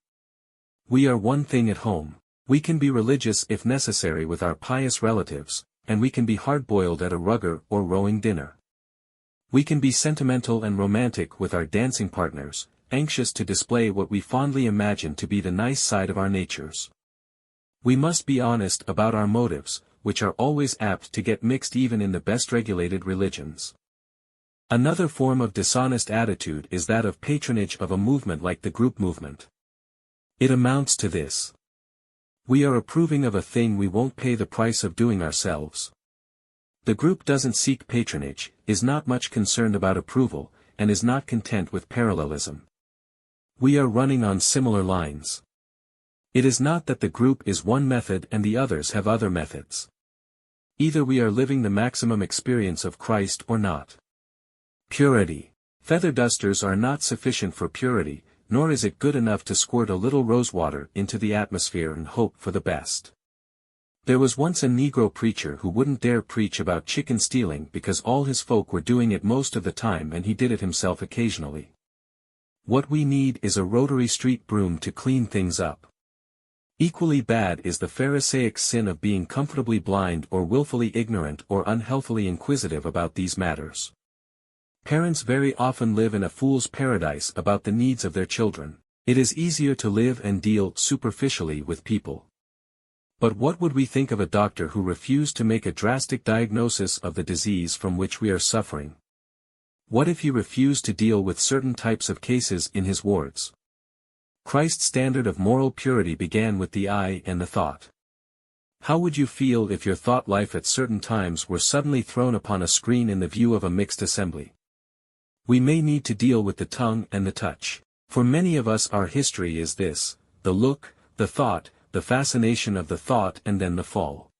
S1: We are one thing at home. We can be religious if necessary with our pious relatives, and we can be hard-boiled at a rugger or rowing dinner. We can be sentimental and romantic with our dancing partners, anxious to display what we fondly imagine to be the nice side of our natures. We must be honest about our motives, which are always apt to get mixed even in the best regulated religions. Another form of dishonest attitude is that of patronage of a movement like the group movement. It amounts to this. We are approving of a thing we won't pay the price of doing ourselves. The group doesn't seek patronage, is not much concerned about approval, and is not content with parallelism. We are running on similar lines. It is not that the group is one method and the others have other methods. Either we are living the maximum experience of Christ or not. Purity. Feather dusters are not sufficient for purity, nor is it good enough to squirt a little rosewater into the atmosphere and hope for the best. There was once a Negro preacher who wouldn't dare preach about chicken stealing because all his folk were doing it most of the time and he did it himself occasionally. What we need is a rotary street broom to clean things up. Equally bad is the Pharisaic sin of being comfortably blind or willfully ignorant or unhealthily inquisitive about these matters. Parents very often live in a fool's paradise about the needs of their children. It is easier to live and deal superficially with people. But what would we think of a doctor who refused to make a drastic diagnosis of the disease from which we are suffering? What if he refused to deal with certain types of cases in his wards? Christ's standard of moral purity began with the eye and the thought. How would you feel if your thought life at certain times were suddenly thrown upon a screen in the view of a mixed assembly? We may need to deal with the tongue and the touch. For many of us our history is this: the look, the thought, the fascination of the thought and then the fall.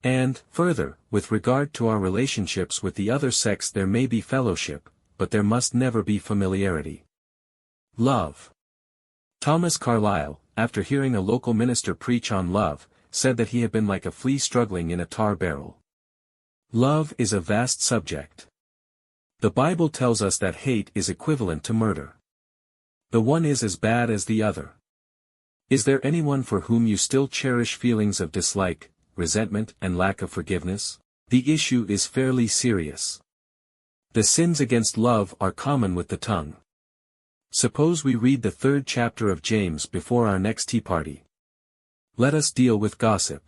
S1: And, further, with regard to our relationships with the other sex there may be fellowship, but there must never be familiarity. Love. Thomas Carlyle, after hearing a local minister preach on love, said that he had been like a flea struggling in a tar barrel. Love is a vast subject. The Bible tells us that hate is equivalent to murder. The one is as bad as the other. Is there anyone for whom you still cherish feelings of dislike, resentment and lack of forgiveness? The issue is fairly serious. The sins against love are common with the tongue. Suppose we read the 3rd chapter of James before our next tea party. Let us deal with gossip.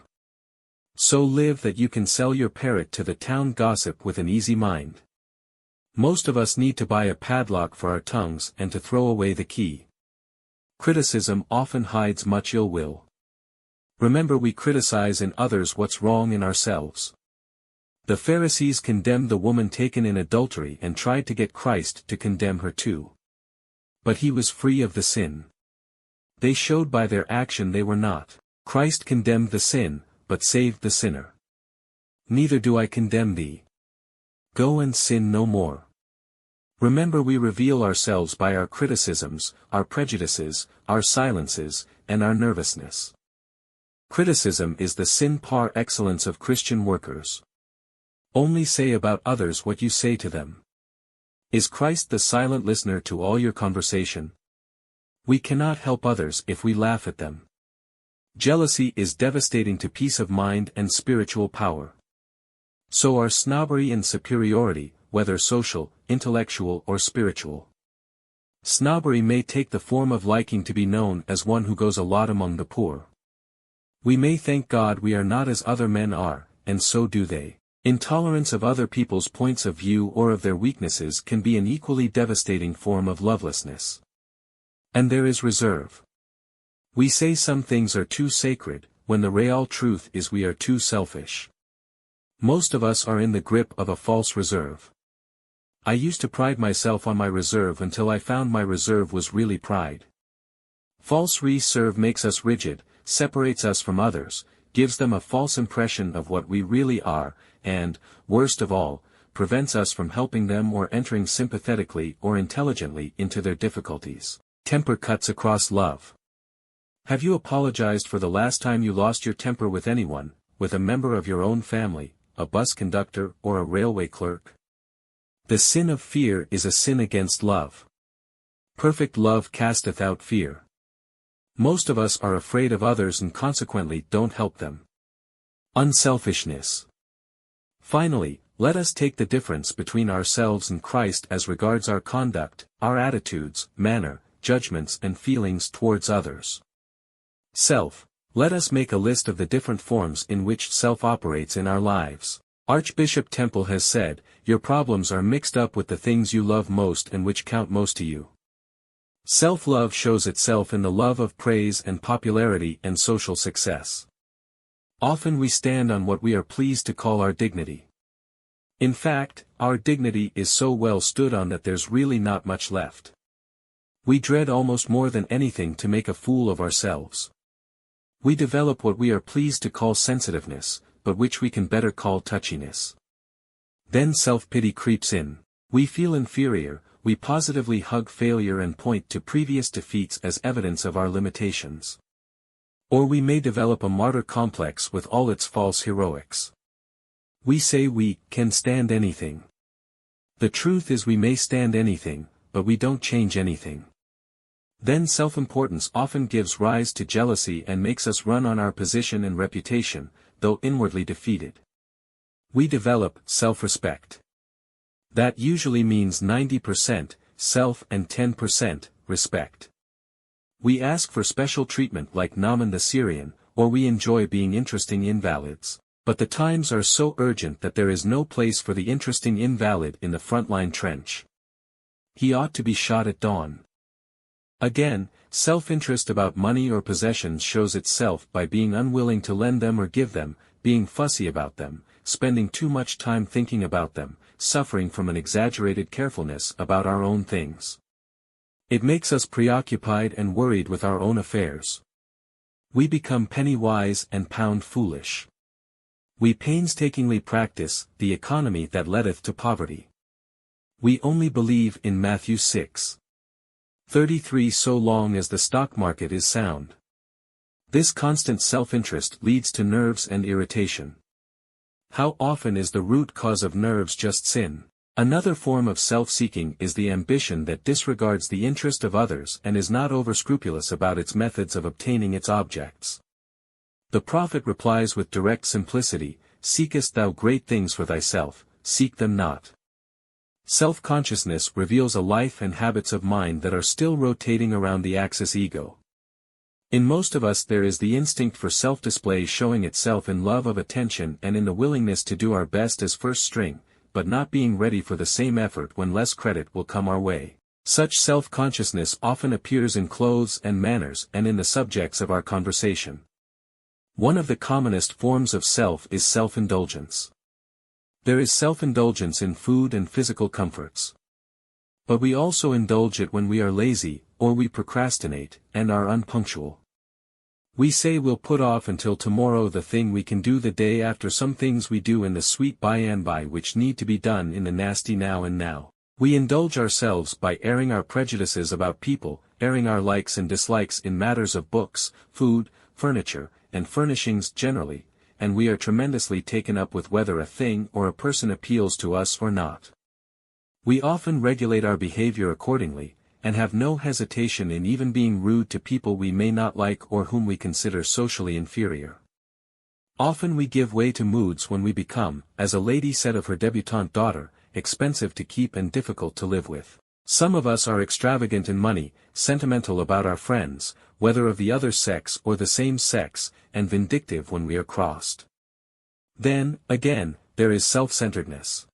S1: So live that you can sell your parrot to the town gossip with an easy mind. Most of us need to buy a padlock for our tongues and to throw away the key. Criticism often hides much ill will. Remember, we criticize in others what's wrong in ourselves. The Pharisees condemned the woman taken in adultery and tried to get Christ to condemn her too. But he was free of the sin. They showed by their action they were not. Christ condemned the sin, but saved the sinner. Neither do I condemn thee. Go and sin no more. Remember, we reveal ourselves by our criticisms, our prejudices, our silences, and our nervousness. Criticism is the sin par excellence of Christian workers. Only say about others what you say to them. Is Christ the silent listener to all your conversation? We cannot help others if we laugh at them. Jealousy is devastating to peace of mind and spiritual power. So are snobbery and superiority, whether social, intellectual or spiritual. Snobbery may take the form of liking to be known as one who goes a lot among the poor. We may thank God we are not as other men are, and so do they. Intolerance of other people's points of view or of their weaknesses can be an equally devastating form of lovelessness. And there is reserve. We say some things are too sacred, when the real truth is we are too selfish. Most of us are in the grip of a false reserve. I used to pride myself on my reserve until I found my reserve was really pride. False reserve makes us rigid, separates us from others, gives them a false impression of what we really are, and, worst of all, prevents us from helping them or entering sympathetically or intelligently into their difficulties. Temper cuts across love. Have you apologized for the last time you lost your temper with anyone, with a member of your own family, a bus conductor or a railway clerk? The sin of fear is a sin against love. Perfect love casteth out fear. Most of us are afraid of others and consequently don't help them. Unselfishness. Finally, let us take the difference between ourselves and Christ as regards our conduct, our attitudes, manner, judgments and feelings towards others. Self. Let us make a list of the different forms in which self operates in our lives. Archbishop Temple has said, your problems are mixed up with the things you love most and which count most to you. Self-love shows itself in the love of praise and popularity and social success. Often we stand on what we are pleased to call our dignity. In fact, our dignity is so well stood on that there's really not much left. We dread almost more than anything to make a fool of ourselves. We develop what we are pleased to call sensitiveness, but which we can better call touchiness. Then self-pity creeps in. We feel inferior, we positively hug failure and point to previous defeats as evidence of our limitations. Or we may develop a martyr complex with all its false heroics. We say we can stand anything. The truth is we may stand anything, but we don't change anything. Then self-importance often gives rise to jealousy and makes us run on our position and reputation, though inwardly defeated. We develop self-respect. That usually means 90% self and 10% respect. We ask for special treatment like Naaman the Syrian, or we enjoy being interesting invalids. But the times are so urgent that there is no place for the interesting invalid in the frontline trench. He ought to be shot at dawn. Again, self-interest about money or possessions shows itself by being unwilling to lend them or give them, being fussy about them, spending too much time thinking about them, suffering from an exaggerated carefulness about our own things. It makes us preoccupied and worried with our own affairs. We become penny wise and pound foolish. We painstakingly practice the economy that leadeth to poverty. We only believe in Matthew 6:33 so long as the stock market is sound. This constant self-interest leads to nerves and irritation. How often is the root cause of nerves just sin? Another form of self-seeking is the ambition that disregards the interest of others and is not over-scrupulous about its methods of obtaining its objects. The prophet replies with direct simplicity, "Seekest thou great things for thyself, seek them not." Self-consciousness reveals a life and habits of mind that are still rotating around the axis ego. In most of us there is the instinct for self-display showing itself in love of attention and in the willingness to do our best as first string, but not being ready for the same effort when less credit will come our way. Such self-consciousness often appears in clothes and manners and in the subjects of our conversation. One of the commonest forms of self is self-indulgence. There is self-indulgence in food and physical comforts. But we also indulge it when we are lazy, or we procrastinate, and are unpunctual. We say we'll put off until tomorrow the thing we can do the day after, some things we do in the sweet by and by which need to be done in the nasty now and now. We indulge ourselves by airing our prejudices about people, airing our likes and dislikes in matters of books, food, furniture, and furnishings generally, and we are tremendously taken up with whether a thing or a person appeals to us or not. We often regulate our behavior accordingly, and have no hesitation in even being rude to people we may not like or whom we consider socially inferior. Often we give way to moods when we become, as a lady said of her debutante daughter, expensive to keep and difficult to live with. Some of us are extravagant in money, sentimental about our friends, whether of the other sex or the same sex, and vindictive when we are crossed. Then, again, there is self-centeredness.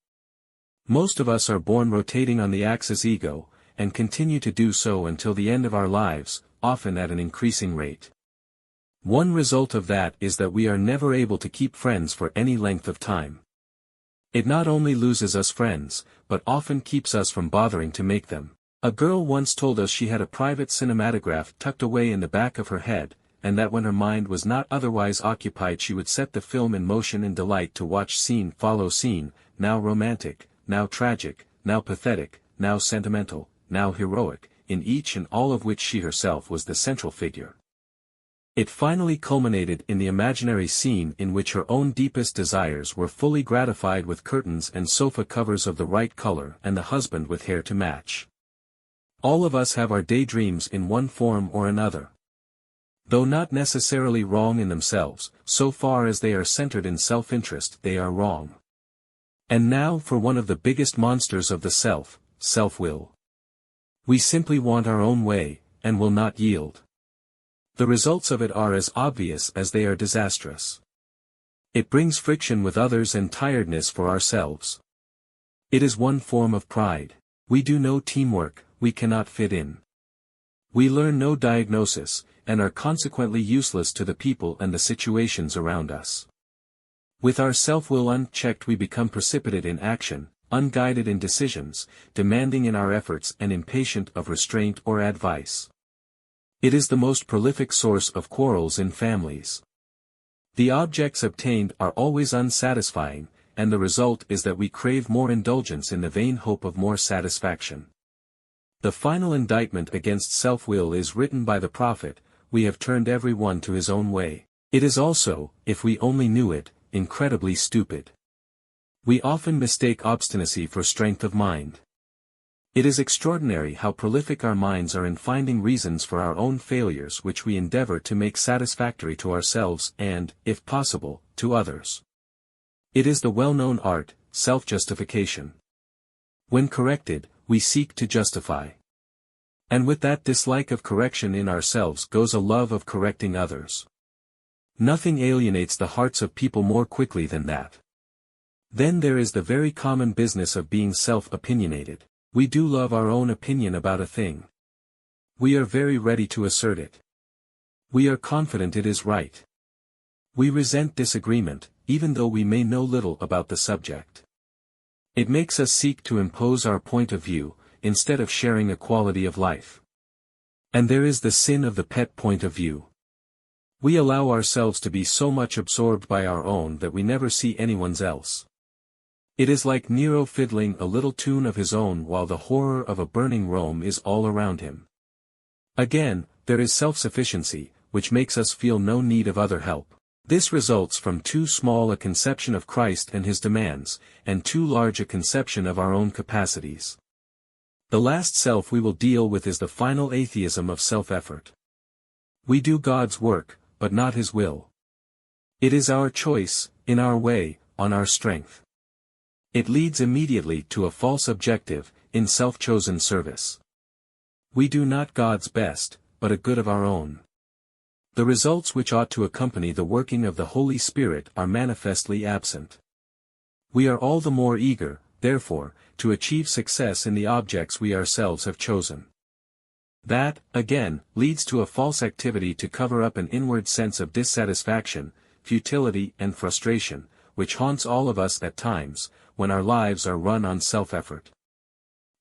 S1: Most of us are born rotating on the axis ego, and continue to do so until the end of our lives, often at an increasing rate. One result of that is that we are never able to keep friends for any length of time. It not only loses us friends, but often keeps us from bothering to make them. A girl once told us she had a private cinematograph tucked away in the back of her head, and that when her mind was not otherwise occupied she would set the film in motion in delight to watch scene follow scene, now romantic, now tragic, now pathetic, now sentimental, now heroic, in each and all of which she herself was the central figure. It finally culminated in the imaginary scene in which her own deepest desires were fully gratified with curtains and sofa covers of the right color and the husband with hair to match. All of us have our daydreams in one form or another. Though not necessarily wrong in themselves, so far as they are centered in self-interest they are wrong. And now for one of the biggest monsters of the self, self-will. We simply want our own way, and will not yield. The results of it are as obvious as they are disastrous. It brings friction with others and tiredness for ourselves. It is one form of pride. We do no teamwork, we cannot fit in. We learn no diagnosis, and are consequently useless to the people and the situations around us. With our self-will unchecked we become precipitate in action, unguided in decisions, demanding in our efforts and impatient of restraint or advice. It is the most prolific source of quarrels in families. The objects obtained are always unsatisfying, and the result is that we crave more indulgence in the vain hope of more satisfaction. The final indictment against self-will is written by the prophet, "We have turned every one to his own way." It is also, if we only knew it, incredibly stupid. We often mistake obstinacy for strength of mind. It is extraordinary how prolific our minds are in finding reasons for our own failures which we endeavor to make satisfactory to ourselves and, if possible, to others. It is the well-known art, self-justification. When corrected, we seek to justify. And with that dislike of correction in ourselves goes a love of correcting others. Nothing alienates the hearts of people more quickly than that. Then there is the very common business of being self-opinionated. We do love our own opinion about a thing. We are very ready to assert it. We are confident it is right. We resent disagreement, even though we may know little about the subject. It makes us seek to impose our point of view, instead of sharing a quality of life. And there is the sin of the pet point of view. We allow ourselves to be so much absorbed by our own that we never see anyone's else. It is like Nero fiddling a little tune of his own while the horror of a burning Rome is all around him. Again, there is self-sufficiency, which makes us feel no need of other help. This results from too small a conception of Christ and his demands, and too large a conception of our own capacities. The last self we will deal with is the final atheism of self-effort. We do God's work, but not his will. It is our choice, in our way, on our strength. It leads immediately to a false objective, in self-chosen service. We do not God's best, but a good of our own. The results which ought to accompany the working of the Holy Spirit are manifestly absent. We are all the more eager, therefore, to achieve success in the objects we ourselves have chosen. That, again, leads to a false activity to cover up an inward sense of dissatisfaction, futility and frustration, which haunts all of us at times, when our lives are run on self-effort.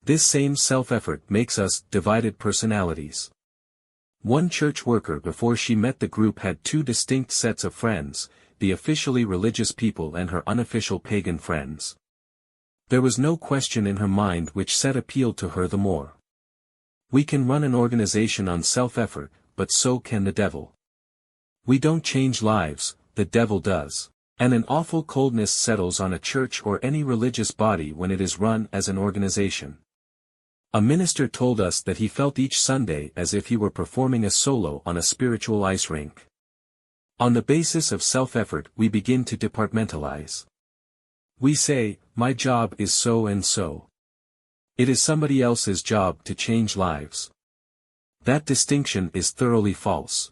S1: This same self-effort makes us divided personalities. One church worker before she met the group had two distinct sets of friends, the officially religious people and her unofficial pagan friends. There was no question in her mind which set appealed to her the more. We can run an organization on self-effort, but so can the devil. We don't change lives, the devil does. And an awful coldness settles on a church or any religious body when it is run as an organization. A minister told us that he felt each Sunday as if he were performing a solo on a spiritual ice rink. On the basis of self-effort we begin to departmentalize. We say, my job is so and so. It is somebody else's job to change lives. That distinction is thoroughly false.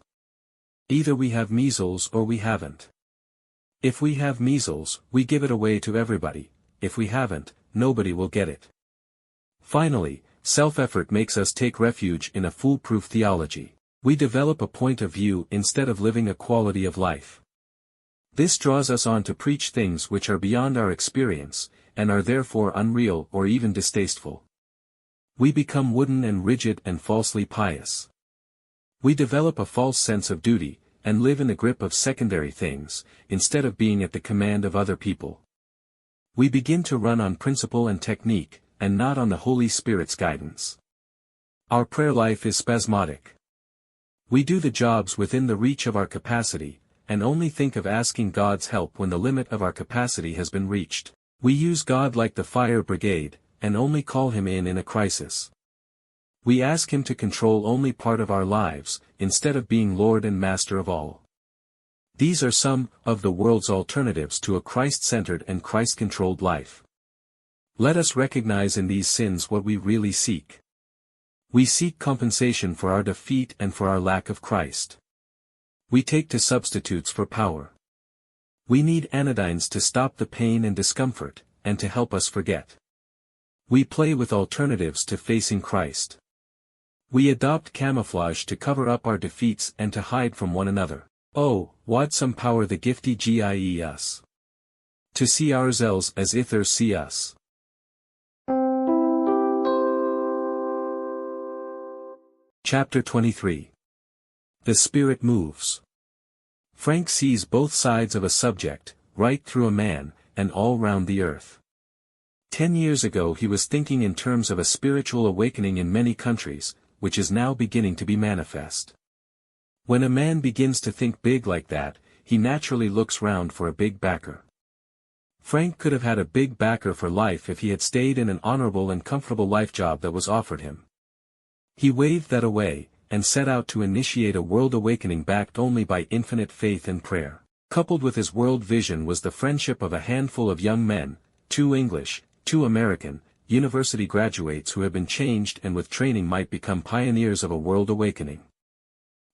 S1: Either we have measles or we haven't. If we have measles, we give it away to everybody. If we haven't, nobody will get it. Finally, self-effort makes us take refuge in a foolproof theology. We develop a point of view instead of living a quality of life. This draws us on to preach things which are beyond our experience, and are therefore unreal or even distasteful. We become wooden and rigid and falsely pious. We develop a false sense of duty, and live in the grip of secondary things, instead of being at the command of other people. We begin to run on principle and technique, and not on the Holy Spirit's guidance. Our prayer life is spasmodic. We do the jobs within the reach of our capacity, and only think of asking God's help when the limit of our capacity has been reached. We use God like the fire brigade, and only call him in a crisis. We ask him to control only part of our lives, instead of being Lord and Master of all. These are some of the world's alternatives to a Christ-centered and Christ-controlled life. Let us recognize in these sins what we really seek. We seek compensation for our defeat and for our lack of Christ. We take to substitutes for power. We need anodynes to stop the pain and discomfort, and to help us forget. We play with alternatives to facing Christ. We adopt camouflage to cover up our defeats and to hide from one another. Oh, what some power the gifty gives us. To see ourselves as ithers see us. Chapter 23. The Spirit moves. Frank sees both sides of a subject, right through a man, and all round the earth. 10 years ago he was thinking in terms of a spiritual awakening in many countries, which is now beginning to be manifest. When a man begins to think big like that, he naturally looks round for a big backer. Frank could have had a big backer for life if he had stayed in an honorable and comfortable life job that was offered him. He waved that away, and set out to initiate a world awakening backed only by infinite faith and prayer. Coupled with his world vision was the friendship of a handful of young men, 2 English, 2 American, university graduates who had been changed and with training might become pioneers of a world awakening.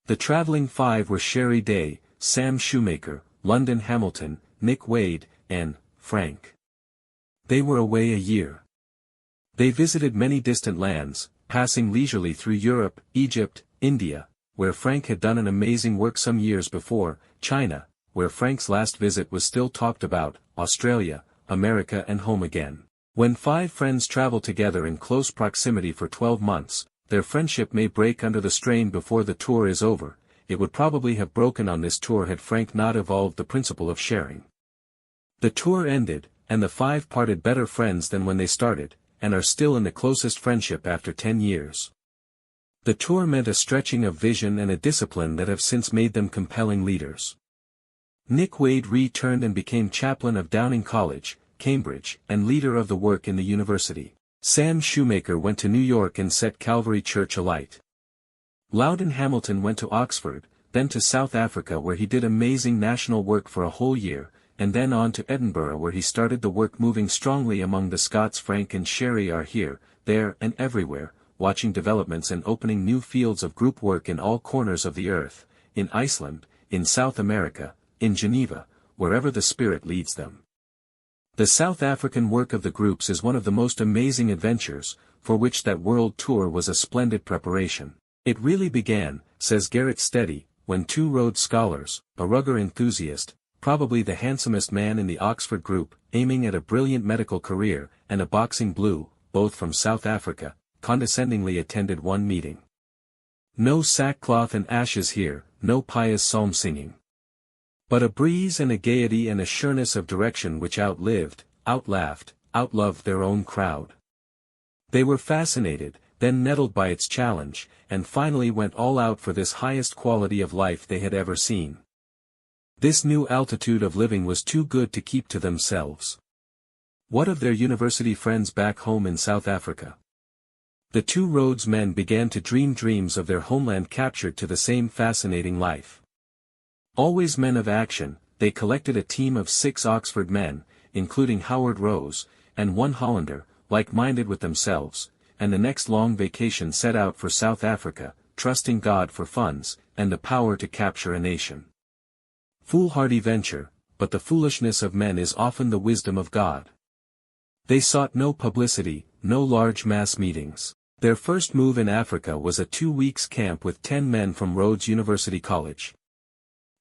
S1: The traveling 5 were Sherry Day, Sam Shoemaker, London Hamilton, Nick Wade, and Frank. They were away a year. They visited many distant lands, passing leisurely through Europe, Egypt, India, where Frank had done an amazing work some years before, China, where Frank's last visit was still talked about, Australia, America and home again. When 5 friends travel together in close proximity for 12 months, their friendship may break under the strain before the tour is over. It would probably have broken on this tour had Frank not evolved the principle of sharing. The tour ended, and the 5 parted better friends than when they started, and are still in the closest friendship after 10 years. The tour meant a stretching of vision and a discipline that have since made them compelling leaders. Nick Wade returned and became chaplain of Downing College, Cambridge, and leader of the work in the university. Sam Shoemaker went to New York and set Calvary Church alight. Loudon Hamilton went to Oxford, then to South Africa where he did amazing national work for a whole year, and then on to Edinburgh where he started the work moving strongly among the Scots. Frank and Sherry are here, there and everywhere, watching developments and opening new fields of group work in all corners of the earth, in Iceland, in South America, in Geneva, wherever the Spirit leads them. The South African work of the groups is one of the most amazing adventures, for which that world tour was a splendid preparation. It really began, says Garrett Steady, when 2 Rhodes Scholars, a rugger enthusiast, probably the handsomest man in the Oxford group, aiming at a brilliant medical career, and a boxing blue, both from South Africa, condescendingly attended one meeting. No sackcloth and ashes here, no pious psalm singing. But a breeze and a gaiety and a sureness of direction which outlived, outlaughed, outloved their own crowd. They were fascinated, then nettled by its challenge, and finally went all out for this highest quality of life they had ever seen. This new altitude of living was too good to keep to themselves. What of their university friends back home in South Africa? The 2 Rhodes men began to dream dreams of their homeland captured to the same fascinating life. Always men of action, they collected a team of 6 Oxford men, including Howard Rose, and 1 Hollander, like-minded with themselves, and the next long vacation set out for South Africa, trusting God for funds, and the power to capture a nation. Foolhardy venture, but the foolishness of men is often the wisdom of God. They sought no publicity, no large mass meetings. Their first move in Africa was a 2 weeks camp with 10 men from Rhodes University College.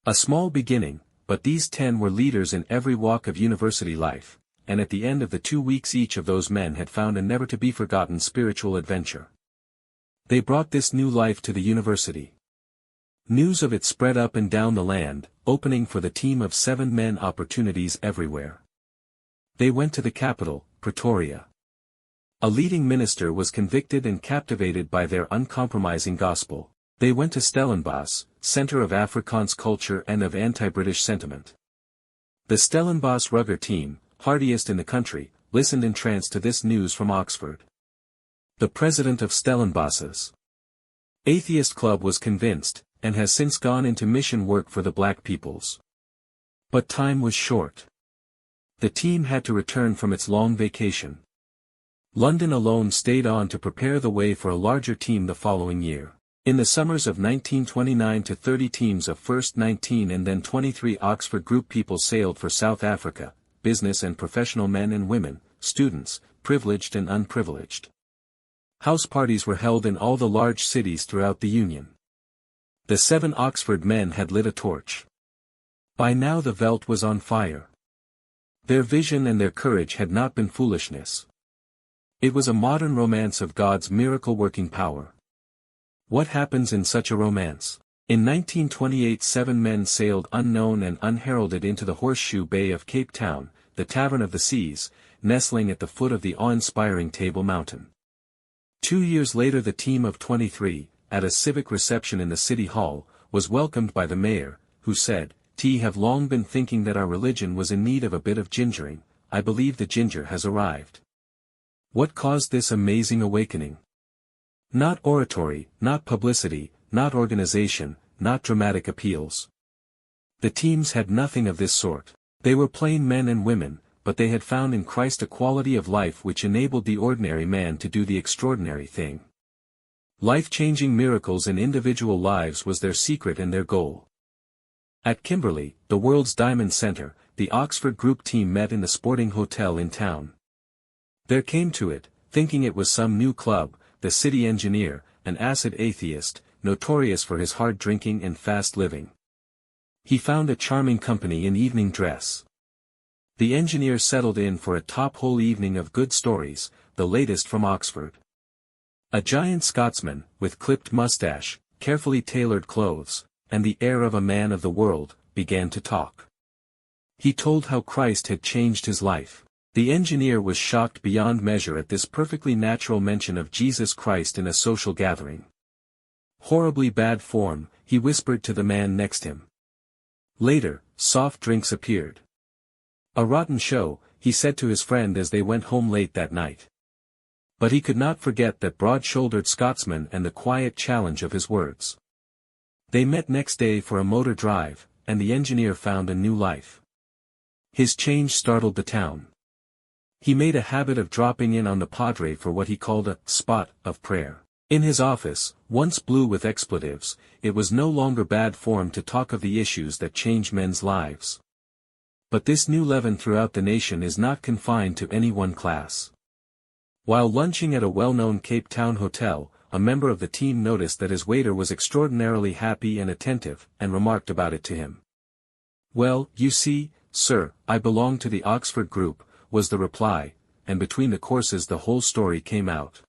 S1: A small beginning, but these 10 were leaders in every walk of university life, and at the end of the 2 weeks each of those men had found a never-to-be-forgotten spiritual adventure. They brought this new life to the university. News of it spread up and down the land, opening for the team of 7 men opportunities everywhere. They went to the capital, Pretoria. A leading minister was convicted and captivated by their uncompromising gospel. They went to Stellenbosch, center of Afrikaans culture and of anti-British sentiment. The Stellenbosch rugger team, hardiest in the country, listened entranced to this news from Oxford. The president of Stellenbosch's Atheist Club was convinced, and has since gone into mission work for the black peoples. But time was short. The team had to return from its long vacation. London alone stayed on to prepare the way for a larger team the following year. In the summers of 1929 to 30 teams of first 19 and then 23 Oxford group people sailed for South Africa, business and professional men and women, students, privileged and unprivileged. House parties were held in all the large cities throughout the Union. The 7 Oxford men had lit a torch. By now the veldt was on fire. Their vision and their courage had not been foolishness. It was a modern romance of God's miracle-working power. What happens in such a romance? In 1928 7 men sailed unknown and unheralded into the Horseshoe Bay of Cape Town, the Tavern of the Seas, nestling at the foot of the awe-inspiring Table Mountain. 2 years later the team of 23, at a civic reception in the City Hall, was welcomed by the mayor, who said, "We have long been thinking that our religion was in need of a bit of gingering. I believe the ginger has arrived." What caused this amazing awakening? Not oratory, not publicity, not organization, not dramatic appeals. The teams had nothing of this sort. They were plain men and women, but they had found in Christ a quality of life which enabled the ordinary man to do the extraordinary thing. Life-changing miracles in individual lives was their secret and their goal. At Kimberley, the world's diamond center, the Oxford Group team met in the Sporting Hotel in town. There came to it, thinking it was some new club, the city engineer, an acid atheist, notorious for his hard drinking and fast living. He found a charming company in evening dress. The engineer settled in for a top-hole evening of good stories, the latest from Oxford. A giant Scotsman, with clipped mustache, carefully tailored clothes, and the air of a man of the world, began to talk. He told how Christ had changed his life. The engineer was shocked beyond measure at this perfectly natural mention of Jesus Christ in a social gathering. Horribly bad form, he whispered to the man next him. Later, soft drinks appeared. A rotten show, he said to his friend as they went home late that night. But he could not forget that broad-shouldered Scotsman and the quiet challenge of his words. They met next day for a motor drive, and the engineer found a new life. His change startled the town. He made a habit of dropping in on the Padre for what he called a spot of prayer. In his office, once blue with expletives, it was no longer bad form to talk of the issues that change men's lives. But this new leaven throughout the nation is not confined to any one class. While lunching at a well-known Cape Town hotel, a member of the team noticed that his waiter was extraordinarily happy and attentive, and remarked about it to him. "Well, you see, sir, I belong to the Oxford Group," was the reply, and between the courses the whole story came out.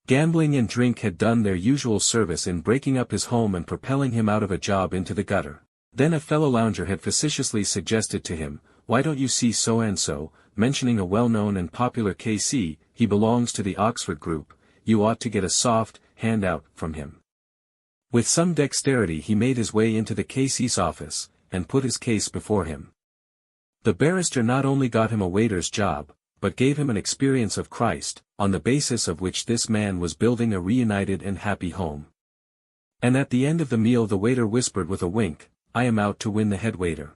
S1: Gambling and drink had done their usual service in breaking up his home and propelling him out of a job into the gutter. Then a fellow lounger had facetiously suggested to him, "Why don't you see so-and-so," mentioning a well-known and popular KC, "He belongs to the Oxford Group, you ought to get a soft handout from him." With some dexterity he made his way into the KC's office, and put his case before him. The barrister not only got him a waiter's job, but gave him an experience of Christ, on the basis of which this man was building a reunited and happy home. And at the end of the meal the waiter whispered with a wink, "I am out to win the head waiter."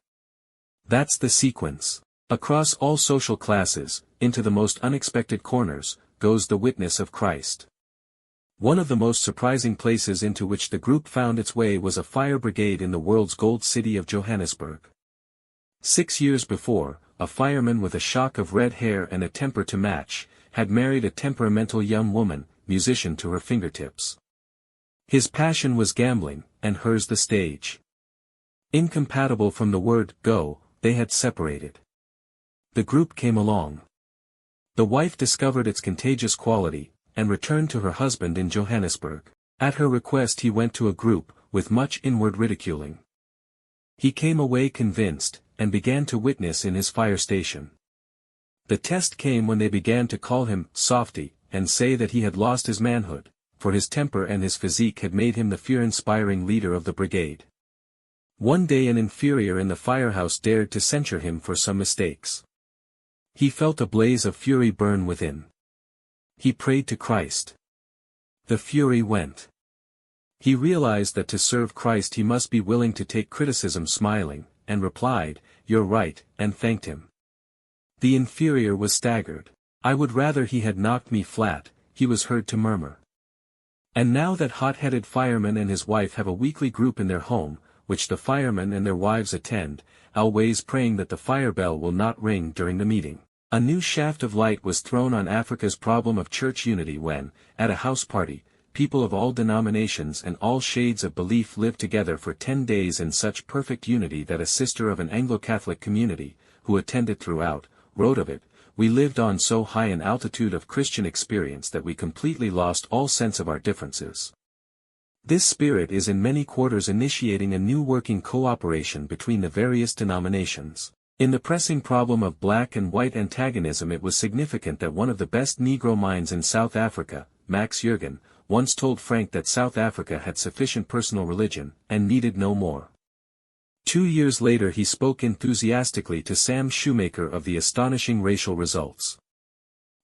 S1: That's the sequence. Across all social classes, into the most unexpected corners, goes the witness of Christ. One of the most surprising places into which the group found its way was a fire brigade in the world's gold city of Johannesburg. 6 years before, a fireman with a shock of red hair and a temper to match, had married a temperamental young woman, musician to her fingertips. His passion was gambling, and hers the stage. Incompatible from the word go, they had separated. The group came along. The wife discovered its contagious quality, and returned to her husband in Johannesburg. At her request he went to a group, with much inward ridiculing. He came away convinced, and began to witness in his fire station. The test came when they began to call him "softy," and say that he had lost his manhood, for his temper and his physique had made him the fear-inspiring leader of the brigade. One day an inferior in the firehouse dared to censure him for some mistakes. He felt a blaze of fury burn within. He prayed to Christ. The fury went. He realized that to serve Christ he must be willing to take criticism smiling, and replied, "You're right," and thanked him. The inferior was staggered. "I would rather he had knocked me flat," he was heard to murmur. And now that hot-headed fireman and his wife have a weekly group in their home, which the firemen and their wives attend, always praying that the fire bell will not ring during the meeting. A new shaft of light was thrown on Africa's problem of church unity when, at a house party, people of all denominations and all shades of belief lived together for 10 days in such perfect unity that a sister of an Anglo-Catholic community, who attended throughout, wrote of it, "We lived on so high an altitude of Christian experience that we completely lost all sense of our differences." This spirit is in many quarters initiating a new working cooperation between the various denominations. In the pressing problem of black and white antagonism, it was significant that one of the best Negro minds in South Africa, Max Jurgen, once told Frank that South Africa had sufficient personal religion, and needed no more. 2 years later he spoke enthusiastically to Sam Shoemaker of the astonishing racial results.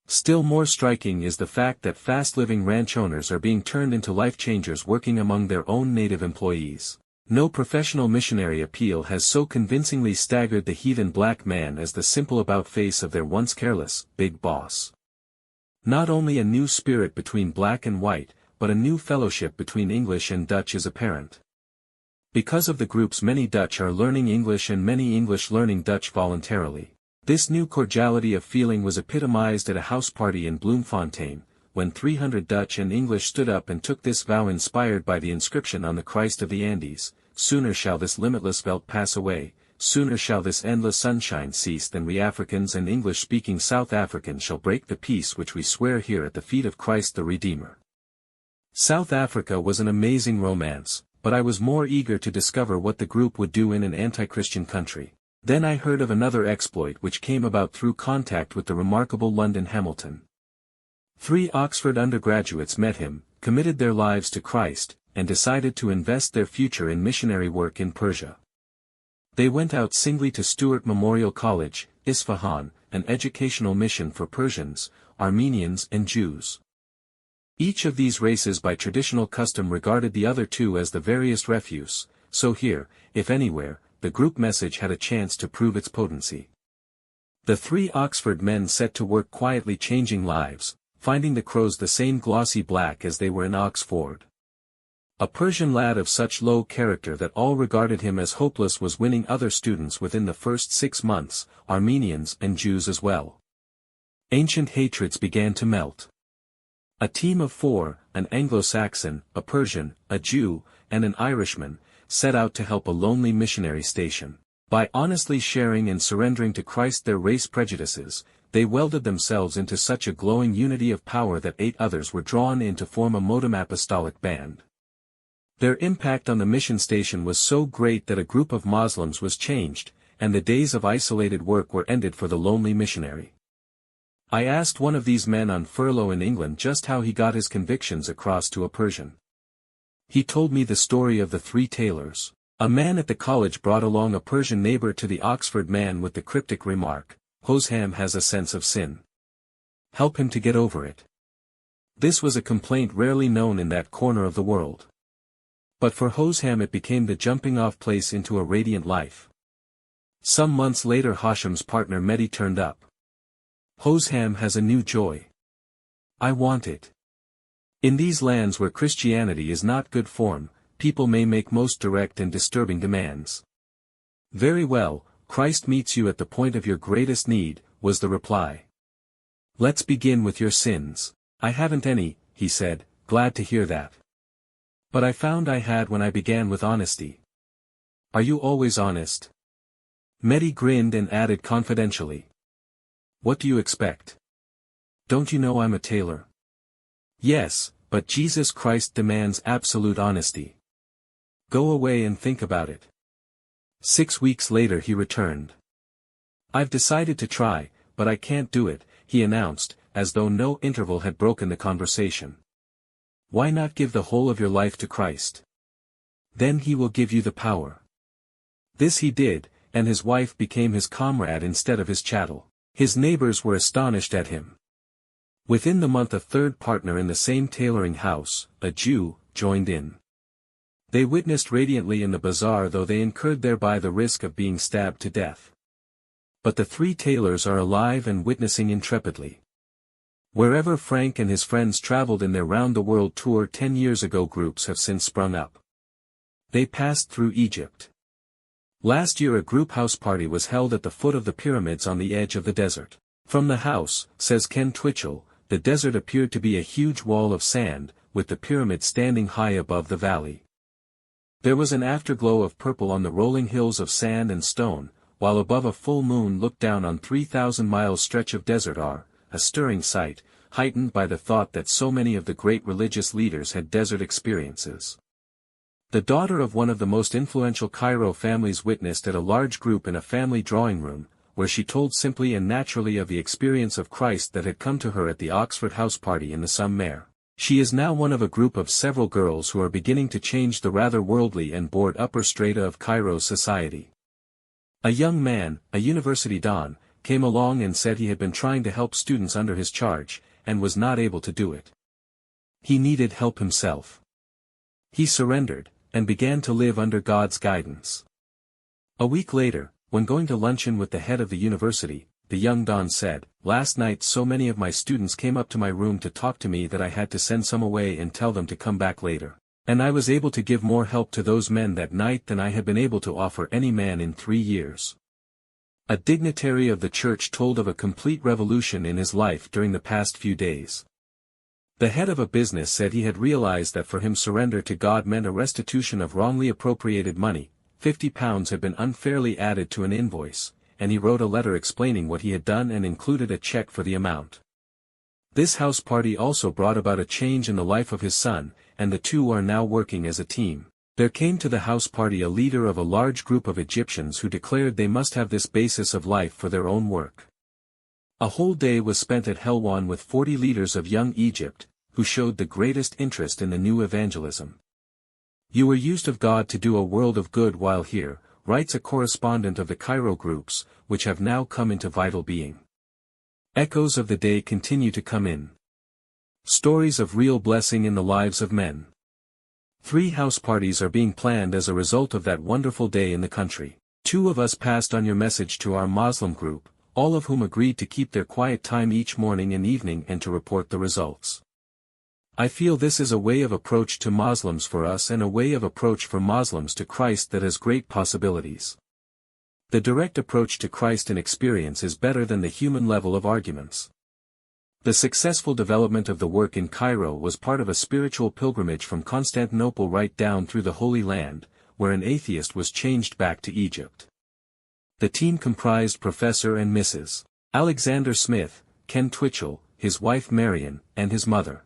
S1: Still more striking is the fact that fast-living ranch owners are being turned into life-changers working among their own native employees. No professional missionary appeal has so convincingly staggered the heathen black man as the simple about-face of their once careless, big boss. Not only a new spirit between black and white, but a new fellowship between English and Dutch is apparent. Because of the groups, many Dutch are learning English and many English learning Dutch voluntarily. This new cordiality of feeling was epitomized at a house party in Bloemfontein, when 300 Dutch and English stood up and took this vow inspired by the inscription on the Christ of the Andes: "Sooner shall this limitless veldt pass away, sooner shall this endless sunshine cease than we Africans and English-speaking South Africans shall break the peace which we swear here at the feet of Christ the Redeemer." South Africa was an amazing romance, but I was more eager to discover what the group would do in an anti-Christian country. Then I heard of another exploit which came about through contact with the remarkable London Hamilton. 3 Oxford undergraduates met him, committed their lives to Christ, and decided to invest their future in missionary work in Persia. They went out singly to Stuart Memorial College, Isfahan, an educational mission for Persians, Armenians and Jews. Each of these races by traditional custom regarded the other 2 as the veriest refuse, so here, if anywhere, the group message had a chance to prove its potency. The 3 Oxford men set to work quietly changing lives, finding the crows the same glossy black as they were in Oxford. A Persian lad of such low character that all regarded him as hopeless was winning other students within the first 6 months, Armenians and Jews as well. Ancient hatreds began to melt. A team of 4, an Anglo-Saxon, a Persian, a Jew, and an Irishman, set out to help a lonely missionary station. By honestly sharing and surrendering to Christ their race prejudices, they welded themselves into such a glowing unity of power that 8 others were drawn in to form a modem apostolic band. Their impact on the mission station was so great that a group of Muslims was changed, and the days of isolated work were ended for the lonely missionary. I asked one of these men on furlough in England just how he got his convictions across to a Persian. He told me the story of the 3 tailors. A man at the college brought along a Persian neighbor to the Oxford man with the cryptic remark, "Hosham has a sense of sin. Help him to get over it." This was a complaint rarely known in that corner of the world. But for Hosham it became the jumping-off place into a radiant life. Some months later Hosham's partner Mehdi turned up. Hosham has a new joy. I want it. In these lands where Christianity is not good form, people may make most direct and disturbing demands. Very well, Christ meets you at the point of your greatest need, was the reply. Let's begin with your sins. I haven't any, he said, glad to hear that. But I found I had when I began with honesty. Are you always honest? Mehdi grinned and added confidentially. What do you expect? Don't you know I'm a tailor? Yes, but Jesus Christ demands absolute honesty. Go away and think about it. 6 weeks later he returned. I've decided to try, but I can't do it, he announced, as though no interval had broken the conversation. Why not give the whole of your life to Christ? Then he will give you the power. This he did, and his wife became his comrade instead of his chattel. His neighbors were astonished at him. Within the month a 3rd partner in the same tailoring house, a Jew, joined in. They witnessed radiantly in the bazaar, though they incurred thereby the risk of being stabbed to death. But the 3 tailors are alive and witnessing intrepidly. Wherever Frank and his friends traveled in their round-the-world tour 10 years ago, groups have since sprung up. They passed through Egypt. Last year a group house party was held at the foot of the pyramids on the edge of the desert. From the house, says Ken Twitchell, the desert appeared to be a huge wall of sand, with the pyramid standing high above the valley. There was an afterglow of purple on the rolling hills of sand and stone, while above a full moon looked down on 3,000-mile stretch of desert, a stirring sight, heightened by the thought that so many of the great religious leaders had desert experiences. The daughter of one of the most influential Cairo families witnessed at a large group in a family drawing room, where she told simply and naturally of the experience of Christ that had come to her at the Oxford house party in the summer. She is now one of a group of several girls who are beginning to change the rather worldly and bored upper strata of Cairo's society. A young man, a university don, came along and said he had been trying to help students under his charge, and was not able to do it. He needed help himself. He surrendered, and began to live under God's guidance. A week later, when going to luncheon with the head of the university, the young don said, "Last night so many of my students came up to my room to talk to me that I had to send some away and tell them to come back later. And I was able to give more help to those men that night than I had been able to offer any man in 3 years." A dignitary of the church told of a complete revolution in his life during the past few days. The head of a business said he had realized that for him surrender to God meant a restitution of wrongly appropriated money. £50 had been unfairly added to an invoice, and he wrote a letter explaining what he had done and included a check for the amount. This house party also brought about a change in the life of his son, and the two are now working as a team. There came to the house party a leader of a large group of Egyptians who declared they must have this basis of life for their own work. A whole day was spent at Helwan with 40 leaders of young Egypt, who showed the greatest interest in the new evangelism. "You were used of God to do a world of good while here," writes a correspondent of the Cairo groups, which have now come into vital being. Echoes of the day continue to come in. Stories of real blessing in the lives of men. 3 house parties are being planned as a result of that wonderful day in the country. 2 of us passed on your message to our Muslim group, all of whom agreed to keep their quiet time each morning and evening and to report the results. I feel this is a way of approach to Muslims for us and a way of approach for Muslims to Christ that has great possibilities. The direct approach to Christ in experience is better than the human level of arguments. The successful development of the work in Cairo was part of a spiritual pilgrimage from Constantinople right down through the Holy Land, where an atheist was changed back to Egypt. The team comprised Professor and Mrs. Alexander Smith, Ken Twitchell, his wife Marion, and his mother.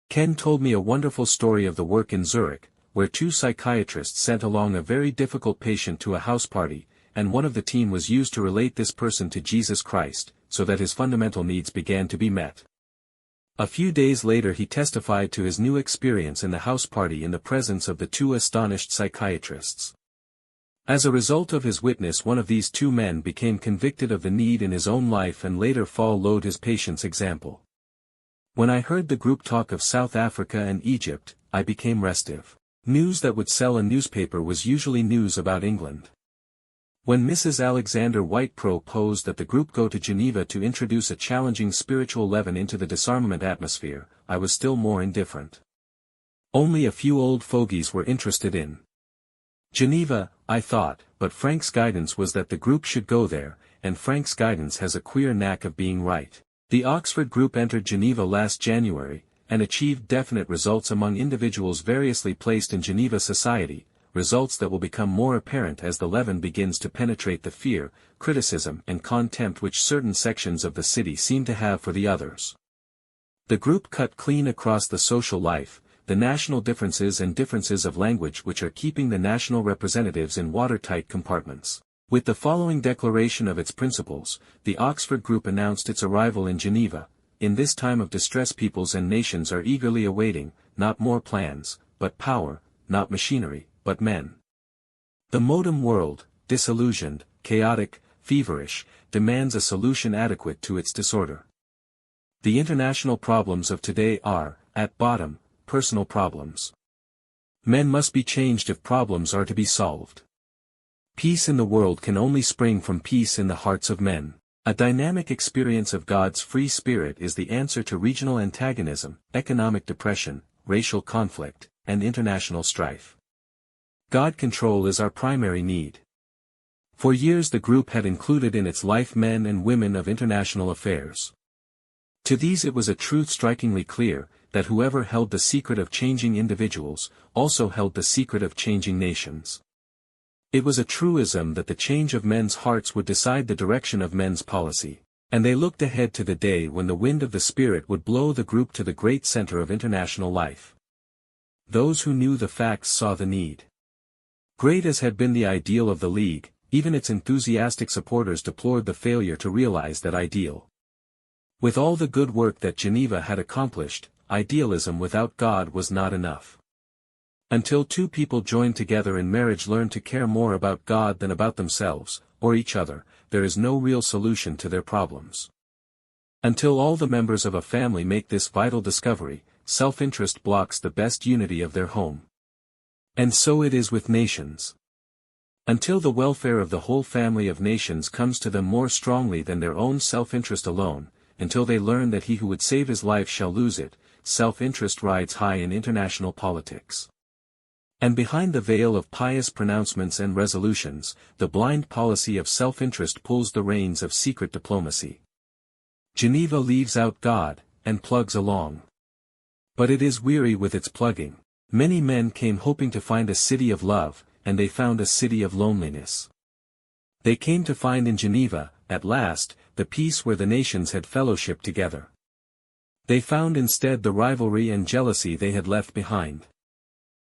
S1: Ken told me a wonderful story of the work in Zurich, where 2 psychiatrists sent along a very difficult patient to a house party, and one of the team was used to relate this person to Jesus Christ, so that his fundamental needs began to be met. A few days later he testified to his new experience in the house party in the presence of the 2 astonished psychiatrists. As a result of his witness, one of these 2 men became convicted of the need in his own life and later followed his patient's example. When I heard the group talk of South Africa and Egypt, I became restive. News that would sell a newspaper was usually news about England. When Mrs. Alexander White proposed that the group go to Geneva to introduce a challenging spiritual leaven into the disarmament atmosphere, I was still more indifferent. Only a few old fogies were interested in Geneva, I thought, but Frank's guidance was that the group should go there, and Frank's guidance has a queer knack of being right. The Oxford group entered Geneva last January, and achieved definite results among individuals variously placed in Geneva society, results that will become more apparent as the leaven begins to penetrate the fear, criticism and contempt which certain sections of the city seem to have for the others. The group cut clean across the social life, the national differences and differences of language which are keeping the national representatives in watertight compartments. With the following declaration of its principles, the Oxford group announced its arrival in Geneva. In this time of distress peoples and nations are eagerly awaiting, not more plans, but power, not machinery, but men. The modern world, disillusioned, chaotic, feverish, demands a solution adequate to its disorder. The international problems of today are, at bottom, personal problems. Men must be changed if problems are to be solved. Peace in the world can only spring from peace in the hearts of men. A dynamic experience of God's free spirit is the answer to regional antagonism, economic depression, racial conflict, and international strife. God control is our primary need. For years the group had included in its life men and women of international affairs. To these it was a truth strikingly clear, that whoever held the secret of changing individuals, also held the secret of changing nations. It was a truism that the change of men's hearts would decide the direction of men's policy, and they looked ahead to the day when the wind of the Spirit would blow the group to the great center of international life. Those who knew the facts saw the need. Great as had been the ideal of the League, even its enthusiastic supporters deplored the failure to realize that ideal. With all the good work that Geneva had accomplished, idealism without God was not enough. Until two people joined together in marriage learn to care more about God than about themselves, or each other, there is no real solution to their problems. Until all the members of a family make this vital discovery, self-interest blocks the best unity of their home. And so it is with nations. Until the welfare of the whole family of nations comes to them more strongly than their own self-interest alone, until they learn that he who would save his life shall lose it, self-interest rides high in international politics. And behind the veil of pious pronouncements and resolutions, the blind policy of self-interest pulls the reins of secret diplomacy. Geneva leaves out God, and plugs along. But it is weary with its plugging. Many men came hoping to find a city of love, and they found a city of loneliness. They came to find in Geneva, at last, the peace where the nations had fellowship together. They found instead the rivalry and jealousy they had left behind.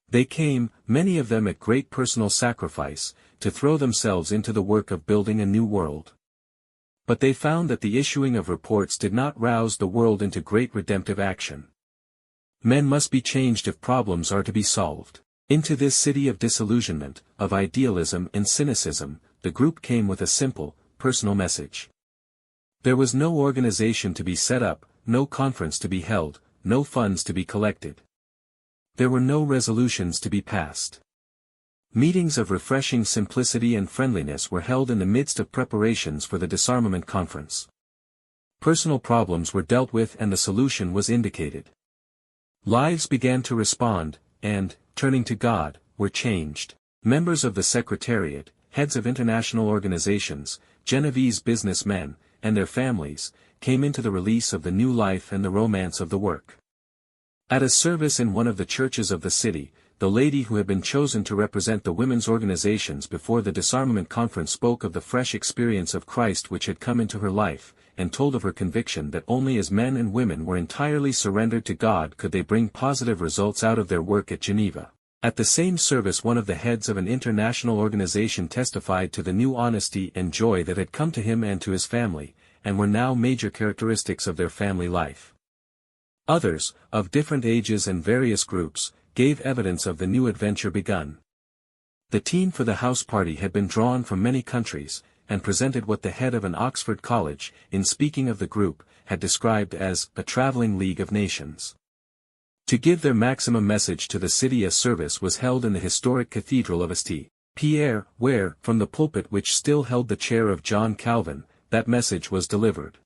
S1: They came, many of them at great personal sacrifice, to throw themselves into the work of building a new world. But they found that the issuing of reports did not rouse the world into great redemptive action. Men must be changed if problems are to be solved. Into this city of disillusionment, of idealism and cynicism, the group came with a simple, personal message. There was no organization to be set up, no conference to be held, no funds to be collected. There were no resolutions to be passed. Meetings of refreshing simplicity and friendliness were held in the midst of preparations for the disarmament conference. Personal problems were dealt with and the solution was indicated. Lives began to respond, and, turning to God, were changed. Members of the Secretariat, heads of international organizations, Genevese businessmen, and their families, came into the release of the new life and the romance of the work. At a service in one of the churches of the city, the lady who had been chosen to represent the women's organizations before the disarmament conference spoke of the fresh experience of Christ which had come into her life, and told of her conviction that only as men and women were entirely surrendered to God could they bring positive results out of their work at Geneva. At the same service one of the heads of an international organization testified to the new honesty and joy that had come to him and to his family, and were now major characteristics of their family life. Others, of different ages and various groups, gave evidence of the new adventure begun. The team for the house party had been drawn from many countries, and presented what the head of an Oxford college, in speaking of the group, had described as a traveling league of nations. To give their maximum message to the city a service was held in the historic cathedral of St. Pierre, where, from the pulpit which still held the chair of John Calvin, that message was delivered.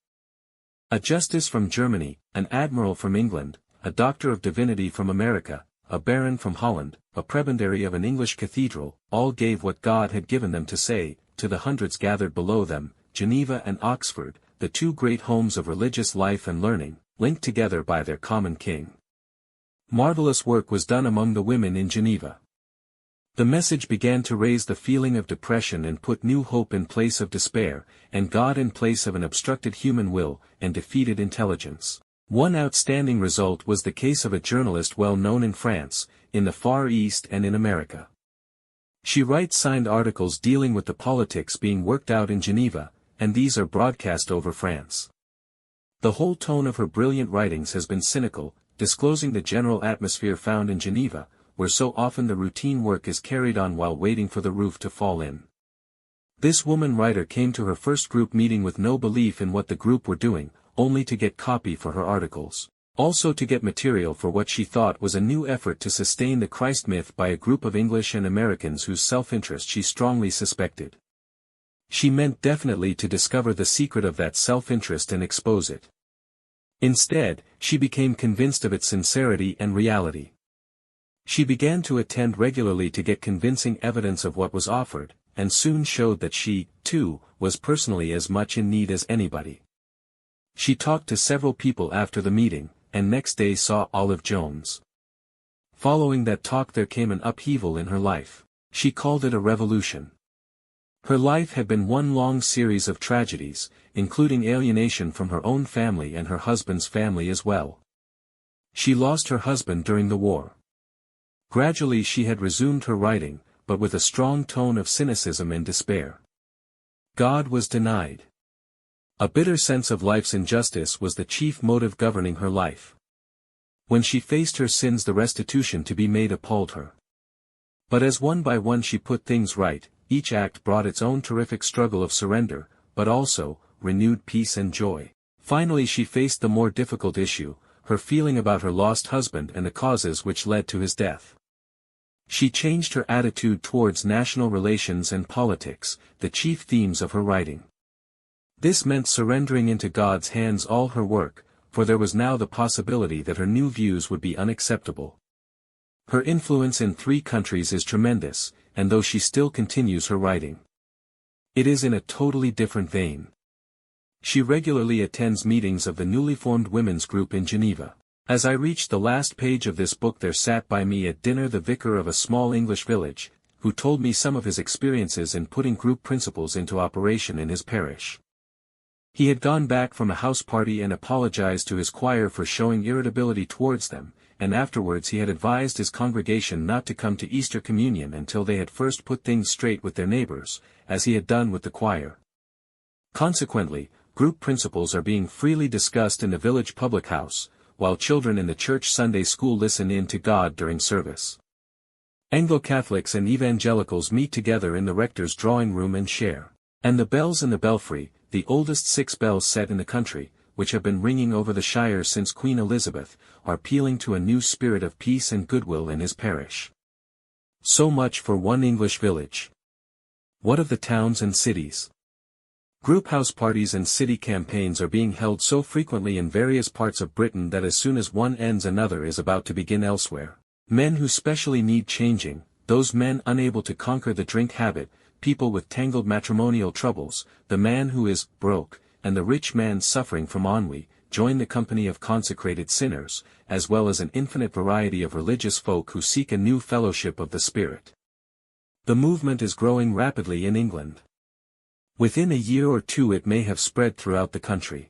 S1: A justice from Germany, an admiral from England, a doctor of divinity from America, a baron from Holland, a prebendary of an English cathedral, all gave what God had given them to say, to the hundreds gathered below them, Geneva and Oxford, the two great homes of religious life and learning, linked together by their common king. Marvelous work was done among the women in Geneva. The message began to raise the feeling of depression and put new hope in place of despair, and God in place of an obstructed human will, and defeated intelligence. One outstanding result was the case of a journalist well known in France, in the Far East and in America. She writes signed articles dealing with the politics being worked out in Geneva, and these are broadcast over France. The whole tone of her brilliant writings has been cynical, disclosing the general atmosphere found in Geneva, where so often the routine work is carried on while waiting for the roof to fall in. This woman writer came to her first group meeting with no belief in what the group were doing, only to get copy for her articles, also to get material for what she thought was a new effort to sustain the Christ myth by a group of English and Americans whose self-interest she strongly suspected. She meant definitely to discover the secret of that self-interest and expose it. Instead, she became convinced of its sincerity and reality. She began to attend regularly to get convincing evidence of what was offered, and soon showed that she, too, was personally as much in need as anybody. She talked to several people after the meeting, and next day saw Olive Jones. Following that talk there came an upheaval in her life. She called it a revolution. Her life had been one long series of tragedies, including alienation from her own family and her husband's family as well. She lost her husband during the war. Gradually she had resumed her writing, but with a strong tone of cynicism and despair. God was denied. A bitter sense of life's injustice was the chief motive governing her life. When she faced her sins, the restitution to be made appalled her. But as one by one she put things right, each act brought its own terrific struggle of surrender, but also, renewed peace and joy. Finally she faced the more difficult issue, her feeling about her lost husband and the causes which led to his death. She changed her attitude towards national relations and politics, the chief themes of her writing. This meant surrendering into God's hands all her work, for there was now the possibility that her new views would be unacceptable. Her influence in 3 countries is tremendous, and though she still continues her writing, it is in a totally different vein. She regularly attends meetings of the newly formed women's group in Geneva. As I reached the last page of this book, there sat by me at dinner the vicar of a small English village, who told me some of his experiences in putting group principles into operation in his parish. He had gone back from a house party and apologized to his choir for showing irritability towards them, and afterwards he had advised his congregation not to come to Easter Communion until they had first put things straight with their neighbors, as he had done with the choir. Consequently, group principles are being freely discussed in the village public house, while children in the church Sunday school listen in to God during service. Anglo-Catholics and evangelicals meet together in the rector's drawing room and share. And the bells in the belfry, the oldest 6 bells set in the country, which have been ringing over the shire since Queen Elizabeth, are pealing to a new spirit of peace and goodwill in his parish. So much for one English village. What of the towns and cities? Group house parties and city campaigns are being held so frequently in various parts of Britain that as soon as one ends another is about to begin elsewhere. Men who specially need changing, those men unable to conquer the drink habit, people with tangled matrimonial troubles, the man who is broke, and the rich man suffering from ennui, join the company of consecrated sinners, as well as an infinite variety of religious folk who seek a new fellowship of the Spirit. The movement is growing rapidly in England. Within a year or 2 it may have spread throughout the country.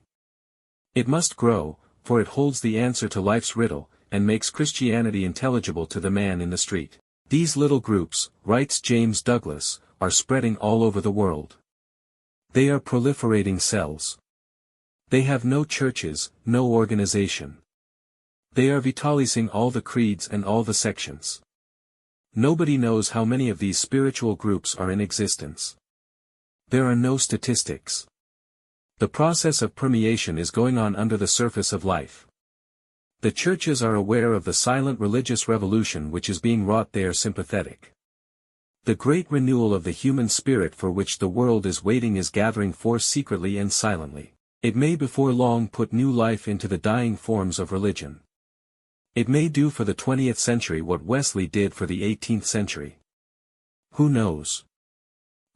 S1: It must grow, for it holds the answer to life's riddle, and makes Christianity intelligible to the man in the street. These little groups, writes James Douglas, are spreading all over the world. They are proliferating cells. They have no churches, no organization. They are vitalizing all the creeds and all the sections. Nobody knows how many of these spiritual groups are in existence. There are no statistics. The process of permeation is going on under the surface of life. The churches are aware of the silent religious revolution which is being wrought. They are sympathetic. The great renewal of the human spirit for which the world is waiting is gathering force secretly and silently. It may before long put new life into the dying forms of religion. It may do for the 20th century what Wesley did for the 18th century. Who knows?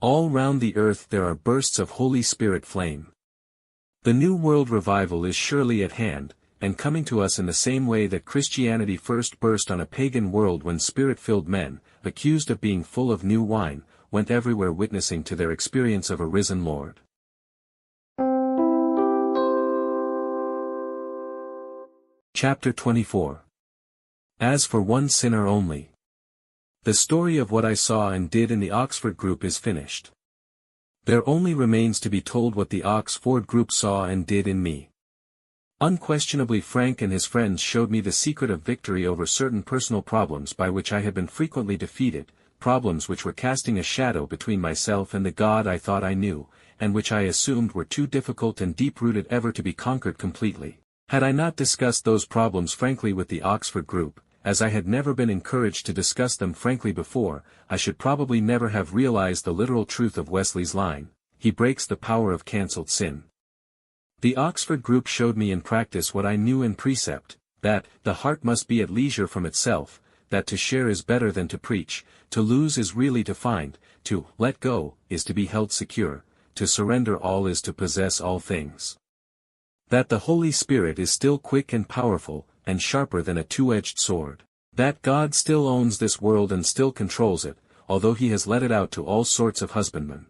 S1: All round the earth there are bursts of Holy Spirit flame. The New World revival is surely at hand, and coming to us in the same way that Christianity first burst on a pagan world when Spirit-filled men, accused of being full of new wine, went everywhere witnessing to their experience of a risen Lord. Chapter 24. As for one sinner only. The story of what I saw and did in the Oxford group is finished. There only remains to be told what the Oxford group saw and did in me. Unquestionably Frank and his friends showed me the secret of victory over certain personal problems by which I had been frequently defeated, problems which were casting a shadow between myself and the God I thought I knew, and which I assumed were too difficult and deep-rooted ever to be conquered completely. Had I not discussed those problems frankly with the Oxford group, as I had never been encouraged to discuss them frankly before, I should probably never have realized the literal truth of Wesley's line, "He breaks the power of cancelled sin." The Oxford group showed me in practice what I knew in precept, that the heart must be at leisure from itself, that to share is better than to preach, to lose is really to find, to let go is to be held secure, to surrender all is to possess all things. That the Holy Spirit is still quick and powerful, and sharper than a two-edged sword. That God still owns this world and still controls it, although he has let it out to all sorts of husbandmen.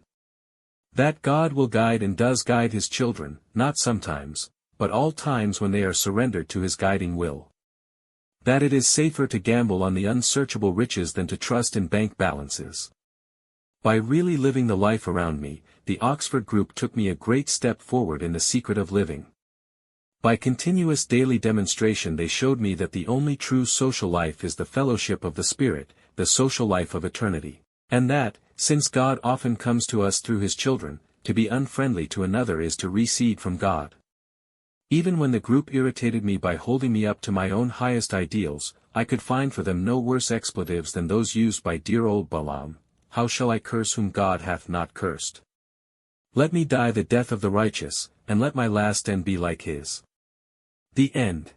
S1: That God will guide and does guide his children, not sometimes, but all times when they are surrendered to his guiding will. That it is safer to gamble on the unsearchable riches than to trust in bank balances. By really living the life around me, the Oxford group took me a great step forward in the secret of living. By continuous daily demonstration they showed me that the only true social life is the fellowship of the Spirit, the social life of eternity. And that, since God often comes to us through his children, to be unfriendly to another is to recede from God. Even when the group irritated me by holding me up to my own highest ideals, I could find for them no worse expletives than those used by dear old Balaam. How shall I curse whom God hath not cursed? Let me die the death of the righteous, and let my last end be like his. The end.